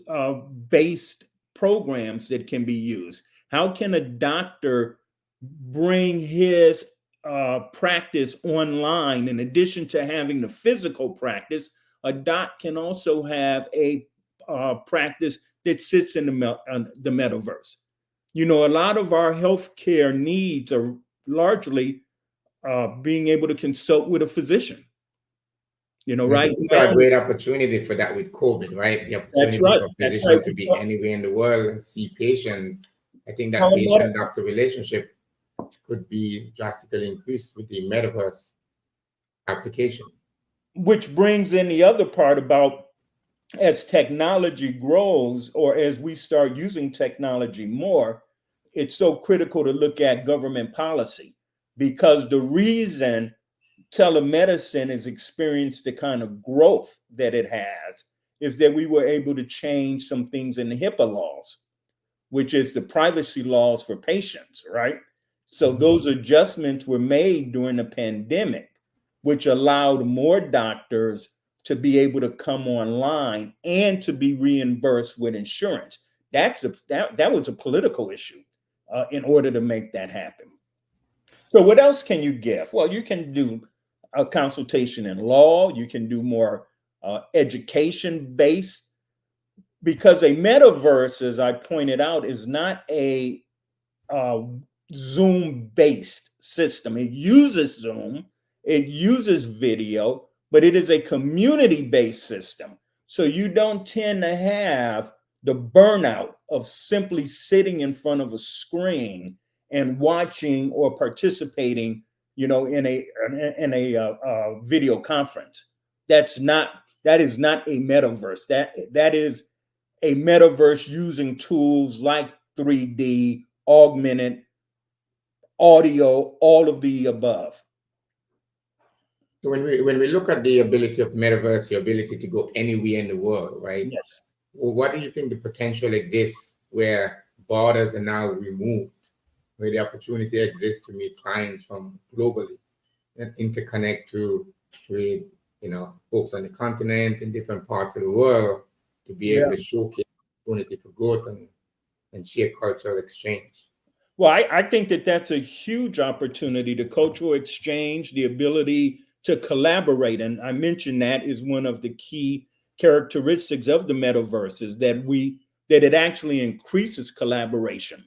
based programs that can be used. How can a doctor bring his practice online? In addition to having the physical practice, a doc can also have a practice that sits in the metaverse. You know, a lot of our healthcare needs are largely being able to consult with a physician. You know, And I right think we saw a great opportunity for that with COVID, right? The opportunity That's right. for That's physicians right. to be anywhere in the world and see patients. I think that Telemedicine. patient-doctor relationship could be drastically increased with the metaverse application. Which brings in the other part about, as technology grows, or as we start using technology more, it's so critical to look at government policy, because the reason telemedicine has experienced the kind of growth that it has is that we were able to change some things in the HIPAA laws, which is the privacy laws for patients, right? So those adjustments were made during the pandemic, which allowed more doctors to be able to come online and to be reimbursed with insurance. That was a political issue in order to make that happen. So what else can you give? Well, you can do a consultation in law. You can do more education-based, because a metaverse, as I pointed out, is not a Zoom-based system. It uses Zoom, it uses video, but it is a community-based system. So you don't tend to have the burnout of simply sitting in front of a screen and watching or participating, you know, in a video conference. That is not a metaverse. That is a metaverse using tools like 3D, augmented audio, all of the above. So when we look at the ability of metaverse, the ability to go anywhere in the world, right? Yes. Well, what do you think the potential exists where borders are now removed, where the opportunity exists to meet clients from globally and interconnect with folks on the continent in different parts of the world, to be able to showcase opportunity for growth and share cultural exchange? Well, I think that that's a huge opportunity to cultural exchange, the ability to collaborate. And I mentioned that is one of the key characteristics of the metaverse, is that it actually increases collaboration.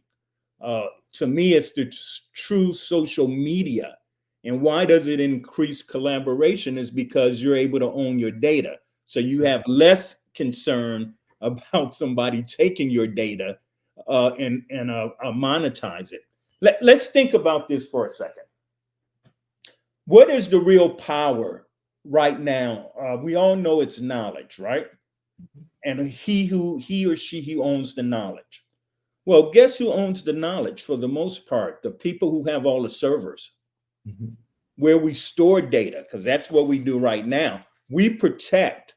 To me, it's the true social media. And why does it increase collaboration? Is because you're able to own your data. So you have less concern about somebody taking your data and monetize it. Let's think about this for a second. What is the real power right now? We all know it's knowledge, right? And he or she who owns the knowledge. Well, guess who owns the knowledge for the most part? The people who have all the servers, where we store data, because that's what we do right now. We protect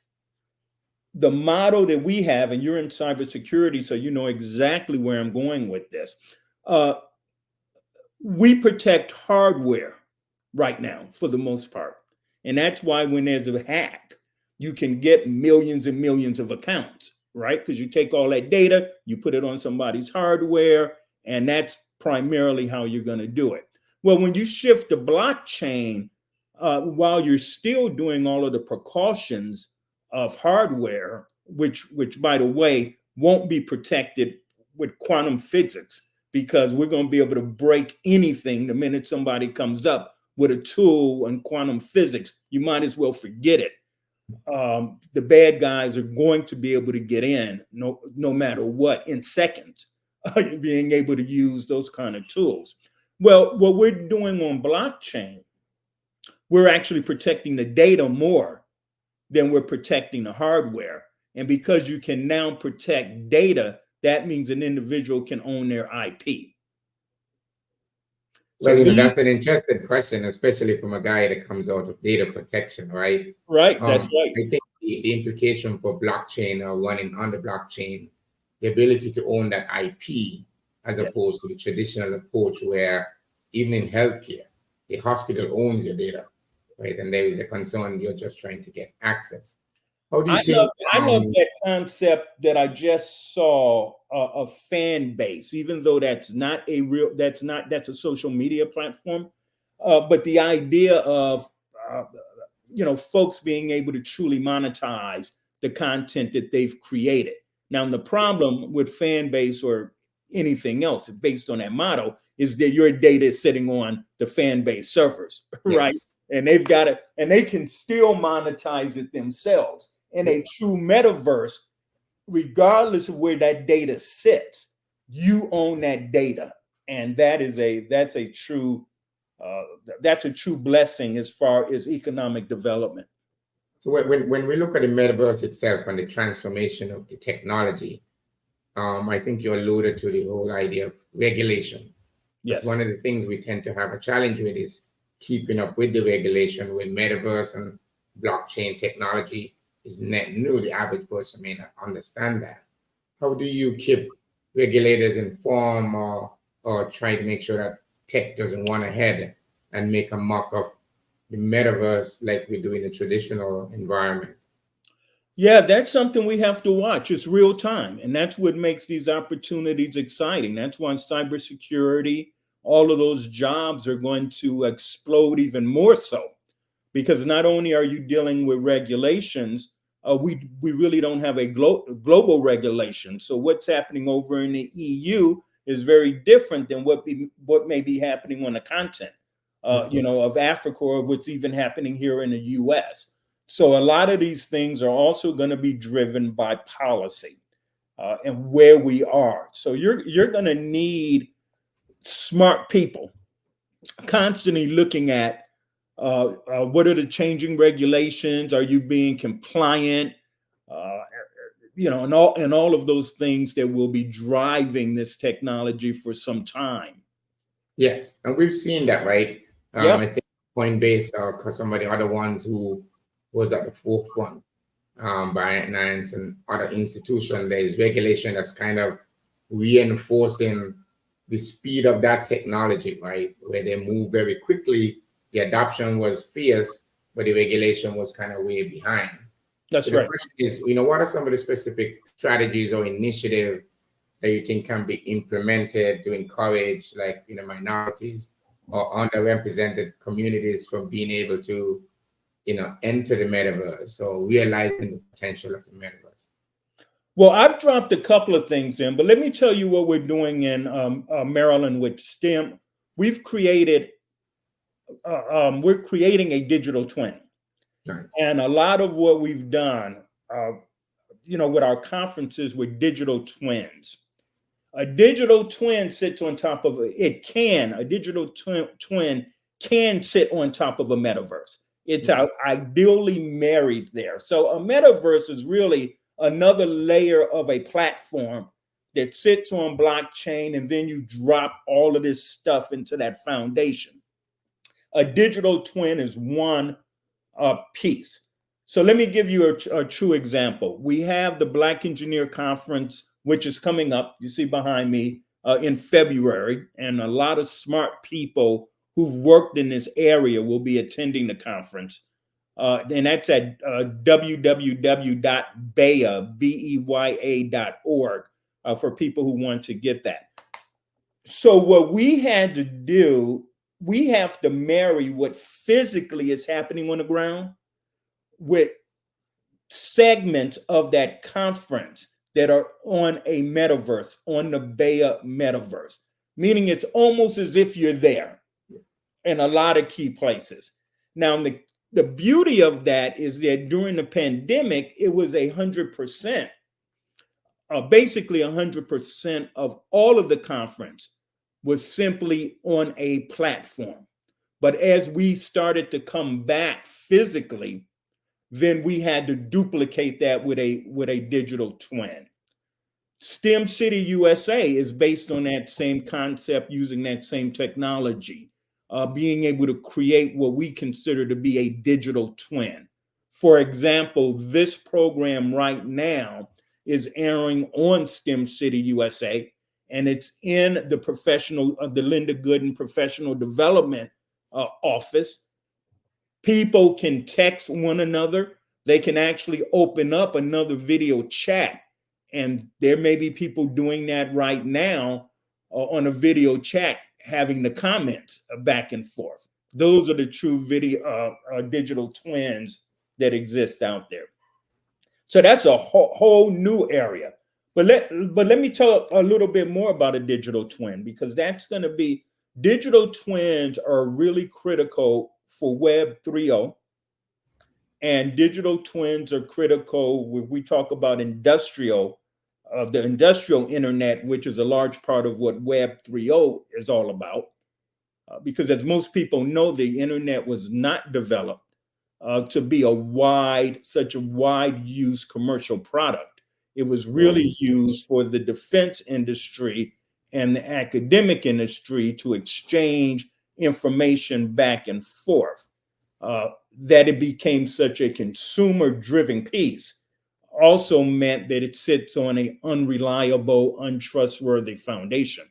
the model that we have, and you're in cybersecurity, so you know exactly where I'm going with this. We protect hardware right now for the most part. And that's why when there's a hack, you can get millions and millions of accounts, right? Because you take all that data, you put it on somebody's hardware, and that's primarily how you're going to do it. Well, when you shift to blockchain, while you're still doing all of the precautions of hardware, which by the way, won't be protected with quantum physics, because we're going to be able to break anything the minute somebody comes up with a tool in quantum physics. You might as well forget it. the bad guys are going to be able to get in no matter what in seconds, being able to use those kind of tools. Well, what we're doing on blockchain, we're actually protecting the data more than we're protecting the hardware. And because you can now protect data, that means an individual can own their IP. Well, you know, that's an interesting question, especially from a guy that comes out of data protection, right? Right, that's right. I think the implication for blockchain or running on the blockchain, the ability to own that IP, as opposed to the traditional approach where even in healthcare, the hospital owns your data, right? And there is a concern you're just trying to get access. How do you think? I love that concept that I just saw of fan base, even though that's a social media platform. But the idea of, folks being able to truly monetize the content that they've created. Now, the problem with fan base or anything else based on that model is that your data is sitting on the fan base servers, right? And they've got it, and they can still monetize it themselves. In a true metaverse, regardless of where that data sits, you own that data, and that's a true blessing as far as economic development. So when we look at the metaverse itself and the transformation of the technology, I think you alluded to the whole idea of regulation. Yes. One of the things we tend to have a challenge with is keeping up with the regulation when metaverse and blockchain technology is net new. The average person may not understand that. How do you keep regulators informed or try to make sure that tech doesn't run ahead and make a mock of the metaverse like we do in the traditional environment? Yeah, that's something we have to watch. It's real time. And that's what makes these opportunities exciting. That's why cybersecurity, all of those jobs are going to explode even more so. Because not only are you dealing with regulations, we really don't have a global regulation. So what's happening over in the EU is very different than what may be happening on the continent, of Africa, or what's even happening here in the US. So a lot of these things are also going to be driven by policy and where we are. So you're going to need smart people constantly looking at what are the changing regulations? Are you being compliant? And all of those things that will be driving this technology for some time. Yes, and we've seen that, right? I think Coinbase or some of the other ones who was at the forefront, Binance and other institutions. There is regulation that's kind of reinforcing the speed of that technology, right? Where they move very quickly. The adoption was fierce, but the regulation was kind of way behind. That's so right. The question is, what are some of the specific strategies or initiatives that you think can be implemented to encourage, minorities or underrepresented communities from being able to, enter the metaverse? So realizing the potential of the metaverse. Well, I've dropped a couple of things in, but let me tell you what we're doing in Maryland with STEM. We've created we're creating a digital twin. Nice. And a lot of what we've done, with our conferences with digital twins. A digital twin sits on top of a digital twin can sit on top of a metaverse. It's ideally married there. So a metaverse is really another layer of a platform that sits on blockchain, and then you drop all of this stuff into that foundation. A digital twin is one piece. So let me give you a true example. We have the Black Engineer Conference, which is coming up, you see behind me, in February, and a lot of smart people who've worked in this area will be attending the conference. And that's at www.beya.org for people who want to get that. So what we had to do, we have to marry what physically is happening on the ground with segments of that conference that are on a metaverse, on the Beya metaverse, meaning it's almost as if you're there in a lot of key places. Now, the beauty of that is that during the pandemic, it was 100%, basically 100% of all of the conference was simply on a platform. But as we started to come back physically, then we had to duplicate that with a digital twin. STEM City USA is based on that same concept, using that same technology, being able to create what we consider to be a digital twin. For example, this program right now is airing on STEM City USA, and it's in the the Linda Gooden Professional Development Office. People can text one another. They can actually open up another video chat. And there may be people doing that right now on a video chat, having the comments back and forth. Those are the true video digital twins that exist out there. So that's a whole new area. But let me talk a little bit more about a digital twin, because that's going to be, digital twins are really critical for Web 3.0. And digital twins are critical when we talk about the industrial internet, which is a large part of what Web 3.0 is all about. Because as most people know, the internet was not developed to be such a wide use commercial product. It was really used for the defense industry and the academic industry to exchange information back and forth. That it became such a consumer-driven piece also meant that it sits on an unreliable, untrustworthy foundation.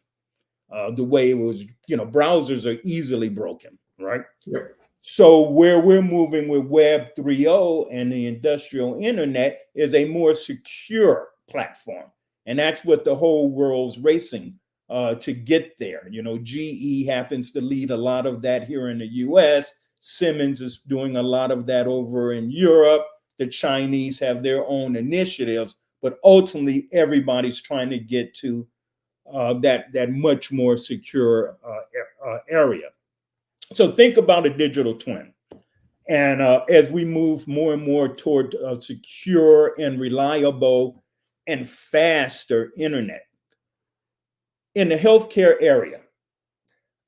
The way it was, browsers are easily broken, right? Yep. So where we're moving with Web 3.0 and the industrial internet is a more secure platform. And that's what the whole world's racing to get there. GE happens to lead a lot of that here in the US. Siemens is doing a lot of that over in Europe. The Chinese have their own initiatives, but ultimately everybody's trying to get to that much more secure area. So think about a digital twin. And as we move more and more toward a secure and reliable and faster internet. In the healthcare area,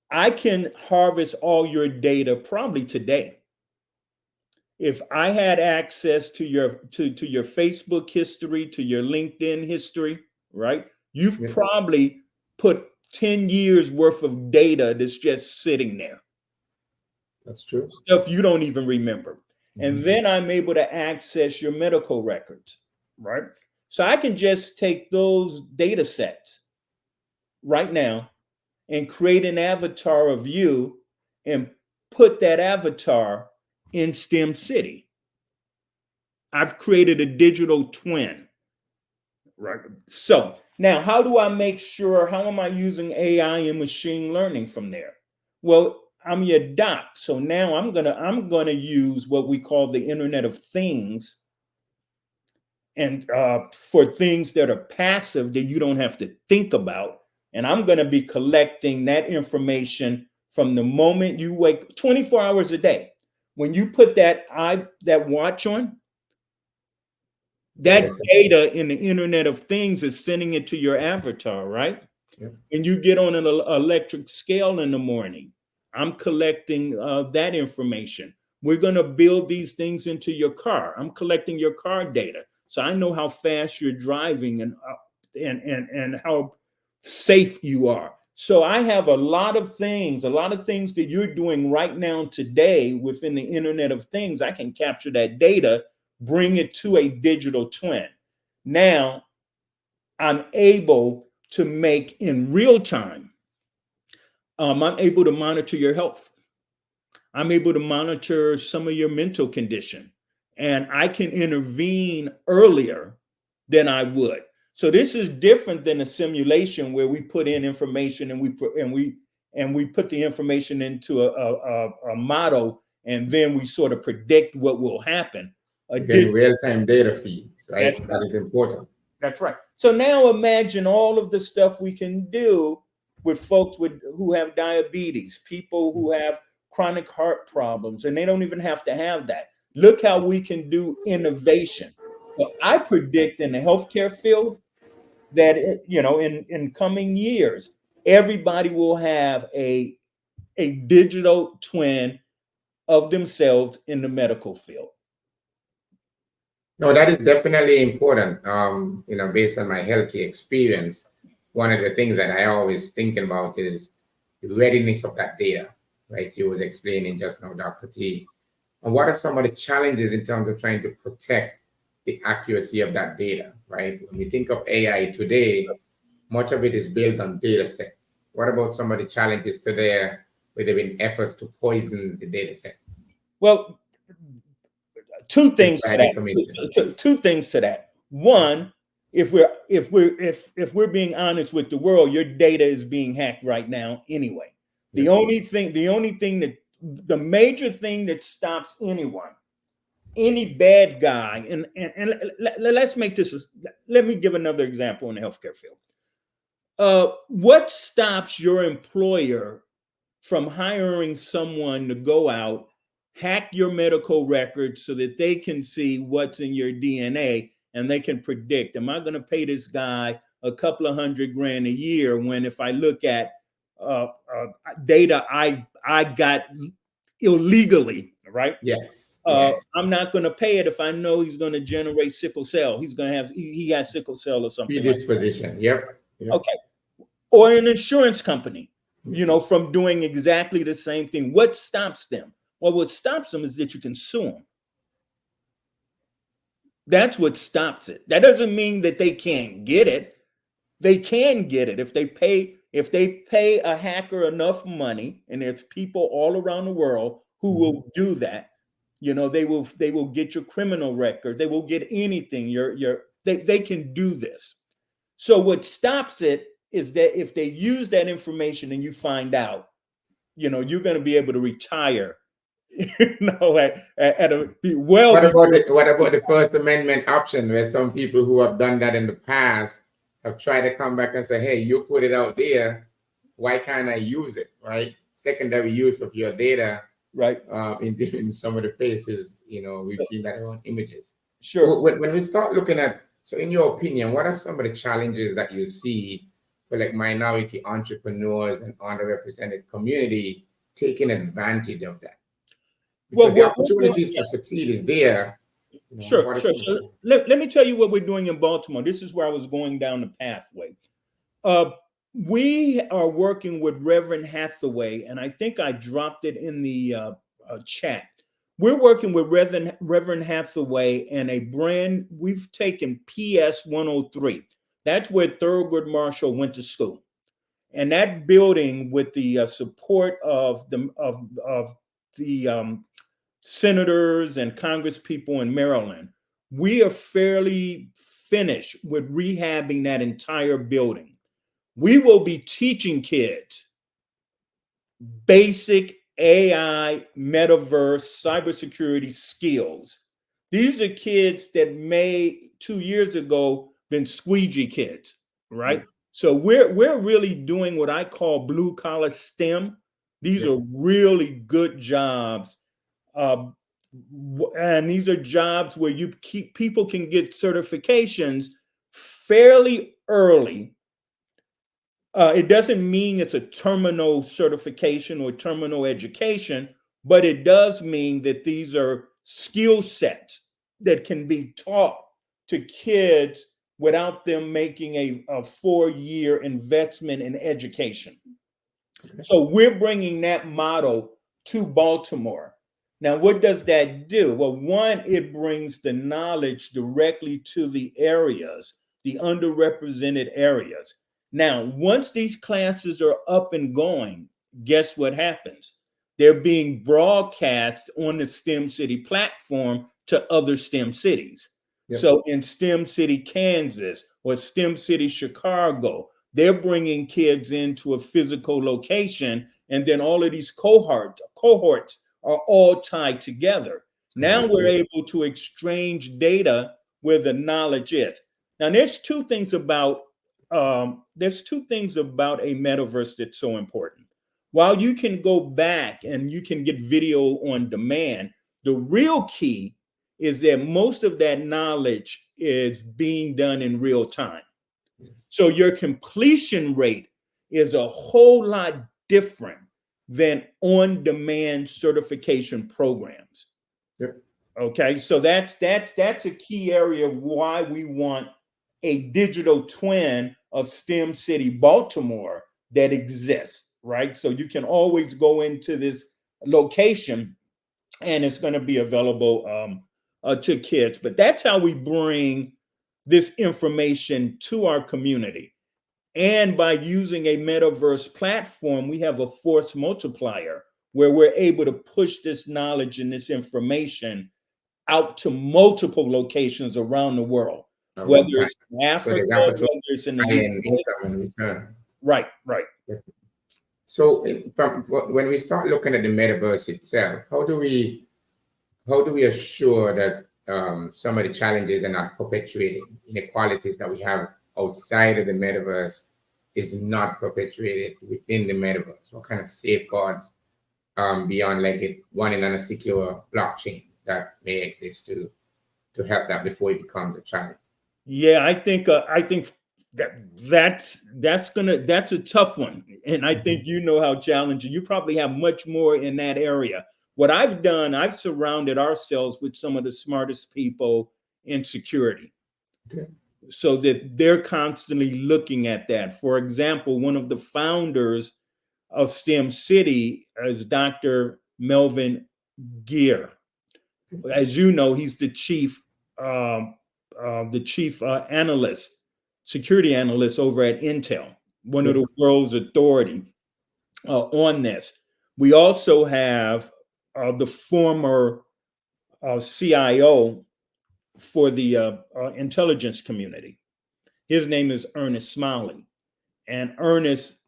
I can harvest all your data probably today. If I had access to your Facebook history, to your LinkedIn history, right? You've probably put 10 years worth of data that's just sitting there. That's true. Stuff you don't even remember. And then I'm able to access your medical records, right? So I can just take those data sets right now and create an avatar of you and put that avatar in STEM City. I've created a digital twin, right? So now how am I using AI and machine learning from there? Well, I'm your doc. So now I'm gonna use what we call the Internet of Things, and for things that are passive that you don't have to think about. And I'm going to be collecting that information from the moment you wake, 24 hours a day. When you put that watch on, that data in the Internet of Things is sending it to your avatar, right? Yep. When you get on an electric scale in the morning, I'm collecting that information. We're going to build these things into your car. I'm collecting your car data, so I know how fast you're driving and how safe you are. So I have a lot of things that you're doing right now today within the Internet of Things. I can capture that data, bring it to a digital twin. Now I'm able to make in real time. I'm able to monitor your health. I'm able to monitor some of your mental condition, and I can intervene earlier than I would. So this is different than a simulation where we put in information and we put the information into a model, and then we sort of predict what will happen. Getting real-time data feeds, right? That is important. That's right. So now imagine all of the stuff we can do with folks who have diabetes, people who have chronic heart problems, and they don't even have to have that. Look how we can do innovation. So I predict in the healthcare field that in coming years, everybody will have a digital twin of themselves in the medical field. No, that is definitely important. Based on my healthcare experience, one of the things that I always thinking about is the readiness of that data, right? You was explaining just now, Dr. T. And what are some of the challenges in terms of trying to protect the accuracy of that data, right? When we think of AI today, much of it is built on data set. What about some of the challenges today where there have been efforts to poison the data set? Well, two things to that. Two things to that. One, if we're being honest with the world, your data is being hacked right now anyway. The major thing that stops anyone, any bad guy, and let's make this. Let me give another example in the healthcare field. What stops your employer from hiring someone to go out, hack your medical records so that they can see what's in your DNA and they can predict, am I going to pay this guy a couple of $100,000 a year when if I look at data I got illegally, right? Yes. I'm not going to pay it if I know he's going to generate sickle cell. He has sickle cell or something. Predisposition. Like yep. Okay. Or an insurance company, from doing exactly the same thing. What stops them? Well, what stops them is that you can sue them. That's what stops it. That doesn't mean that they can't get it. They can get it if they pay a hacker enough money, and there's people all around the world who will do that. They will get your criminal record. They will get anything. They can do this. So what stops it is that if they use that information and you find out, you're going to be able to retire. What about the First Amendment option, where some people who have done that in the past have tried to come back and say, hey, you put it out there, why can't I use it, right? Secondary use of your data, right? In some of the places, we've seen that on images. Sure. So when we start looking at, so in your opinion, what are some of the challenges that you see for like minority entrepreneurs and underrepresented community taking advantage of that? Because the opportunities to succeed is there. Sure. Let me tell you what we're doing in Baltimore. This is where I was going down the pathway. We are working with Reverend Hathaway, and I think I dropped it in the chat. We're working with Reverend Hathaway and a brand. We've taken PS 103. That's where Thurgood Marshall went to school, and that building, with the support of the senators and Congress people in Maryland, we are fairly finished with rehabbing that entire building. We will be teaching kids basic AI, metaverse, cybersecurity skills. These are kids that may 2 years ago been squeegee kids, right? So we're really doing what I call blue collar STEM. These are really good jobs. And these are jobs where people can get certifications fairly early. It doesn't mean it's a terminal certification or terminal education, but it does mean that these are skill sets that can be taught to kids without them making a 4-year investment in education. So we're bringing that model to Baltimore. Now, what does that do? Well, one, it brings the knowledge directly to the areas, the underrepresented areas. Now, once these classes are up and going, guess what happens? They're being broadcast on the STEM City platform to other STEM cities. Yep. So in STEM City, Kansas, or STEM City, Chicago, they're bringing kids into a physical location, and then all of these cohorts are all tied together. Now we're able to exchange data where the knowledge is. Now, there's two things about a metaverse that's so important. while you can go back and you can get video on demand, the real key is that most of that knowledge is being done in real time. So your completion rate is a whole lot different than on-demand certification programs. Yep. Okay, so that's a key area of why we want a digital twin of STEM City Baltimore that exists, right? So you can always go into this location and it's going to be available to kids. But that's how we bring this information to our community. And by using a metaverse platform, we have a force multiplier where we're able to push this knowledge and this information out to multiple locations around the world, whether it's in Africa, whether it's in the UK. Right. So when we start looking at the metaverse itself, how do we assure that some of the challenges are not perpetuated, inequalities that we have outside of the metaverse is not perpetuated within the metaverse? What kind of safeguards beyond like it running on a secure blockchain that may exist to help that before it becomes a challenge? Yeah, I think that's a tough one, and I think you know how challenging. You probably have much more in that area. What I've done, I've surrounded ourselves with some of the smartest people in security, so that they're constantly looking at that. For example, one of the founders of STEM City is Dr. Melvin Gear. As you know, he's the chief analyst, security analyst over at Intel, one of the world's authority on this. We also have the former CIO for the intelligence community. His name is Ernest Smiley, and Ernest,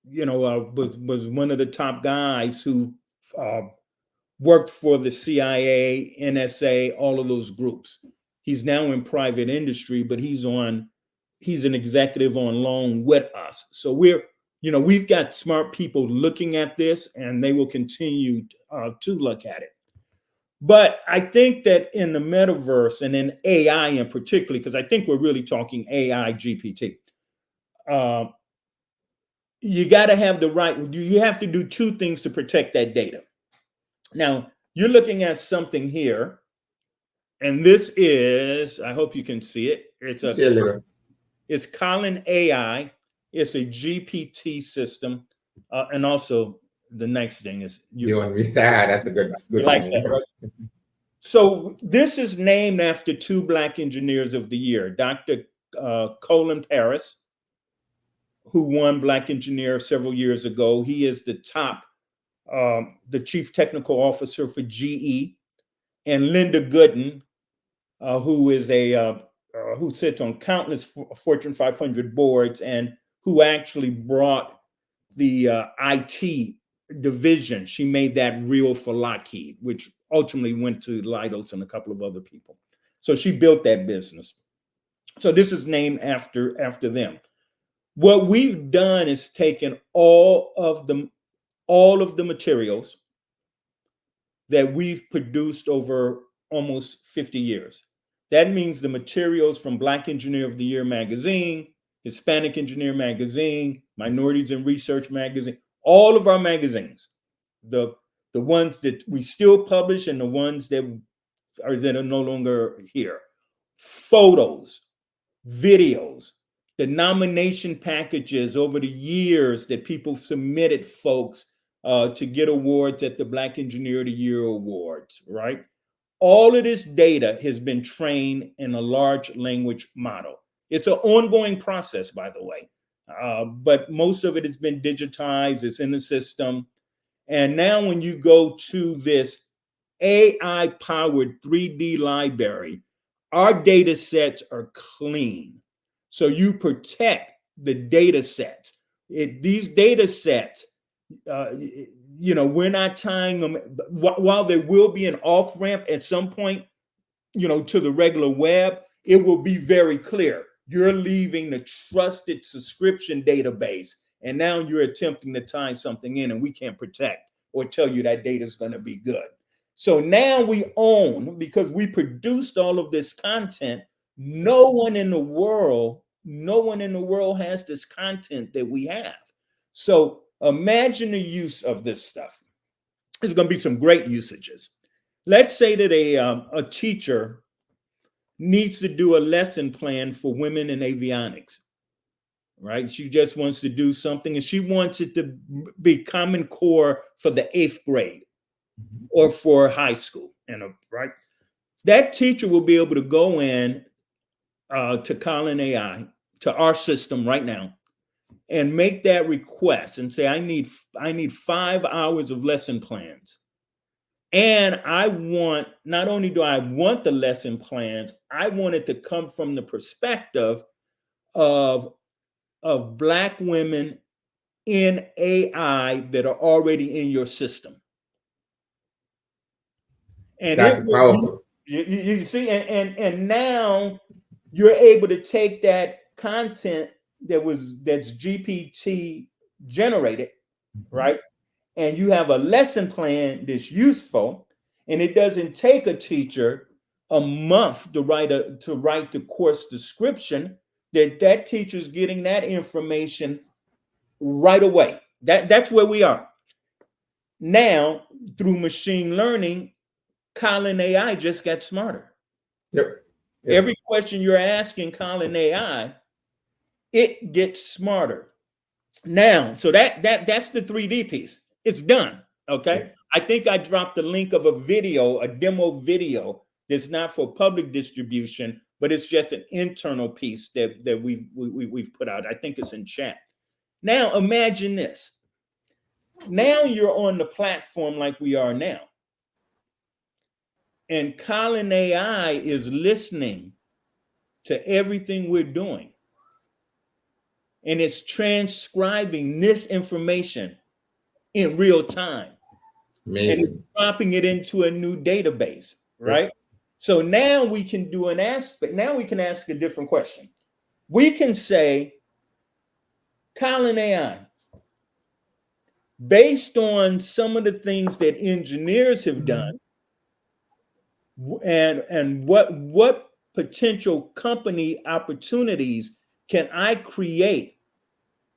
was one of the top guys who worked for the CIA, NSA, all of those groups. He's now in private industry, but he's an executive on loan with us. So we've got smart people looking at this, and they will continue to look at it. But I think that in the metaverse and in AI in particular, because I think we're really talking AI GPT, you got to have you have to do two things to protect that data. Now, you're looking at something here, and this is, I hope you can see it. It's Colin AI. It's a GPT system. And also the next thing is you want to read that? That's a good like that, right? So this is named after two Black engineers of the year, Dr. Colin Paris, who won Black Engineer several years ago. He is the chief technical officer for GE, and Linda Gooden, who is who sits on countless Fortune 500 boards and who actually brought the IT division. She made that real for Lockheed, which ultimately went to Leidos and a couple of other people. So she built that business. So this is named after them. What we've done is taken all of the materials that we've produced over almost 50 years. That means the materials from Black Engineer of the Year magazine, Hispanic Engineer magazine, Minorities in Research magazine, all of our magazines, the ones that we still publish and the ones that are no longer here, photos, videos, the nomination packages over the years that people submitted, folks, to get awards at the Black Engineer of the Year Awards, right? All of this data has been trained in a large language model. It's an ongoing process, by the way, but most of it has been digitized. It's in the system. And now when you go to this AI-powered 3D library, our data sets are clean. So you protect the data sets. These data sets, we're not tying them, while there will be an off-ramp at some point, to the regular web, it will be very clear. You're leaving the trusted subscription database, And now you're attempting to tie something in, and we can't protect or tell you that data is going to be good. So now we own, because we produced all of this content. No one in the world has this content that we have. So imagine the use of this stuff. There's going to be some great usages. Let's say that a teacher needs to do a lesson plan for women in avionics, right? She just wants to do something, and she wants it to be Common Core for the 8th grade or for high school, right? That teacher will be able to go in to Colin AI, to our system right now, and make that request and say, I need 5 hours of lesson plans. And I want, not only do I want the lesson plans, I want it to come from the perspective of Black women in AI that are already in your system. And that's powerful. You see, and now you're able to take that content that's GPT generated, right? And you have a lesson plan that's useful, and it doesn't take a teacher a month to write the course description. That teacher's getting that information right away. That's where we are now. Through machine learning, Colin AI just got smarter. Yep. Every question you're asking Colin AI, it gets smarter. Now, so that's the 3D piece. It's done. Okay. I think I dropped the link of a demo video that's not for public distribution, but it's just an internal piece that we've put out. I think it's in chat. Now imagine this. Now you're on the platform like we are now. And Colin AI is listening to everything we're doing. And it's transcribing this information in real time. Amazing. And it's dropping it into a new database, right? Yep. So now we can do now we can ask a different question. We can say, Colin AI, based on some of the things that engineers have done, and what potential company opportunities can I create?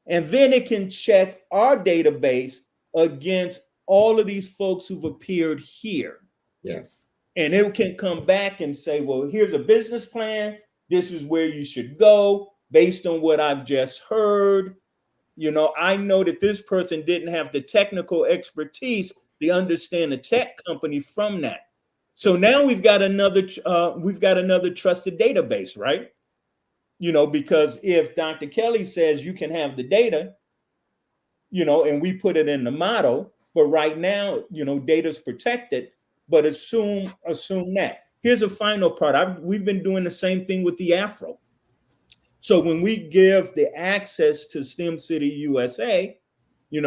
And then it can check our database against all of these folks who've appeared here. Yes. And it can come back and say, well, here's a business plan. This is where you should go based on what I've just heard. I know that this person didn't have the technical expertise to understand the tech company from that. So now we've got another trusted database, right? Because if Dr. Kelly says you can have the data, and we put it in the model, but right now, data's protected, but assume that. Here's a final part. We've been doing the same thing with the Afro. So when we give the access to STEM City USA,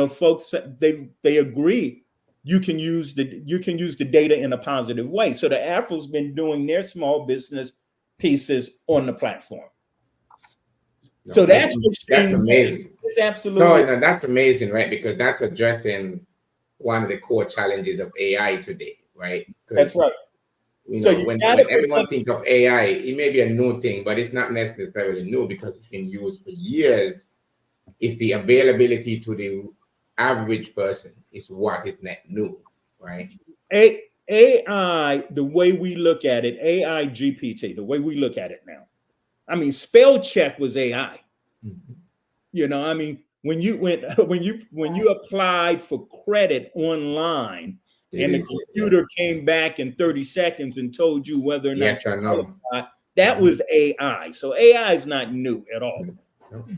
folks, they agree you can use the data in a positive way. So the Afro's been doing their small business pieces on the platform. No, So that's amazing. It's absolutely no, that's amazing, right? Because that's addressing one of the core challenges of AI today, right? That's right. When everyone thinks of AI, it may be a new thing, but it's not necessarily new because it's been used for years. It's the availability to the average person is what is not new, right? AI, the way we look at it, AI GPT, the way we look at it now. I mean, spell check was AI. Mm-hmm. When you applied for credit online, and the computer came back in 30 seconds and told you whether or not yes or no. That was AI. So AI is not new at all.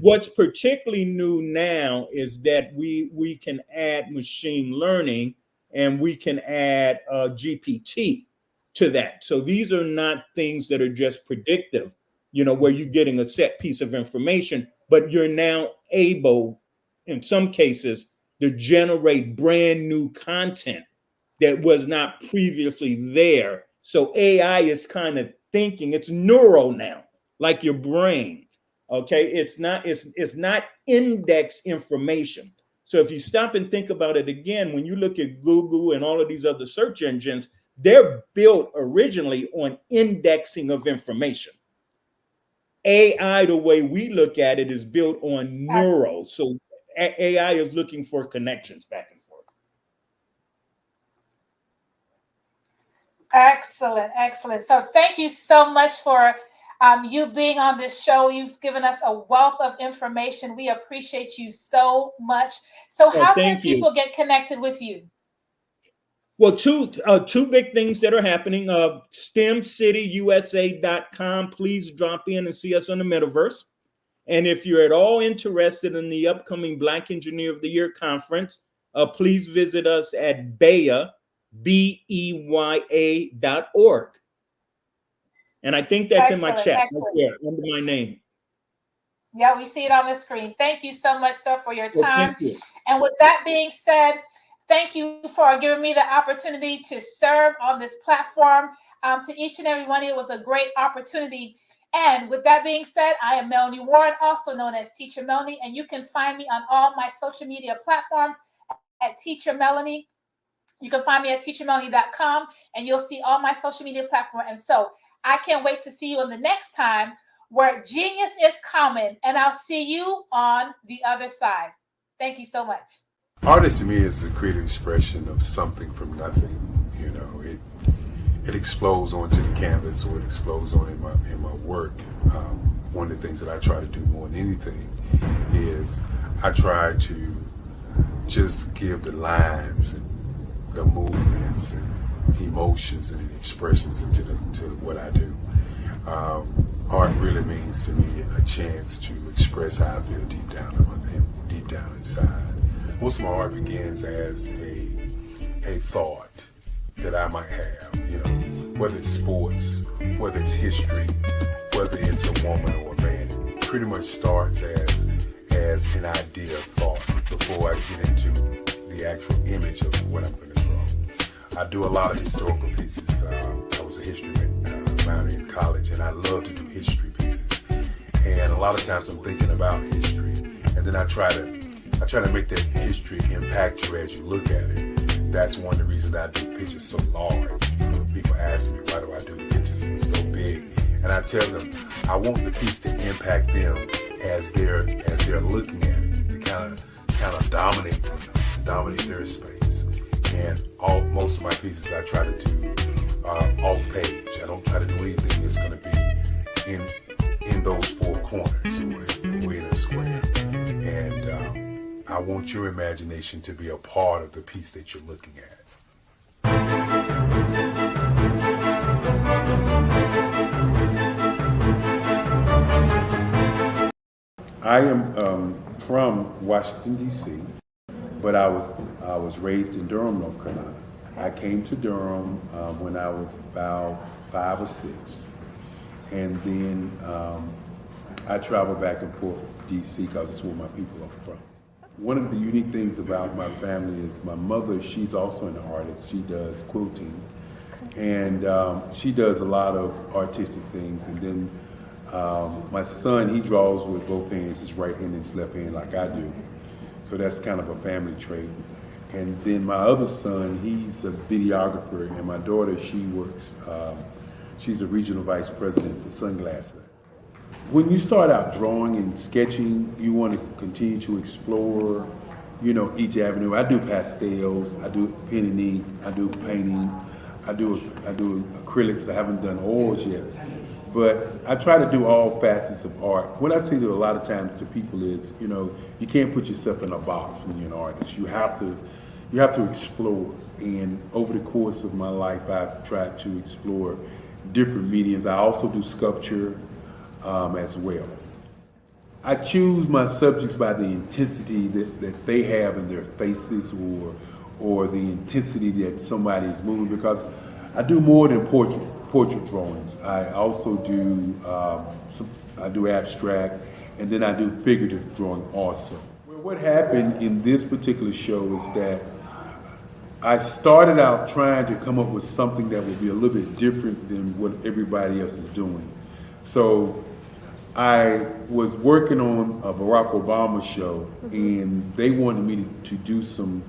What's particularly new now is that we can add machine learning and we can add GPT to that. So these are not things that are just predictive, where you're getting a set piece of information, but you're now able, in some cases, to generate brand new content that was not previously there. So AI is kind of thinking, it's neural now, like your brain. Okay, it's not index information. So if you stop and think about it again, when you look at Google and all of these other search engines, they're built originally on indexing of information. AI, the way we look at it, is built on neural. So AI is looking for connections back and forth. Excellent, excellent. So thank you so much for you being on this show. You've given us a wealth of information. We appreciate you so much. So how can people get connected with you? Well, two big things that are happening. STEMcityusa.com. Please drop in and see us on the metaverse. And if you're at all interested in the upcoming Black Engineer of the Year conference, please visit us at beya.org. And I think that's in my chat right there under my name. Yeah, we see it on the screen. Thank you so much, sir, for your time. And with that being said, thank you for giving me the opportunity to serve on this platform. To each and every one, it was a great opportunity. And with that being said, I am Melanie Warren, also known as Teacher Melanie, and you can find me on all my social media platforms at Teacher Melanie. You can find me at teachermelanie.com, and you'll see all my social media platforms. And so I can't wait to see you on the next time where genius is common, and I'll see you on the other side. Thank you so much. Artist to me is a creative expression of something from nothing. You know, it explodes onto the canvas, or it explodes on in my work. One of the things that I try to do more than anything is I try to just give the lines and the movements and emotions and expressions into to what I do. Art really means to me a chance to express how I feel deep down inside. Most of my art begins as a thought that I might have, you know, whether it's sports, whether it's history, whether it's a woman or a man. It pretty much starts as an idea of thought before I get into the actual image of what I'm going to draw. I do a lot of historical pieces. I was a history minor in college, and I love to do history pieces. And a lot of times I'm thinking about history, and then I try to make that history impact you as you look at it. That's one of the reasons I do pictures so large. People ask me, why do I do the pictures so big? And I tell them, I want the piece to impact them as they're looking at it, to kind of dominate them, dominate their space. And most of my pieces I try to do off page. I don't try to do anything that's going to be in those four corners or in a square. And I want your imagination to be a part of the piece that you're looking at. I am from Washington, D.C., but I was raised in Durham, North Carolina. I came to Durham when I was about 5 or 6, and then I traveled back and forth to D.C. because it's where my people are from. One of the unique things about my family is my mother, she's also an artist. She does quilting, and she does a lot of artistic things. And then my son, he draws with both hands, his right hand and his left hand, like I do. So that's kind of a family trait. And then my other son, he's a videographer, and my daughter, she works, she's a regional vice president for Sunglasses. When you start out drawing and sketching, you want to continue to explore, you know, each avenue. I do pastels, I do pen and ink, I do painting, I do acrylics. I haven't done oils yet, but I try to do all facets of art. What I say to a lot of times to people is, you know, you can't put yourself in a box when you're an artist. You have to explore. And over the course of my life, I've tried to explore different mediums. I also do sculpture as well. I choose my subjects by the intensity that they have in their faces, or the intensity that somebody is moving, because I do more than portrait drawings. I also do I do abstract, and then I do figurative drawing also. Well, what happened in this particular show is that I started out trying to come up with something that would be a little bit different than what everybody else is doing. So I was working on a Barack Obama show, and they wanted me to do some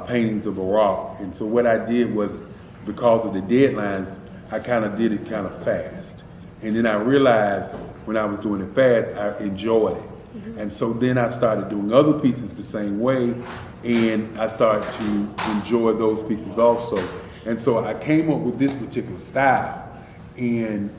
paintings of Barack. And so what I did was, because of the deadlines, I kind of did it kind of fast. And then I realized when I was doing it fast, I enjoyed it. And so then I started doing other pieces the same way, and I started to enjoy those pieces also. And so I came up with this particular style, and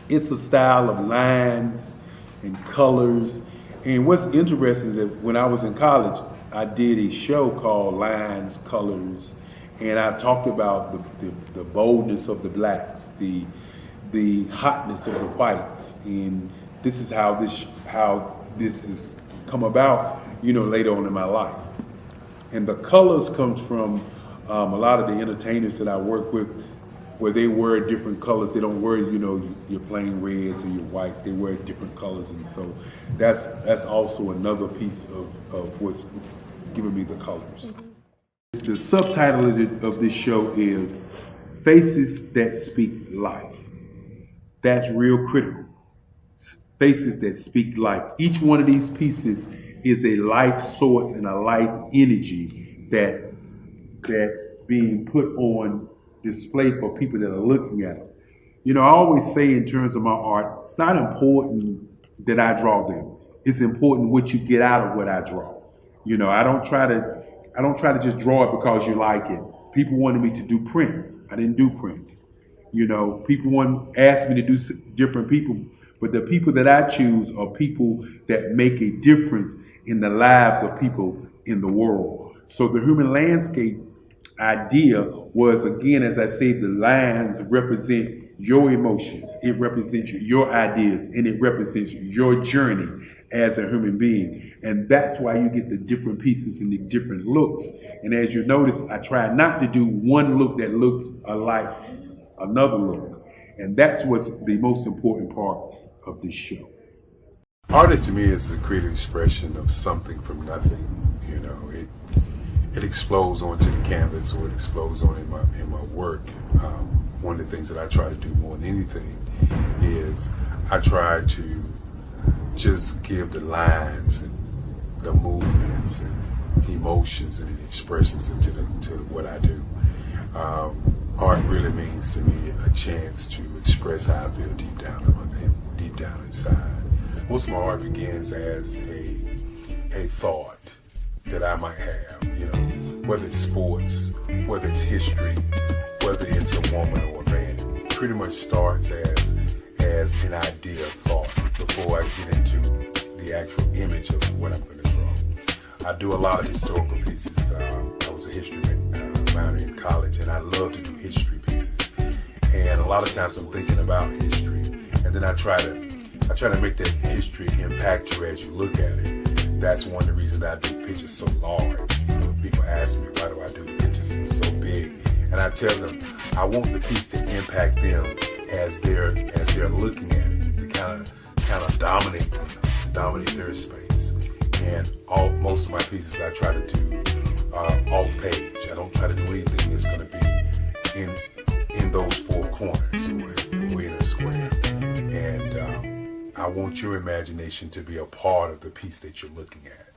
it's a style of lines and colors. And what's interesting is that when I was in college, I did a show called Lines, Colors, and I talked about the boldness of the blacks, the hotness of the whites, and this is how this has come about, later on in my life. And the colors comes from a lot of the entertainers that I work with, where they wear different colors. They don't wear, your plain reds or your whites. They wear different colors, and so that's also another piece of what's giving me the colors. The subtitle of this show is Faces That Speak Life. That's real critical. Faces that speak life. Each one of these pieces is a life source and a life energy that's being put on display for people that are looking at them. I always say in terms of my art, it's not important that I draw them. It's important what you get out of what I draw. I don't try to just draw it because you like it. People wanted me to do prints. I didn't do prints. People asked me to do different people, but the people that I choose are people that make a difference in the lives of people in the world. So the human landscape idea was, again, as I said, the lines represent your emotions, it represents your ideas, and it represents your journey as a human being. And that's why you get the different pieces and the different looks. And as you notice, I try not to do one look that looks alike another look. And that's what's the most important part of this show. Artist to me is a creative expression of something from nothing. It explodes onto the canvas, or it explodes on in my work. One of the things that I try to do more than anything is I try to just give the lines and the movements and emotions and expressions into to what I do. Art really means to me a chance to express how I feel deep down inside. Most of my art begins as a thought that I might have, whether it's sports, whether it's history, whether it's a woman or a man. It pretty much starts as an idea of thought before I get into the actual image of what I'm going to draw. I do a lot of historical pieces. I was a history minor in college, and I love to do history pieces. And a lot of times I'm thinking about history, and then I try to make that history impact you as you look at it. That's one of the reasons I do pictures so large. People ask me, why do I do pictures so big? And I tell them, I want the piece to impact them as they're looking at it, to kind of dominate their space. And most of my pieces I try to do off page. I don't try to do anything that's going to be in those four corners or in a square. And I want your imagination to be a part of the piece that you're looking at.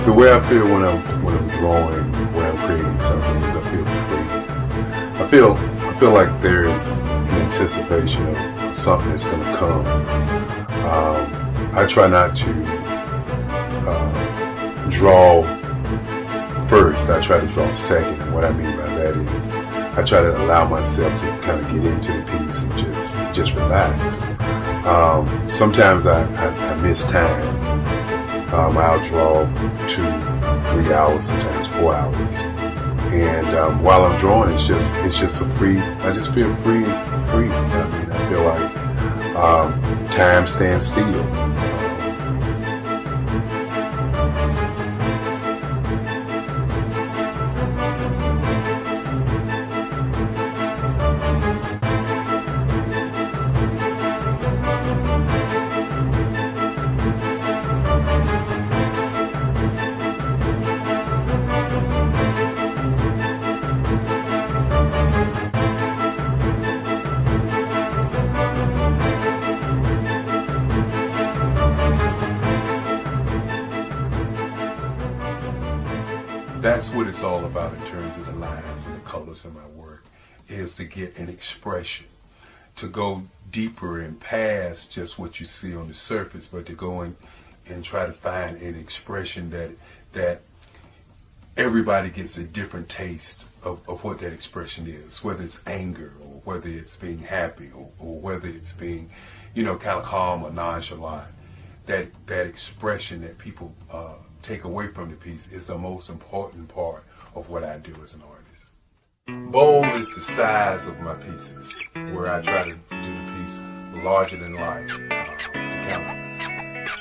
The way I feel when I'm drawing, when I'm creating something, is I feel free. I feel like there is an anticipation of something that's going to come. I try not to draw first. I try to draw second. And what I mean by that is I try to allow myself to kind of get into the piece and just relax. Sometimes I miss time. I'll draw 2-3 hours, sometimes 4 hours. And while I'm drawing, it's just a free. I just feel free. I mean, I feel like time stands still. that's what it's all about in terms of the lines and the colors in my work, is to get an expression, to go deeper and past just what you see on the surface, but to go in and try to find an expression that everybody gets a different taste of what that expression is, whether it's anger or whether it's being happy or whether it's being, kind of calm or nonchalant. That expression that people take away from the piece is the most important part of what I do as an artist. Bold is the size of my pieces, where I try to do the piece larger than life, to kind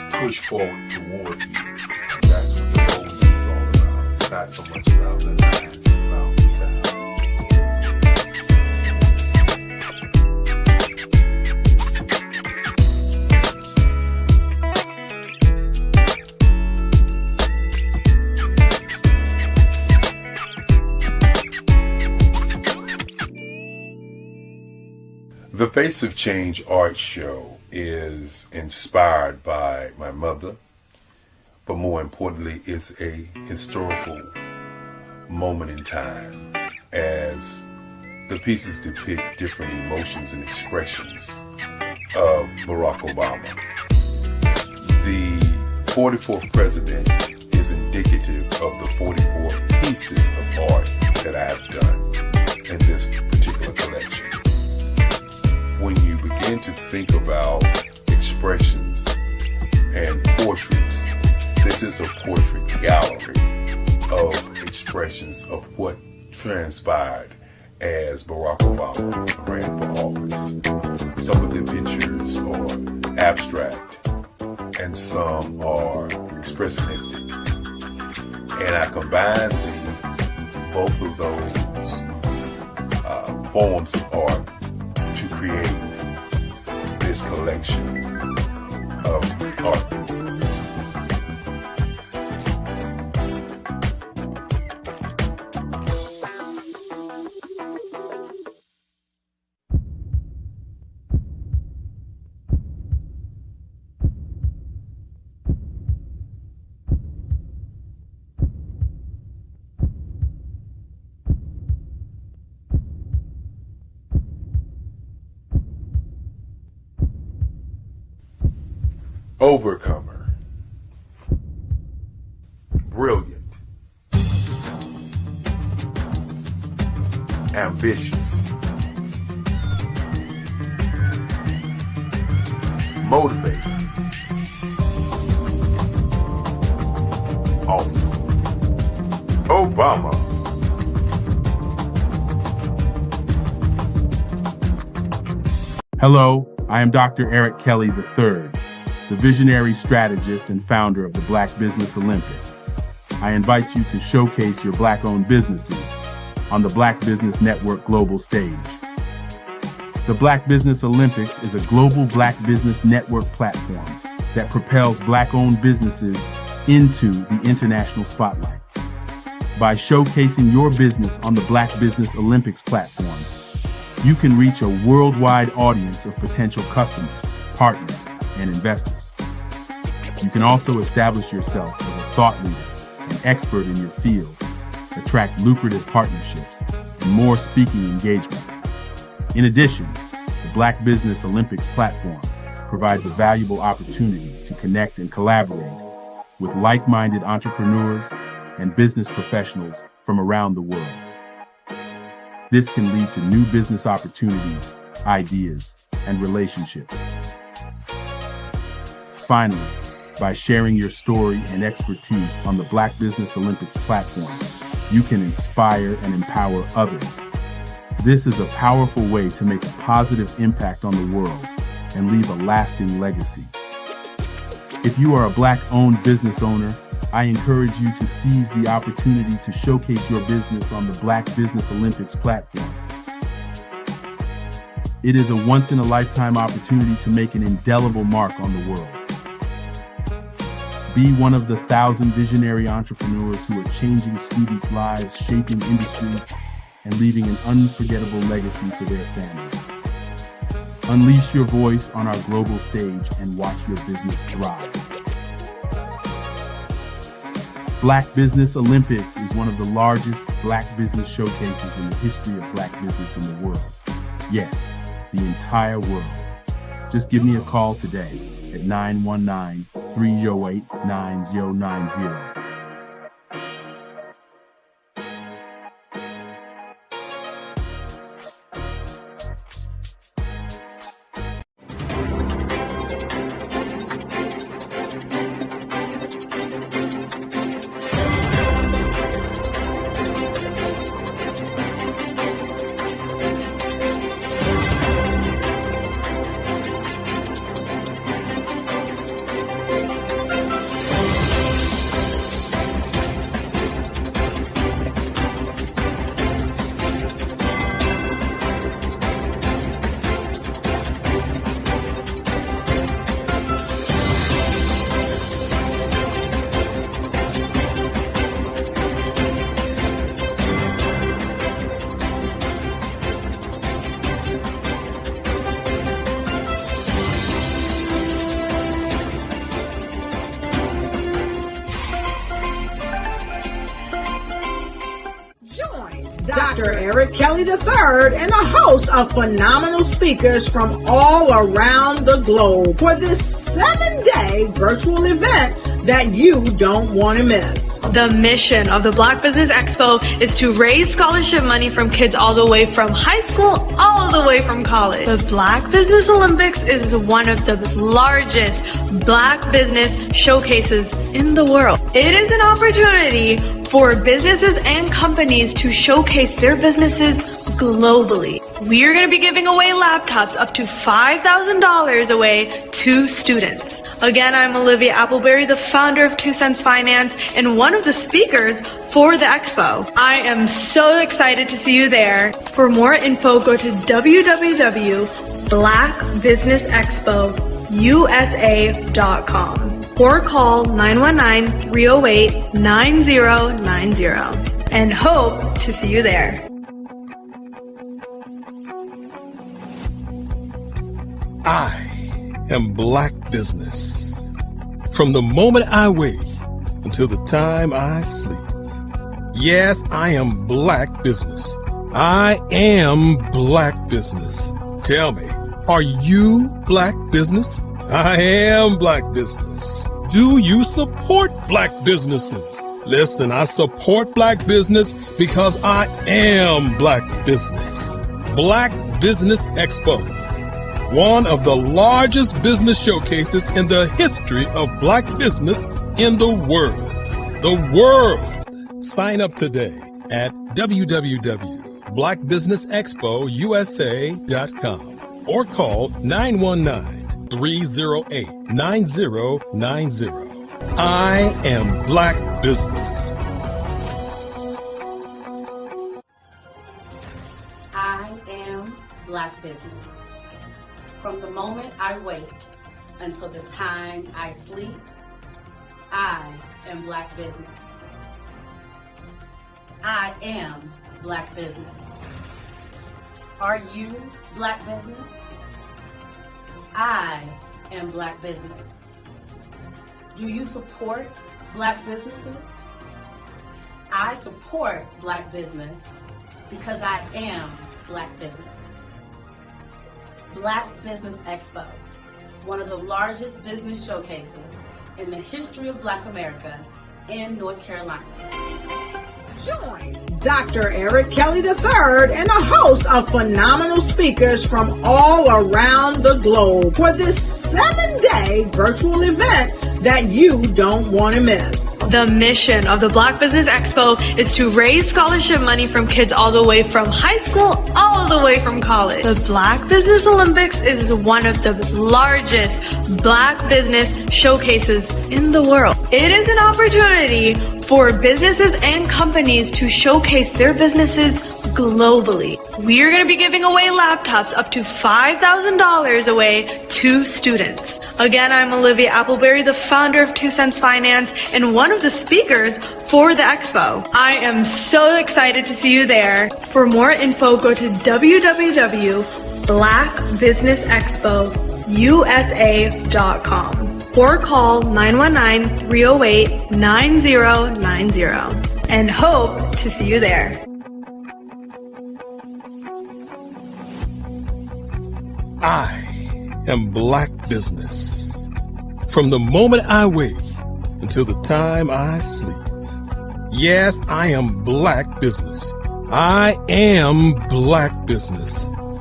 of push forward toward you. And that's what the boldness is all about. It's not so much about the lines, it's about the size. The Face of Change art show is inspired by my mother, but more importantly, it's a historical moment in time as the pieces depict different emotions and expressions of Barack Obama. The 44th president is indicative of the 44 pieces of art that I have done in this particular collection. When you begin to think about expressions and portraits, this is a portrait gallery of expressions of what transpired as Barack Obama ran for office. Some of the pictures are abstract and some are expressionistic. And I combined both of those forms of art to create this collection of art pieces. Overcomer. Brilliant. Ambitious. Motivated. Awesome. Obama. Hello, I am Dr. Eric Kelly III, the visionary strategist and founder of the Black Business Olympics. I invite you to showcase your Black-owned businesses on the Black Business Network global stage. The Black Business Olympics is a global Black Business Network platform that propels Black-owned businesses into the international spotlight. By showcasing your business on the Black Business Olympics platform, you can reach a worldwide audience of potential customers, partners, and investors. You can also establish yourself as a thought leader and expert in your field, attract lucrative partnerships, and more speaking engagements. In addition, the Black Business Olympics platform provides a valuable opportunity to connect and collaborate with like-minded entrepreneurs and business professionals from around the world. This can lead to new business opportunities, ideas, and relationships. Finally, by sharing your story and expertise on the Black Business Olympics platform, you can inspire and empower others. This is a powerful way to make a positive impact on the world and leave a lasting legacy. If you are a Black-owned business owner, I encourage you to seize the opportunity to showcase your business on the Black Business Olympics platform. It is a once-in-a-lifetime opportunity to make an indelible mark on the world. Be one of the 1,000 visionary entrepreneurs who are changing students' lives, shaping industries, and leaving an unforgettable legacy for their families. Unleash your voice on our global stage and watch your business thrive. Black Business Olympics is one of the largest black business showcases in the history of black business in the world. Yes, the entire world. Just give me a call today at 919-308-9090. Dr. Eric Kelly III and a host of phenomenal speakers from all around the globe for this 7-day virtual event that you don't want to miss. The mission of the Black Business Expo is to raise scholarship money from kids all the way from high school, all the way from college. The Black Business Olympics is one of the largest black business showcases in the world. It is an opportunity for businesses and companies to showcase their businesses globally. We are going to be giving away laptops up to $5,000 away to students. Again, I'm Olivia Appleberry, the founder of 2 Cents Finance and one of the speakers for the expo. I am so excited to see you there. For more info, go to www.blackbusinessexpousa.com or call 919-308-9090 and hope to see you there. I am Black Business. From the moment I wake until the time I sleep. Yes, I am Black Business. I am Black Business. Tell me, are you Black Business? I am Black Business. Do you support black businesses? Listen, I support black business because I am black business. Black Business Expo, one of the largest business showcases in the history of black business in the world. The world! Sign up today at www.blackbusinessexpousa.com or call 919-308-9090. I am Black Business. I am Black Business. From the moment I wake until the time I sleep, I am Black Business. I am Black Business. Are you Black Business? I am Black Business. Do you support black businesses? I support black business because I am black business. Black Business Expo, one of the largest business showcases in the history of Black America in North Carolina. Join Dr. Eric Kelly III and a host of phenomenal speakers from all around the globe for this 7-day virtual event that you don't want to miss. The mission of the Black Business Expo is to raise scholarship money from kids all the way from high school, all the way from college. The Black Business Olympics is one of the largest black business showcases in the world. It is an opportunity for businesses and companies to showcase their businesses globally. We are going to be giving away laptops up to $5,000 away to students. Again, I'm Olivia Appleberry, the founder of 2 Cents Finance and one of the speakers for the expo. I am so excited to see you there. For more info, go to www.blackbusinessexpousa.com or call 919-308-9090 and hope to see you there. I am Black Business. From the moment I wake until the time I sleep. Yes, I am Black Business. I am Black Business.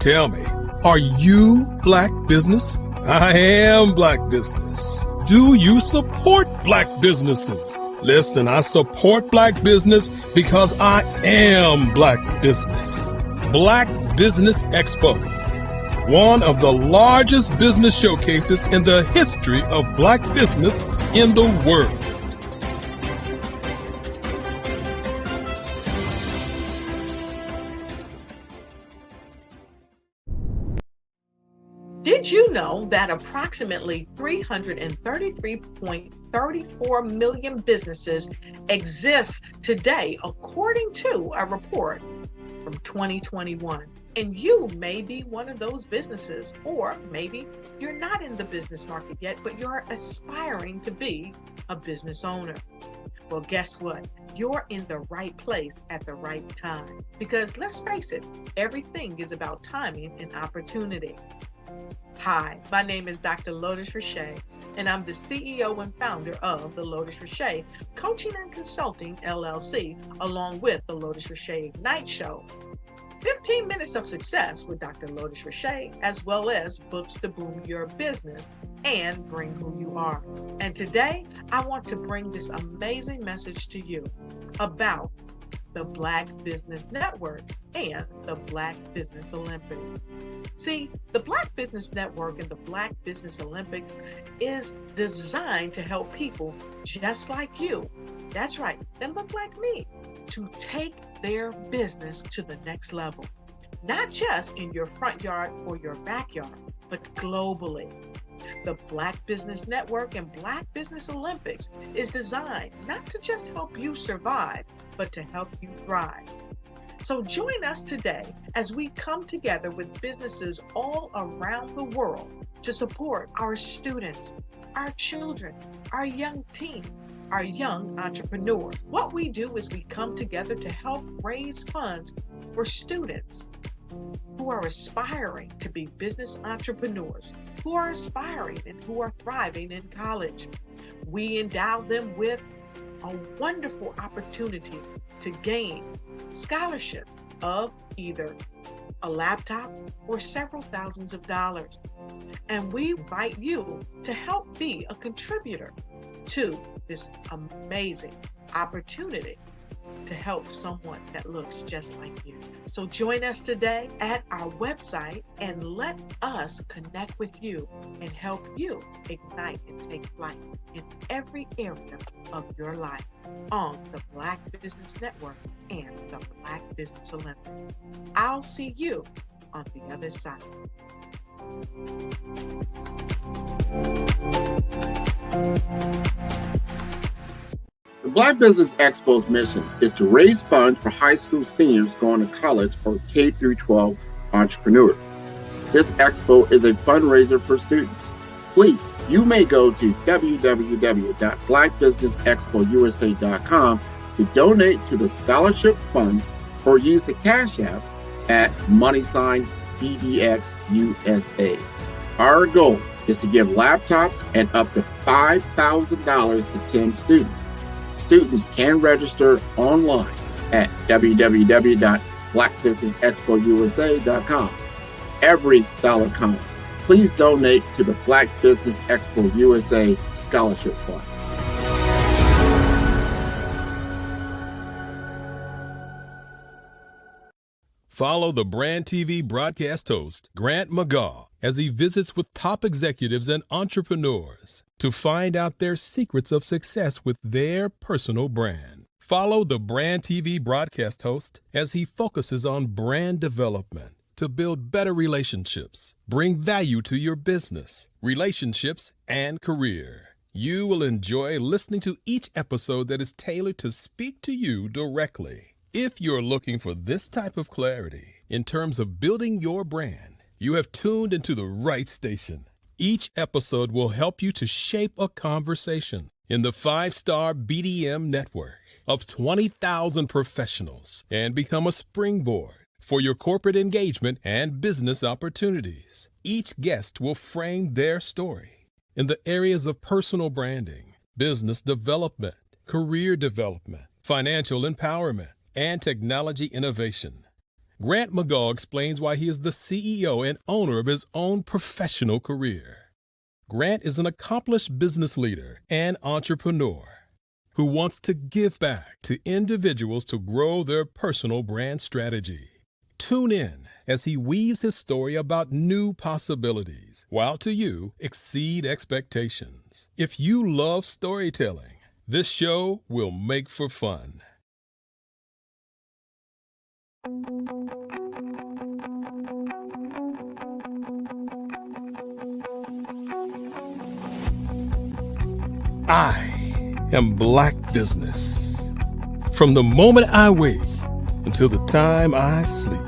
Tell me, are you Black Business? I am Black Business. Do you support Black businesses? Listen, I support Black business because I am Black Business. Black Business Expo, one of the largest business showcases in the history of Black business in the world. Did you know that approximately 333.34 million businesses exist today, according to a report from 2021? And you may be one of those businesses, or maybe you're not in the business market yet, but you're aspiring to be a business owner. Well, guess what? You're in the right place at the right time. Because let's face it, everything is about timing and opportunity. Hi, my name is Dr. Lotus Richey, and I'm the CEO and founder of the Lotus Richey Coaching and Consulting LLC, along with the Lotus Richey Ignite Show. 15 minutes of success with Dr. Lotus Richey, as well as books to boom your business and bring who you are. And today, I want to bring this amazing message to you about the Black Business Network and the Black Business Olympics. See, the Black Business Network and the Black Business Olympics is designed to help people just like you, that's right, that look like me, to take their business to the next level. Not just in your front yard or your backyard, but globally. The Black Business Network and Black Business Olympics is designed not to just help you survive, but to help you thrive. So join us today as we come together with businesses all around the world to support our students, our children, our young teens, our young entrepreneurs. What we do is we come together to help raise funds for students who are aspiring to be business entrepreneurs, who are aspiring and who are thriving in college. We endow them with a wonderful opportunity to gain scholarship of either a laptop or several thousands of dollars. And we invite you to help be a contributor to this amazing opportunity to help someone that looks just like you. So join us today at our website and let us connect with you and help you ignite and take flight in every area of your life on the Black Business Network and the Black Business Olympics. I'll see you on the other side. The Black Business Expo's mission is to raise funds for high school seniors going to college or K-12 entrepreneurs. This expo is a fundraiser for students. Please, you may go to www.blackbusinessexpousa.com to donate to the scholarship fund or use the Cash App at $BBXUSA. Our goal is to give laptops and up to $5,000 to 10 students. Students can register online at www.blackbusinessexpousa.com. Every dollar counts. Please donate to the Black Business Expo USA Scholarship Fund. Follow the Brand TV broadcast host, Grant McGaw, as he visits with top executives and entrepreneurs to find out their secrets of success with their personal brand. Follow the Brand TV broadcast host as he focuses on brand development to build better relationships, bring value to your business, relationships, and career. You will enjoy listening to each episode that is tailored to speak to you directly. If you're looking for this type of clarity in terms of building your brand, you have tuned into the right station. Each episode will help you to shape a conversation in the 5-star BDM network of 20,000 professionals and become a springboard for your corporate engagement and business opportunities. Each guest will frame their story in the areas of personal branding, business development, career development, financial empowerment, and technology innovation. Grant McGaugh explains why he is the CEO and owner of his own professional career. Grant is an accomplished business leader and entrepreneur who wants to give back to individuals to grow their personal brand strategy. Tune in as he weaves his story about new possibilities, while to you exceed expectations. If you love storytelling, this show will make for fun. I am Black Business. From the moment I wake until the time I sleep.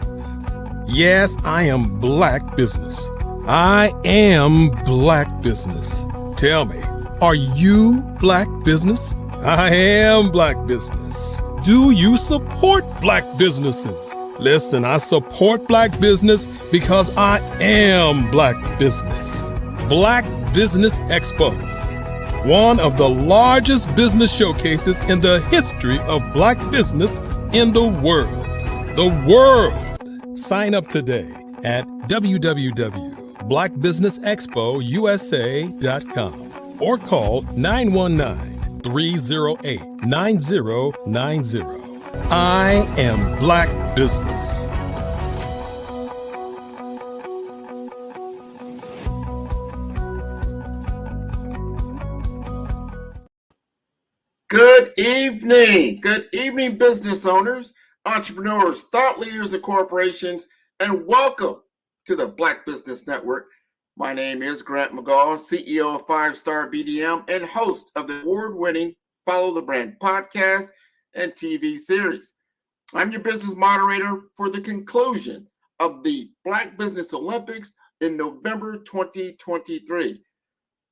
Yes, I am Black Business. I am Black Business. Tell me, are you Black Business? I am Black Business. Do you support Black businesses? Listen, I support Black business because I am Black Business. Black Business Expo, one of the largest business showcases in the history of Black business in the world. The world! Sign up today at www.blackbusinessexpousa.com or call 919-308-9090. I am Black Business. Good evening, business owners, entrepreneurs, thought leaders, and corporations, and welcome to the Black Business Network. My name is Grant McGaugh, CEO of 5-Star BDM and host of the award-winning Follow the Brand podcast and TV series. I'm your business moderator for the conclusion of the Black Business Olympics in November 2023.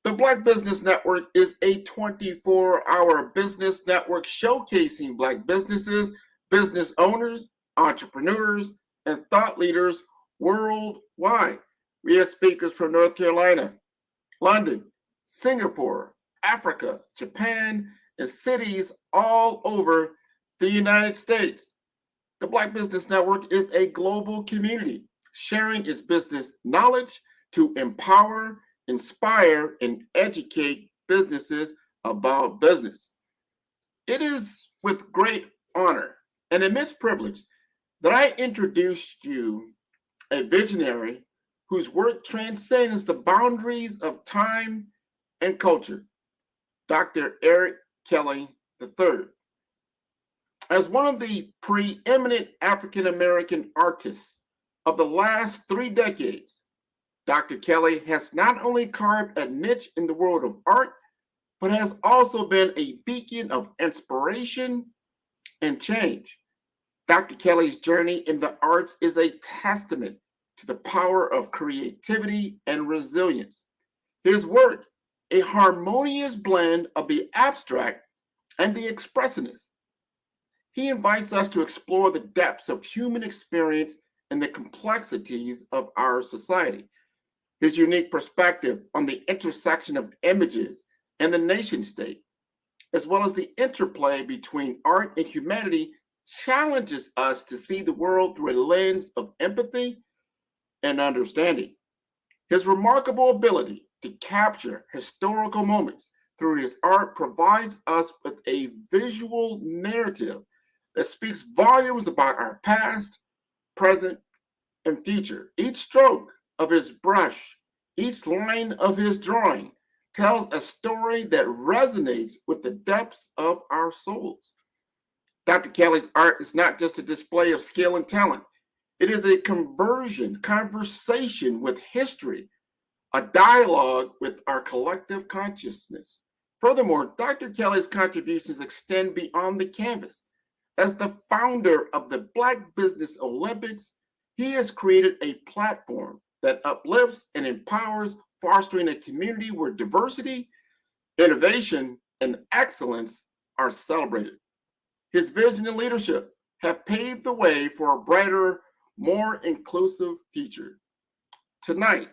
The Black Business Network is a 24-hour business network showcasing Black businesses, business owners, entrepreneurs, and thought leaders worldwide. We have speakers from North Carolina, London, Singapore, Africa, Japan, and cities all over the United States. The Black Business Network is a global community sharing its business knowledge to empower, inspire, and educate businesses about business. It is with great honor and immense privilege that I introduce you a visionary whose work transcends the boundaries of time and culture, Dr. Eric Kelly III. As one of the preeminent African-American artists of the last 3 decades, Dr. Kelly has not only carved a niche in the world of art, but has also been a beacon of inspiration and change. Dr. Kelly's journey in the arts is a testament to the power of creativity and resilience. His work, a harmonious blend of the abstract and the expressionist. He invites us to explore the depths of human experience and the complexities of our society. His unique perspective on the intersection of images and the nation state, as well as the interplay between art and humanity, challenges us to see the world through a lens of empathy and understanding. His remarkable ability to capture historical moments through his art provides us with a visual narrative that speaks volumes about our past, present, and future. Each stroke of his brush, each line of his drawing tells a story that resonates with the depths of our souls. Dr. Kelly's art is not just a display of skill and talent. It is a conversation with history, a dialogue with our collective consciousness. Furthermore, Dr. Kelly's contributions extend beyond the canvas. As the founder of the Black Business Olympics, he has created a platform that uplifts and empowers fostering a community where diversity, innovation, and excellence are celebrated. His vision and leadership have paved the way for a brighter, more inclusive future. Tonight,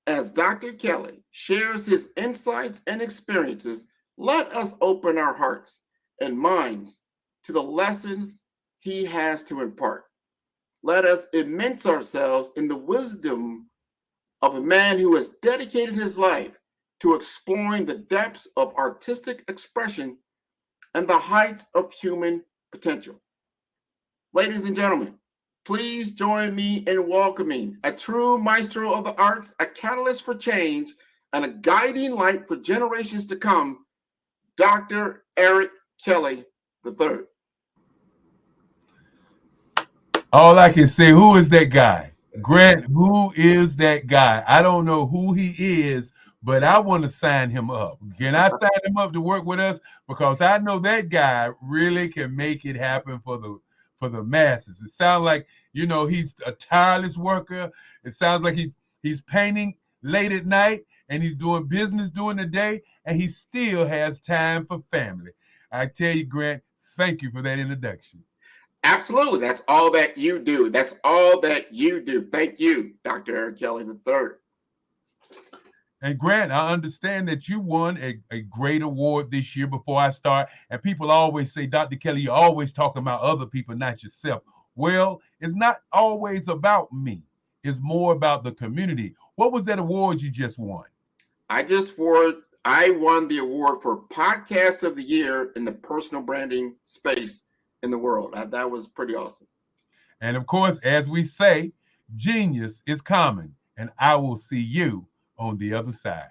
as Dr. Kelly shares his insights and experiences, let us open our hearts and minds to the lessons he has to impart. Let us immerse ourselves in the wisdom of a man who has dedicated his life to exploring the depths of artistic expression and the heights of human potential. Ladies and gentlemen, please join me in welcoming a true maestro of the arts, a catalyst for change, and a guiding light for generations to come, Dr. Eric Kelly III. All I can say, who is that guy? Grant, who is that guy? I don't know who he is, but I want to sign him up. Can I sign him up to work with us? Because I know that guy really can make it happen for the masses. It sounds like, he's a tireless worker. It sounds like he's painting late at night and he's doing business during the day, and he still has time for family. I tell you, Grant, thank you for that introduction. Absolutely. That's all that you do. That's all that you do. Thank you, Dr. Eric Kelly III. And Grant, I understand that you won a great award this year before I start. And people always say, Dr. Kelly, you're always talking about other people, not yourself. Well, it's not always about me. It's more about the community. What was that award you just won? I won the award for Podcast of the Year in the personal branding space in the world. That was pretty awesome. And of course, as we say, genius is common, and I will see you on the other side.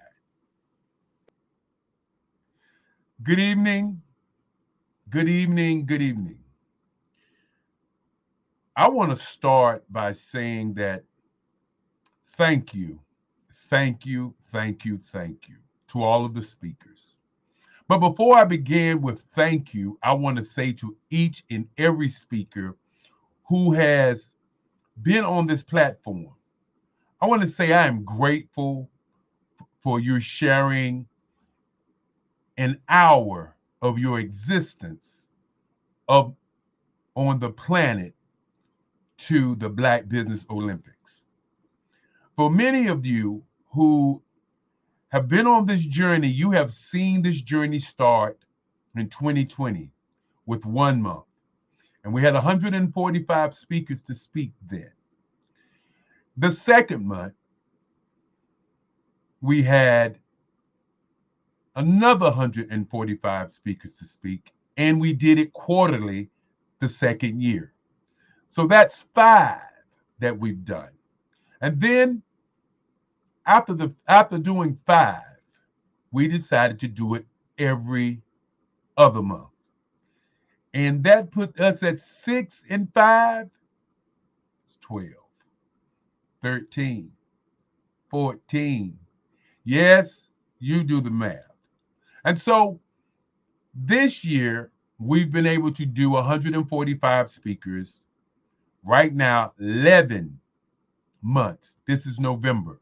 Good evening. Good evening. Good evening. I want to start by saying that thank you to all of the speakers. But before I begin with thank you, I want to say to each and every speaker who has been on this platform, I want to say I am grateful for your sharing an hour of your existence on the planet to the Black Business Olympics. For many of you who have been on this journey, you have seen this journey start in 2020 with 1 month. And we had 145 speakers to speak then. The second month, we had another 145 speakers to speak, and we did it quarterly the second year. So that's 5 that we've done. And then after doing 5, we decided to do it every other month. And that put us at 6 and 5. It's 12, 13, 14. Yes, you do the math. And so this year, we've been able to do 145 speakers. Right now, 11 months. This is November.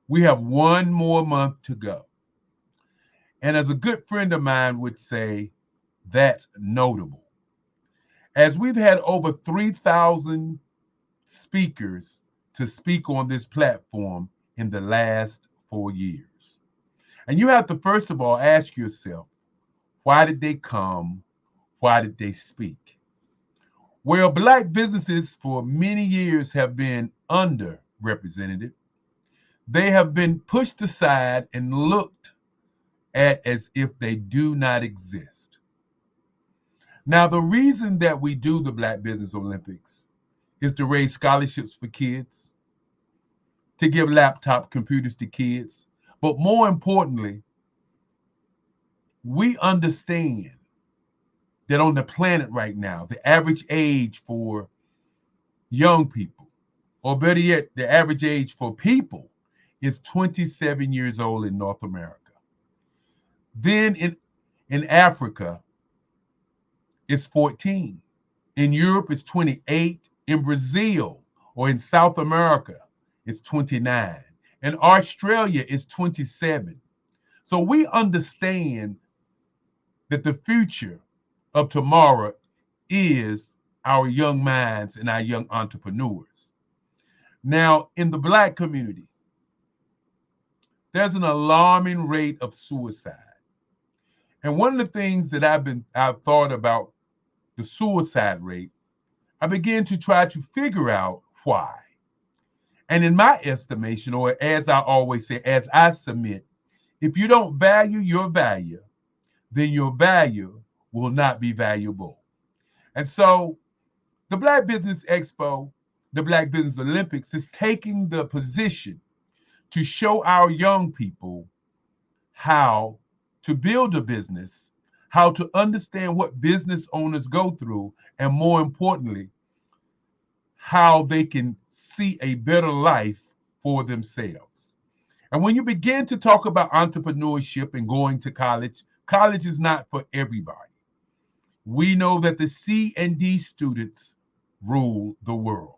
We have 1 more month to go. And as a good friend of mine would say, that's notable. As we've had over 3,000 speakers to speak on this platform in the last 4 years. And you have to, first of all, ask yourself, why did they come? Why did they speak? Well, Black businesses for many years have been underrepresented. They have been pushed aside and looked at as if they do not exist. Now, the reason that we do the Black Business Olympics is to raise scholarships for kids, to give laptop computers to kids, but more importantly, we understand that on the planet right now, the average age for young people, or better yet, the average age for people is 27 years old in North America. Then in Africa, it's 14. In Europe, it's 28. In Brazil or in South America, it's 29. and Australia is 27. So we understand that the future of tomorrow is our young minds and our young entrepreneurs. Now, in the Black community, there's an alarming rate of suicide. And one of the things that I've thought about the suicide rate, I began to try to figure out why. And in my estimation, or as I always say, as I submit, if you don't value your value, then your value will not be valuable. And so the Black Business Expo, the Black Business Olympics is taking the position to show our young people how to build a business, how to understand what business owners go through, and more importantly, how they can see a better life for themselves. And when you begin to talk about entrepreneurship and going to college, college is not for everybody. We know that the C and D students rule the world.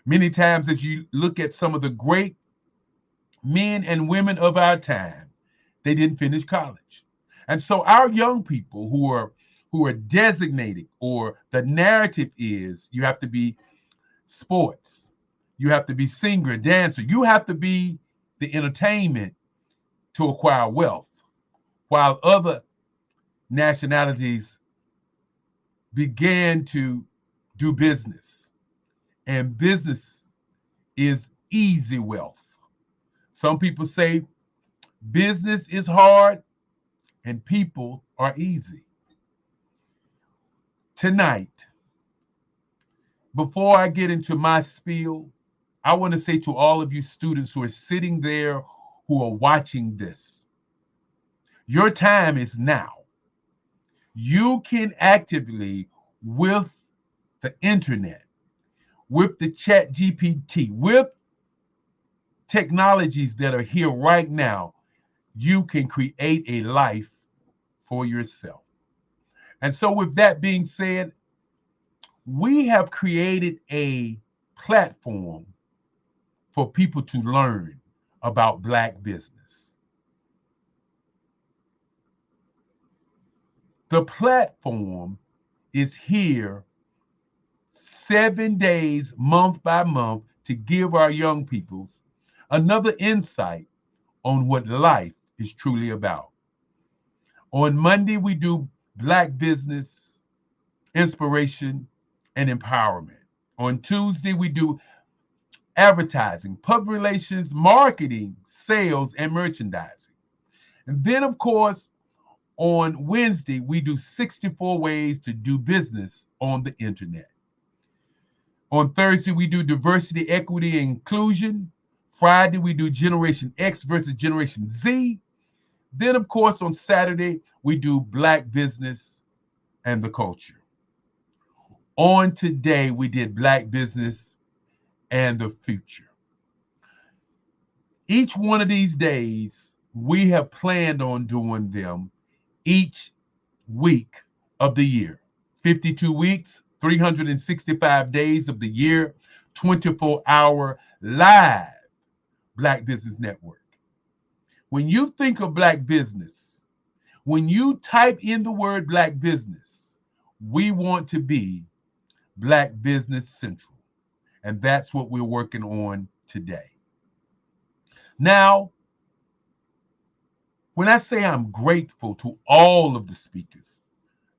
Many times, as you look at some of the great men and women of our time, they didn't finish college. And so our young people who are designated, or the narrative is you have to be sports, you have to be singer, dancer, you have to be the entertainment to acquire wealth, while other nationalities began to do business. And business is easy wealth. Some people say business is hard and people are easy. Tonight, before I get into my spiel, I want to say to all of you students who are sitting there, who are watching this, your time is now. You can actively, with the internet, with the chat GPT, with technologies that are here right now, you can create a life for yourself. And so with that being said, we have created a platform for people to learn about Black business. The platform is here 7 days, month by month, to give our young peoples another insight on what life is truly about. On Monday, we do Black business, inspiration, and empowerment. On Tuesday, we do advertising, public relations, marketing, sales, and merchandising. And then, of course, on Wednesday, we do 64 ways to do business on the internet. On Thursday, we do diversity, equity, and inclusion. Friday, we do Generation X versus Generation Z. Then, of course, on Saturday, we do Black business and the culture. On today, we did Black business and the future. Each one of these days, we have planned on doing them each week of the year. 52 weeks, 365 days of the year, 24-hour live Black Business Network. When you think of Black business, when you type in the word Black business, we want to be Black Business Central. And that's what we're working on today. Now, when I say I'm grateful to all of the speakers,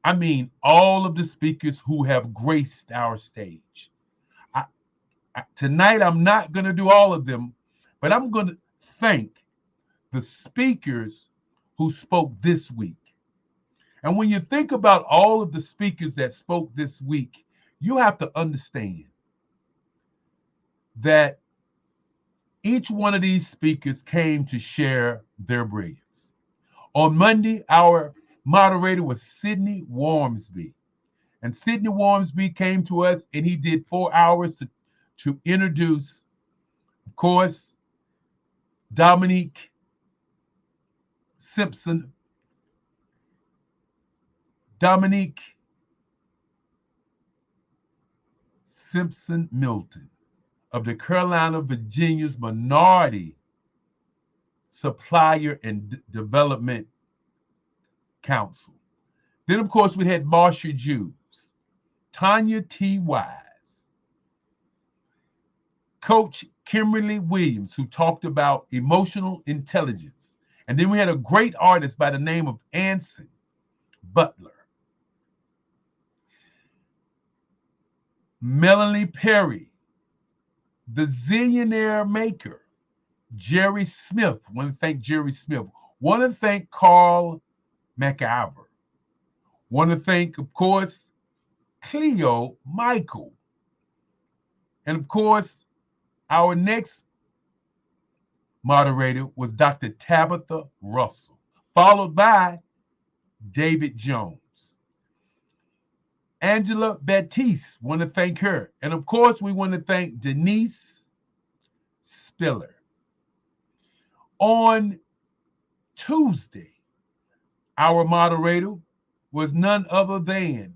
I mean all of the speakers who have graced our stage. Tonight, I'm not going to do all of them, but I'm going to thank the speakers who spoke this week. And when you think about all of the speakers that spoke this week, you have to understand that each one of these speakers came to share their brilliance. On Monday, our moderator was Sidney Wormsby. And Sidney Wormsby came to us and he did 4 hours to introduce, of course, Dominique Simpson Milton of the Carolina, Virginia's minority Supplier and Development Council. Then, of course, we had Marsha Jews, Tanya T. Wise, Coach Kimberly Williams, who talked about emotional intelligence. And then we had a great artist by the name of Anson Butler. Melanie Perry, the zillionaire maker, Jerry Smith. Want to thank Jerry Smith. Want to thank Carl McIver. Want to thank, of course, Cleo Michael. And of course, our next moderator was Dr. Tabitha Russell, followed by David Jones. Angela Baptiste, want to thank her. And of course, we want to thank Denise Spiller. On Tuesday, our moderator was none other than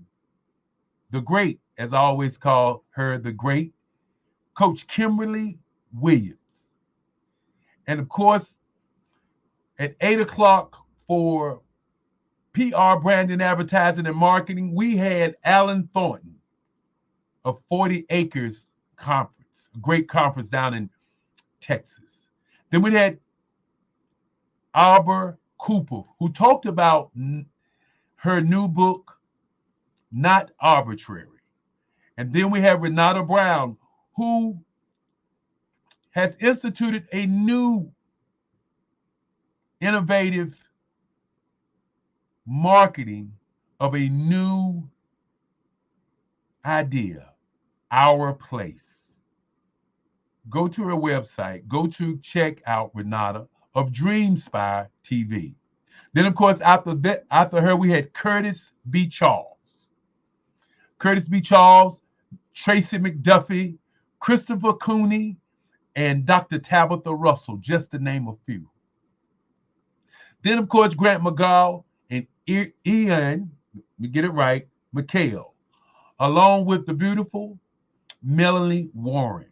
the great, as I always call her, the great Coach Kimberly Williams. And of course, at 8 o'clock for PR, branding, advertising, and marketing, we had Alan Thornton of 40 Acres Conference, a great conference down in Texas. Then we had Arbor Cooper, who talked about her new book, Not Arbitrary. And then we have Renata Brown, who has instituted a new innovative marketing of a new idea, Our Place. Go to her website, go to check out Renata of Dreamspire TV. Then, of course, after her, we had Curtis B. Charles. Curtis B. Charles, Tracy McDuffie, Christopher Cooney, and Dr. Tabitha Russell, just to name a few. Then, of course, Grant McGall and Ian, let me get it right, McHale, along with the beautiful Melanie Warren.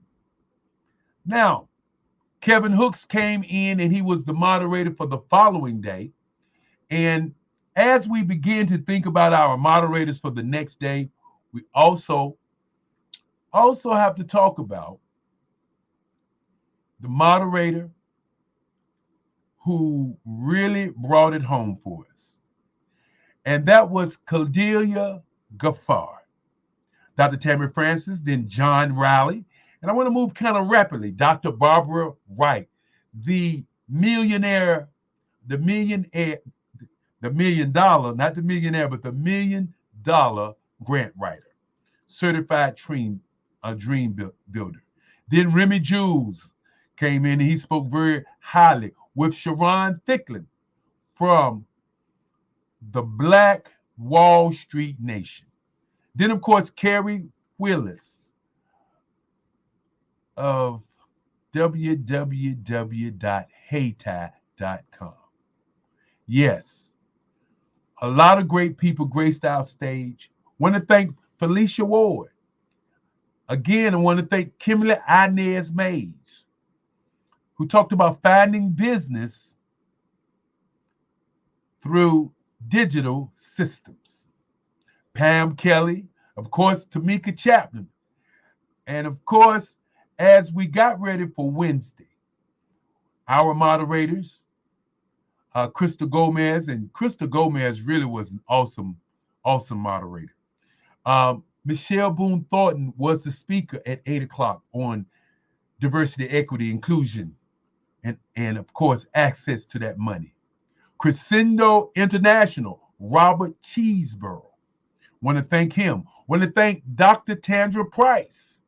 Now, Kevin Hooks came in and he was the moderator for the following day. And as we begin to think about our moderators for the next day, we also have to talk about the moderator who really brought it home for us. And that was Cordelia Gaffar. Dr. Tammy Francis, then John Riley. And I want to move kind of rapidly. Dr. Barbara Wright, the millionaire, the million dollar, not the millionaire, but the $1 million grant writer, certified dream builder. Then Remy Jules came in and he spoke very highly with Sharon Thicklin from the Black Wall Street Nation. Then, of course, Carrie Willis of www.heytie.com. Yes, a lot of great people graced our stage. Want to thank Felicia Ward. Again, I want to thank Kimberly Inez Mays, who talked about finding business through digital systems. Pam Kelly, of course, Tamika Chapman. And of course, as we got ready for Wednesday, our moderators, Krista Gomez, and Krista Gomez really was an awesome moderator. Michelle Boone Thornton was the speaker at 8 o'clock on diversity, equity, inclusion, and of course, access to that money. Crescendo International, Robert Cheeseborough. Want to thank him. Want to thank Dr. Tandra Price,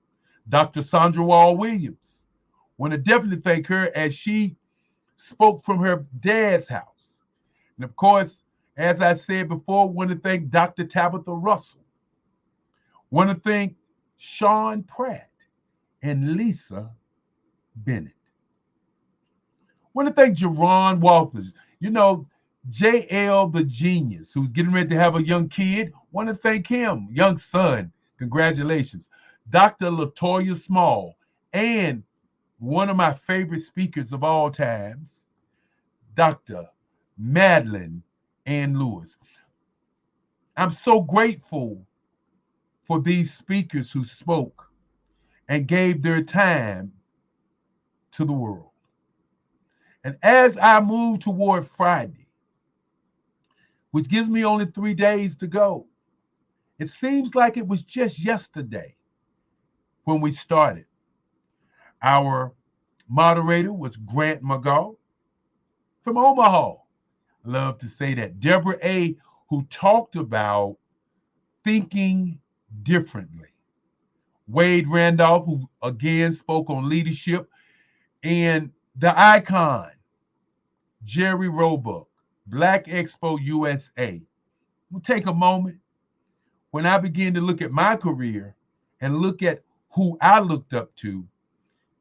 Dr. Sandra Wall Williams. Want to definitely thank her as she spoke from her dad's house. And of course, as I said before, want to thank Dr. Tabitha Russell. Want to thank Sean Pratt and Lisa Bennett. Want to thank Jerron Walters. You know, JL the genius, who's getting ready to have a young kid. Want to thank him, young son. Congratulations. Dr. LaToya Small, and one of my favorite speakers of all times, Dr. Madeline Ann Lewis. I'm so grateful for these speakers who spoke and gave their time to the world. And as I move toward Friday, which gives me only 3 days to go, it seems like it was just yesterday when we started. Our moderator was Grant McGaw from Omaha. Love to say that. Deborah A., who talked about thinking differently. Wade Randolph, who again spoke on leadership. And the icon, Jerry Roebuck, Black Expo USA. We'll take a moment. When I began to look at my career and look at who I looked up to,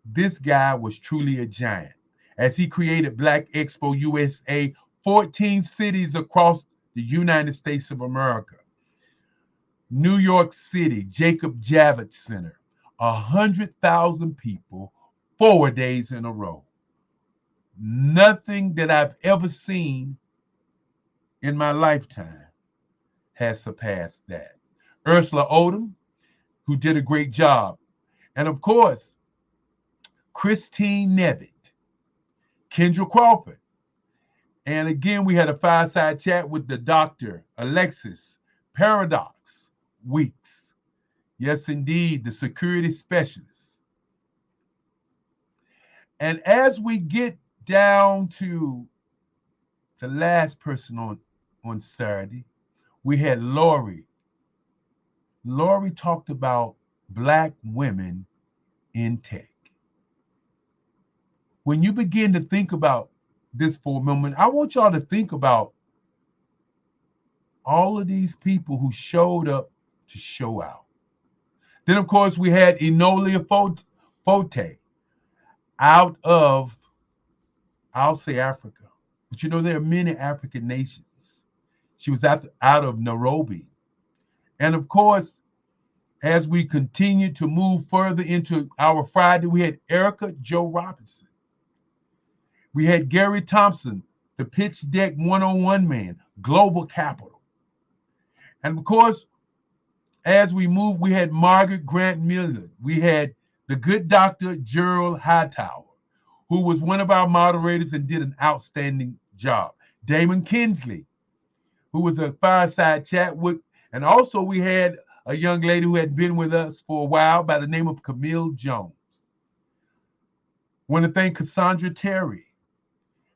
this guy was truly a giant. As he created Black Expo USA, 14 cities across the United States of America. New York City, Jacob Javits Center, 100,000 people, 4 days in a row. Nothing that I've ever seen in my lifetime has surpassed that. Ursula Odom, who did a great job. And of course, Christine Nevitt, Kendra Crawford. And again, we had a fireside chat with the Dr. Alexis Paradox Weeks. Yes, indeed, the security specialist. And as we get down to the last person on Saturday, we had Lori. Lori talked about Black women in tech. When you begin to think about this for a moment, I want y'all to think about all of these people who showed up to show out. Then, of course, we had Enolia Fote out of, I'll say Africa. But you know, there are many African nations. She was out of Nairobi. And of course, as we continue to move further into our Friday, we had Erica Joe Robinson. We had Gary Thompson, the Pitch Deck 101 man, Global Capital. And of course, as we move, we had Margaret Grant Miller. We had the good Dr. Gerald Hightower, who was one of our moderators and did an outstanding job. Damon Kinsley, who was a fireside chat with, and also we had a young lady who had been with us for a while by the name of Camille Jones. Want to thank Cassandra Terry.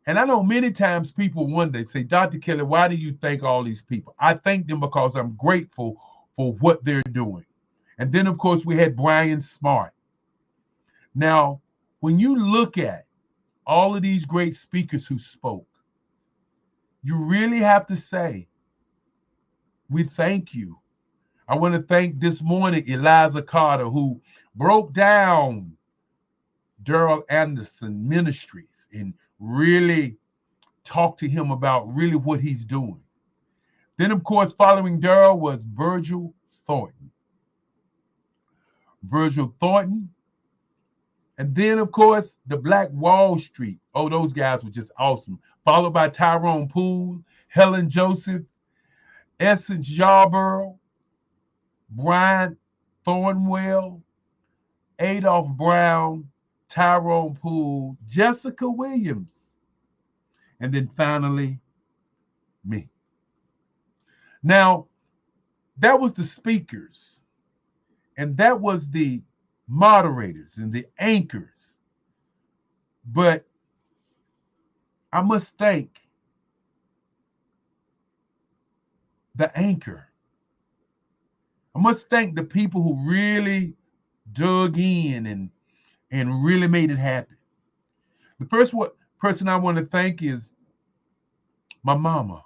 And I know many times people wonder, they say, Dr. Kelly, why do you thank all these people? I thank them because I'm grateful for what they're doing. And then, of course, we had Brian Smart. Now, when you look at all of these great speakers who spoke, you really have to say, we thank you. I want to thank this morning Eliza Carter, who broke down Daryl Anderson Ministries and really talked to him about really what he's doing. Then, of course, following Daryl was Virgil Thornton. Virgil Thornton. And then, of course, the Black Wall Street. Oh, those guys were just awesome. Followed by Tyrone Poole, Helen Joseph, Essence Yarborough, Brian Thornwell, Adolph Brown, Tyrone Poole, Jessica Williams, and then finally, me. Now, that was the speakers, and that was the moderators and the anchors. But I must thank the anchor. I must thank the people who really dug in and really made it happen. The first person I want to thank is my mama,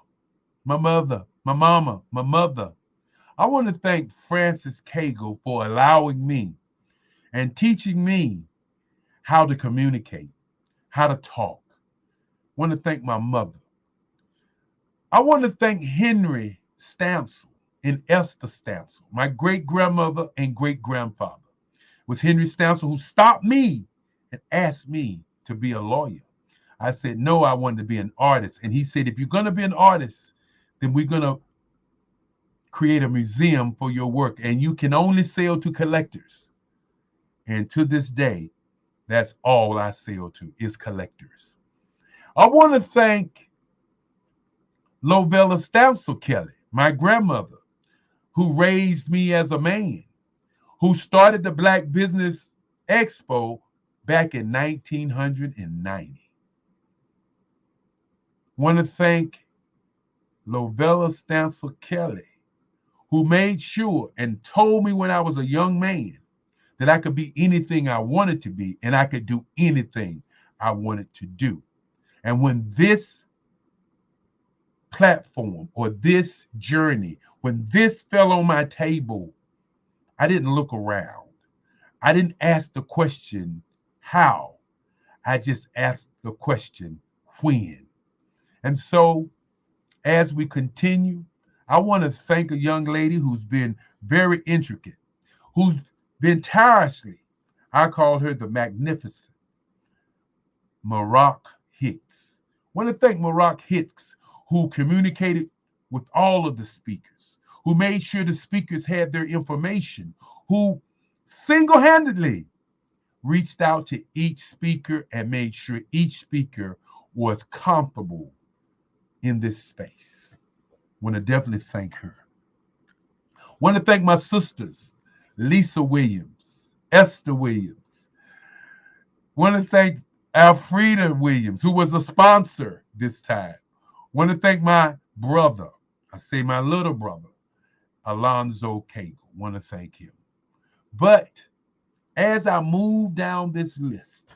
my mother, my mama, my mother. I want to thank Francis Cagle for allowing me and teaching me how to communicate, how to talk. I want to thank my mother. I want to thank Henry Stansel and Esther Stansel, my great-grandmother and great-grandfather. It was Henry Stansel who stopped me and asked me to be a lawyer. I said, no, I wanted to be an artist. And he said, if you're going to be an artist, then we're going to create a museum for your work, and you can only sell to collectors. And to this day, that's all I sell to is collectors. I want to thank Lovella Stansel Kelly, my grandmother, who raised me as a man, who started the Black Business Expo back in 1990. Want to thank Lovella Stansel Kelly, who made sure and told me when I was a young man that I could be anything I wanted to be and I could do anything I wanted to do. And when this platform or this journey, when this fell on my table, I didn't look around. I didn't ask the question, how? I just asked the question, when? And so as we continue, I want to thank a young lady who's been very intricate, who's been tirelessly, I call her the magnificent Maroc Hicks. I want to thank Maroc Hicks, who communicated with all of the speakers, who made sure the speakers had their information, who single-handedly reached out to each speaker and made sure each speaker was comfortable in this space. I want to definitely thank her. I want to thank my sisters, Lisa Williams, Esther Williams. I want to thank Alfreda Williams, who was a sponsor this time. I want to thank my brother, I say my little brother, Alonzo Cagle. I want to thank him. But as I move down this list,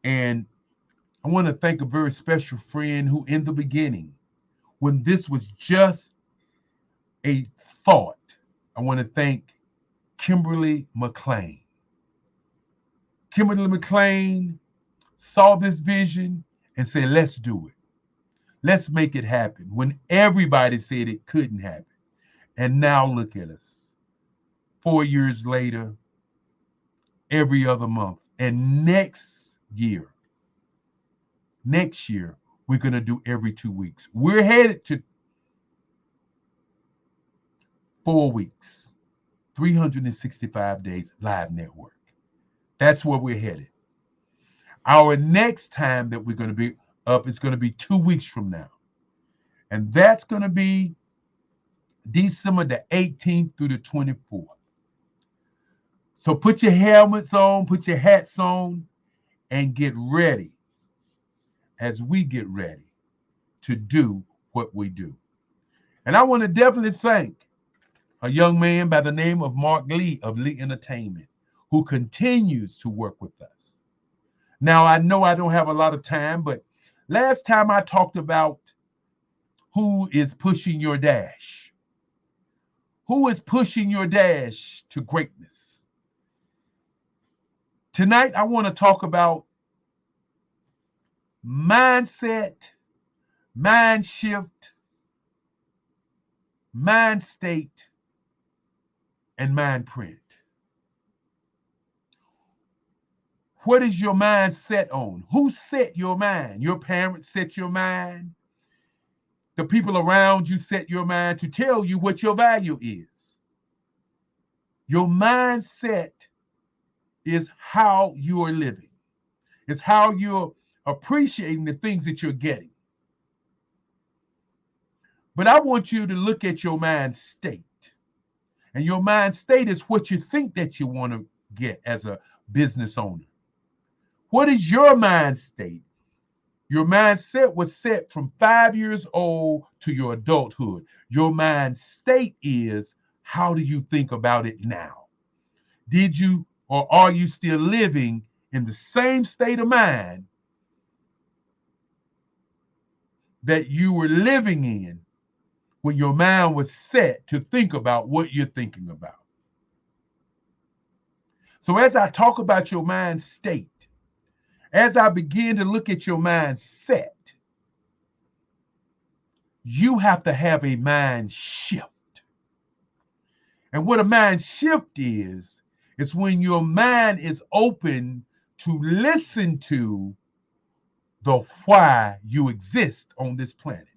and I want to thank a very special friend who in the beginning, when this was just a thought, I want to thank Kimberly McLean. Kimberly McLean saw this vision and said, let's do it. Let's make it happen when everybody said it couldn't happen. And now look at us. 4 years later, every other month. And next year, we're going to do every 2 weeks. We're headed to 4 weeks, 365 days live network. That's where we're headed. Our next time that we're going to be up is going to be 2 weeks from now. And that's going to be December the 18th through the 24th. So put your helmets on, put your hats on, and get ready as we get ready to do what we do. And I want to definitely thank a young man by the name of Mark Lee of Lee Entertainment, who continues to work with us. Now, I know I don't have a lot of time, but last time I talked about who is pushing your dash. Who is pushing your dash to greatness? Tonight, I want to talk about mindset, mind shift, mind state, and mind print. What is your mind set on? Who set your mind? Your parents set your mind. The people around you set your mind to tell you what your value is. Your mindset is how you are living. It's how you're appreciating the things that you're getting. But I want you to look at your mind state. And your mind state is what you think that you want to get as a business owner. What is your mind state? Your mindset was set from 5 years old to your adulthood. Your mind state is, how do you think about it now? Did you or are you still living in the same state of mind that you were living in when your mind was set to think about what you're thinking about? So as I talk about your mind state, as I begin to look at your mindset, you have to have a mind shift. And what a mind shift is when your mind is open to listen to the why you exist on this planet.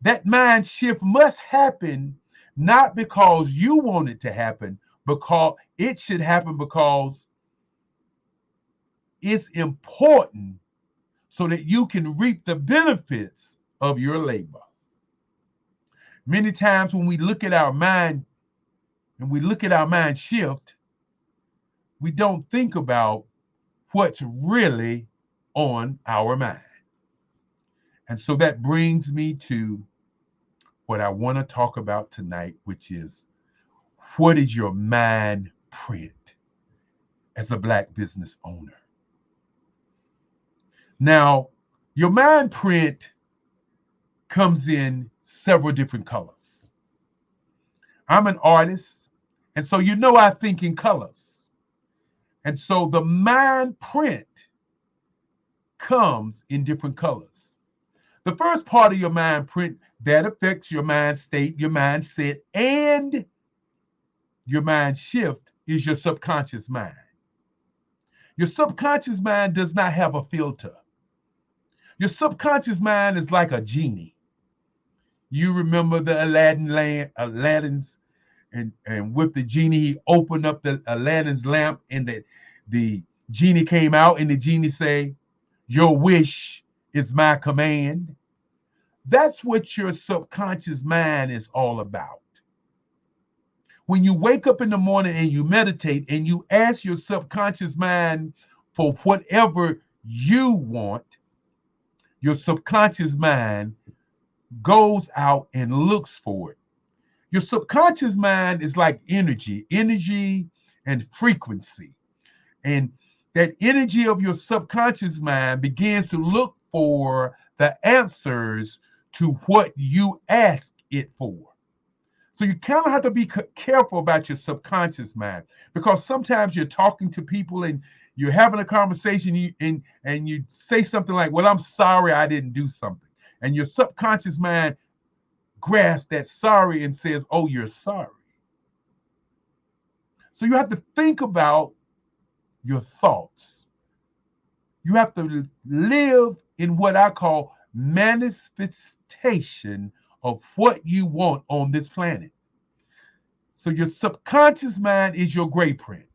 That mind shift must happen not because you want it to happen, because it should happen because it's important so that you can reap the benefits of your labor. Many times when we look at our mind and we look at our mind shift, we don't think about what's really on our mind. And so that brings me to what I want to talk about tonight, which is, what is your mind print as a Black business owner? Now, your mind print comes in several different colors. I'm an artist, and so I think in colors. And so the mind print comes in different colors. The first part of your mind print that affects your mind state, your mindset, and your mind shift is your subconscious mind. Your subconscious mind does not have a filter. Your subconscious mind is like a genie. You remember the Aladdin's, and with the genie, he opened up the Aladdin's lamp, and the genie came out, and the genie say, "Your wish is my command." That's what your subconscious mind is all about. When you wake up in the morning and you meditate and you ask your subconscious mind for whatever you want, your subconscious mind goes out and looks for it. Your subconscious mind is like energy and frequency. And that energy of your subconscious mind begins to look for the answers to what you ask it for. So you kind of have to be careful about your subconscious mind, because sometimes you're talking to people and you're having a conversation and you say something like, "Well, I'm sorry I didn't do something." And your subconscious mind grasps that sorry and says, "Oh, you're sorry." So you have to think about your thoughts. You have to live in what I call manifestation of what you want on this planet. So your subconscious mind is your gray print.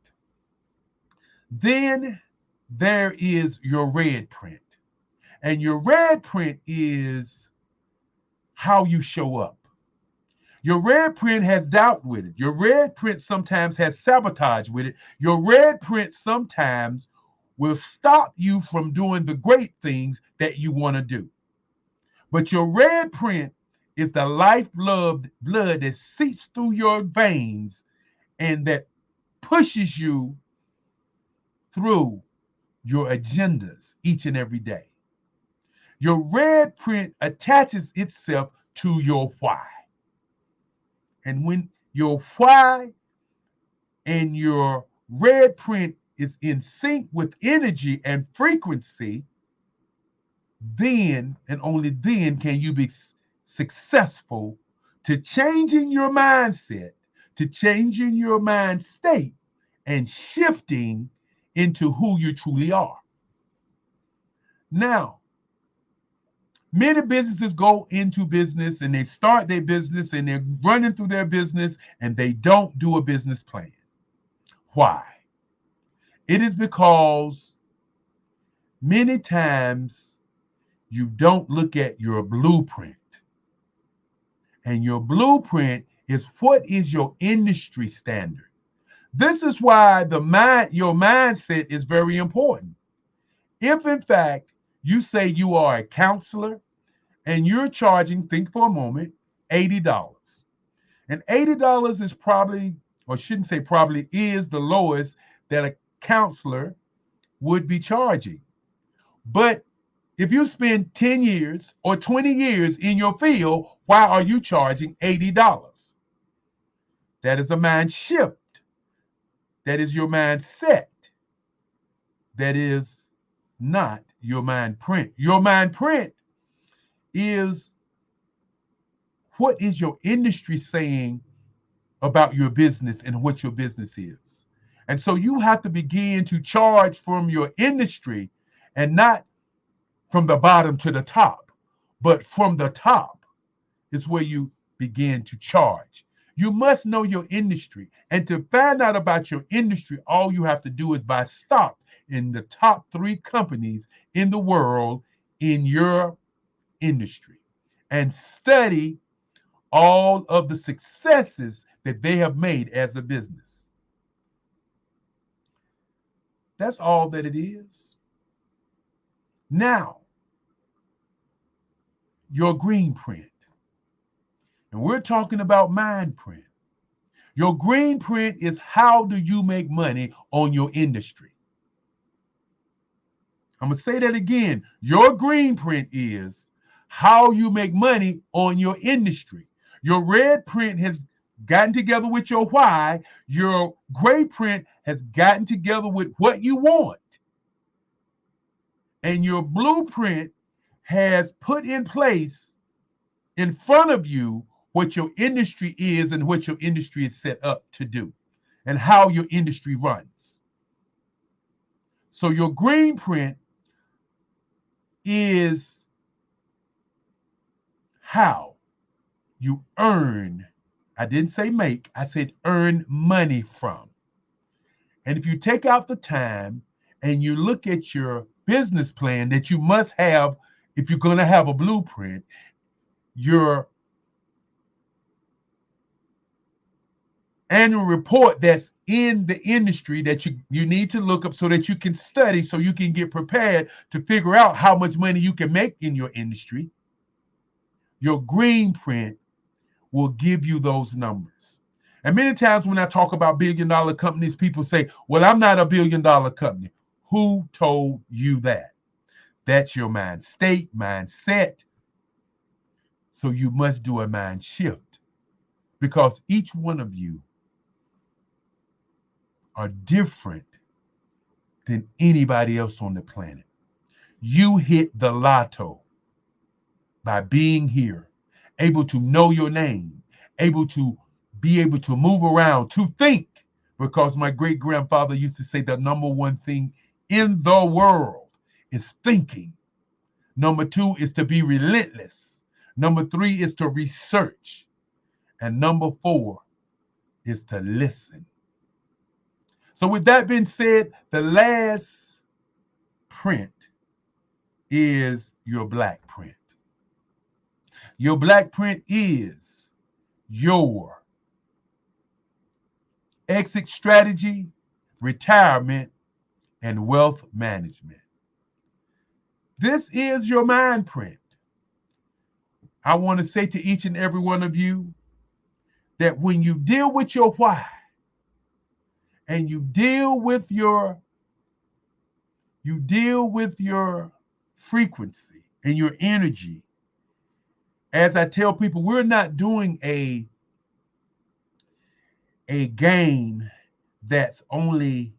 Then there is your red print. And your red print is how you show up. Your red print has doubt with it. Your red print sometimes has sabotage with it. Your red print sometimes will stop you from doing the great things that you want to do. But your red print is the lifeblood that seeps through your veins and that pushes you through your agendas each and every day. Your red print attaches itself to your why. And when your why and your red print is in sync with energy and frequency, then and only then can you be successful to changing your mindset, to changing your mind state, and shifting into who you truly are. Now, many businesses go into business and they start their business and they're running through their business and they don't do a business plan. Why? It is because many times you don't look at your blueprint. And your blueprint is, what is your industry standard? This is why your mindset is very important. If in fact you say you are a counselor and you're charging, think for a moment, $80. And $80 is probably, or shouldn't say probably, is the lowest that a counselor would be charging. But if you spend 10 years or 20 years in your field, why are you charging $80? That is a mind shift. That is your mindset. That is not your mind print. Your mind print is, what is your industry saying about your business and what your business is? And so you have to begin to charge from your industry and not from the bottom to the top, but from the top is where you begin to charge. You must know your industry. And to find out about your industry, all you have to do is buy stock in the top 3 companies in the world in your industry and study all of the successes that they have made as a business. That's all that it is. Now, your green print. And we're talking about mind print. Your green print is how do you make money on your industry? I'm going to say that again. Your green print is how you make money on your industry. Your red print has gotten together with your why. Your gray print has gotten together with what you want. And your blueprint has put in place in front of you what your industry is and what your industry is set up to do and how your industry runs. So your green print is how you earn. I didn't say make, I said earn money from. And if you take out the time and you look at your business plan that you must have, if you're going to have a blueprint, your annual report that's in the industry that you need to look up so that you can study, so you can get prepared to figure out how much money you can make in your industry. Your green print will give you those numbers. And many times when I talk about billion-dollar companies, people say, well, I'm not a billion-dollar company. Who told you that? That's your mind state, mindset. So you must do a mind shift, because each one of you are different than anybody else on the planet. You hit the lotto by being here, able to know your name, able to be able to move around, to think, because my great-grandfather used to say the number one thing in the world is thinking. Number 2 is to be relentless. Number 3 is to research. And number 4 is to listen. So with that being said, the last print is your black print. Your black print is your exit strategy, retirement, and wealth management. This is your mind print. I want to say to each and every one of you that when you deal with your why and you deal with your frequency and your energy, as I tell people, we're not doing a game that's only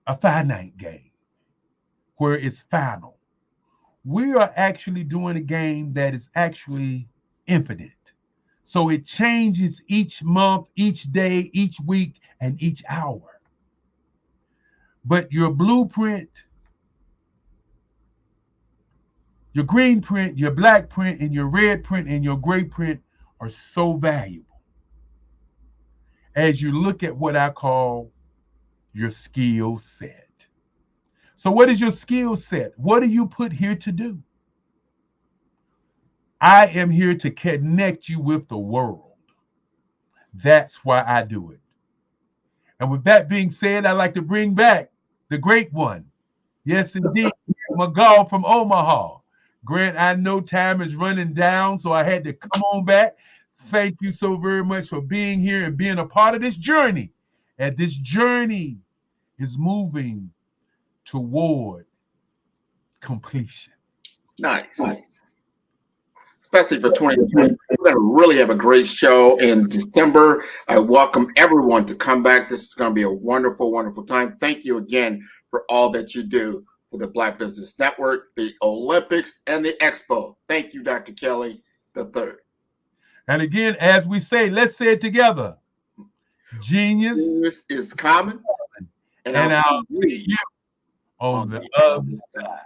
a finite game where it's final. We are actually doing a game that is actually infinite. So it changes each month, each day, each week, and each hour. But your blueprint, your green print, your black print, and your red print, and your gray print are so valuable as you look at what I call your skill set. So what is your skill set? What are you put here to do? I am here to connect you with the world. That's why I do it. And with that being said, I'd like to bring back the great one. Yes, indeed, McGaw from Omaha. Grant, I know time is running down, so I had to come on back. Thank you so very much for being here and being a part of this journey. And this journey is moving toward completion. Nice. Especially for 2020. We're going to really have a great show in December. I welcome everyone to come back. This is going to be a wonderful, wonderful time. Thank you again for all that you do for the Black Business Network, the Olympics, and the Expo. Thank you, Dr. Kelly III. And again, as we say, let's say it together. Genius is common, and I'll see you on the other side.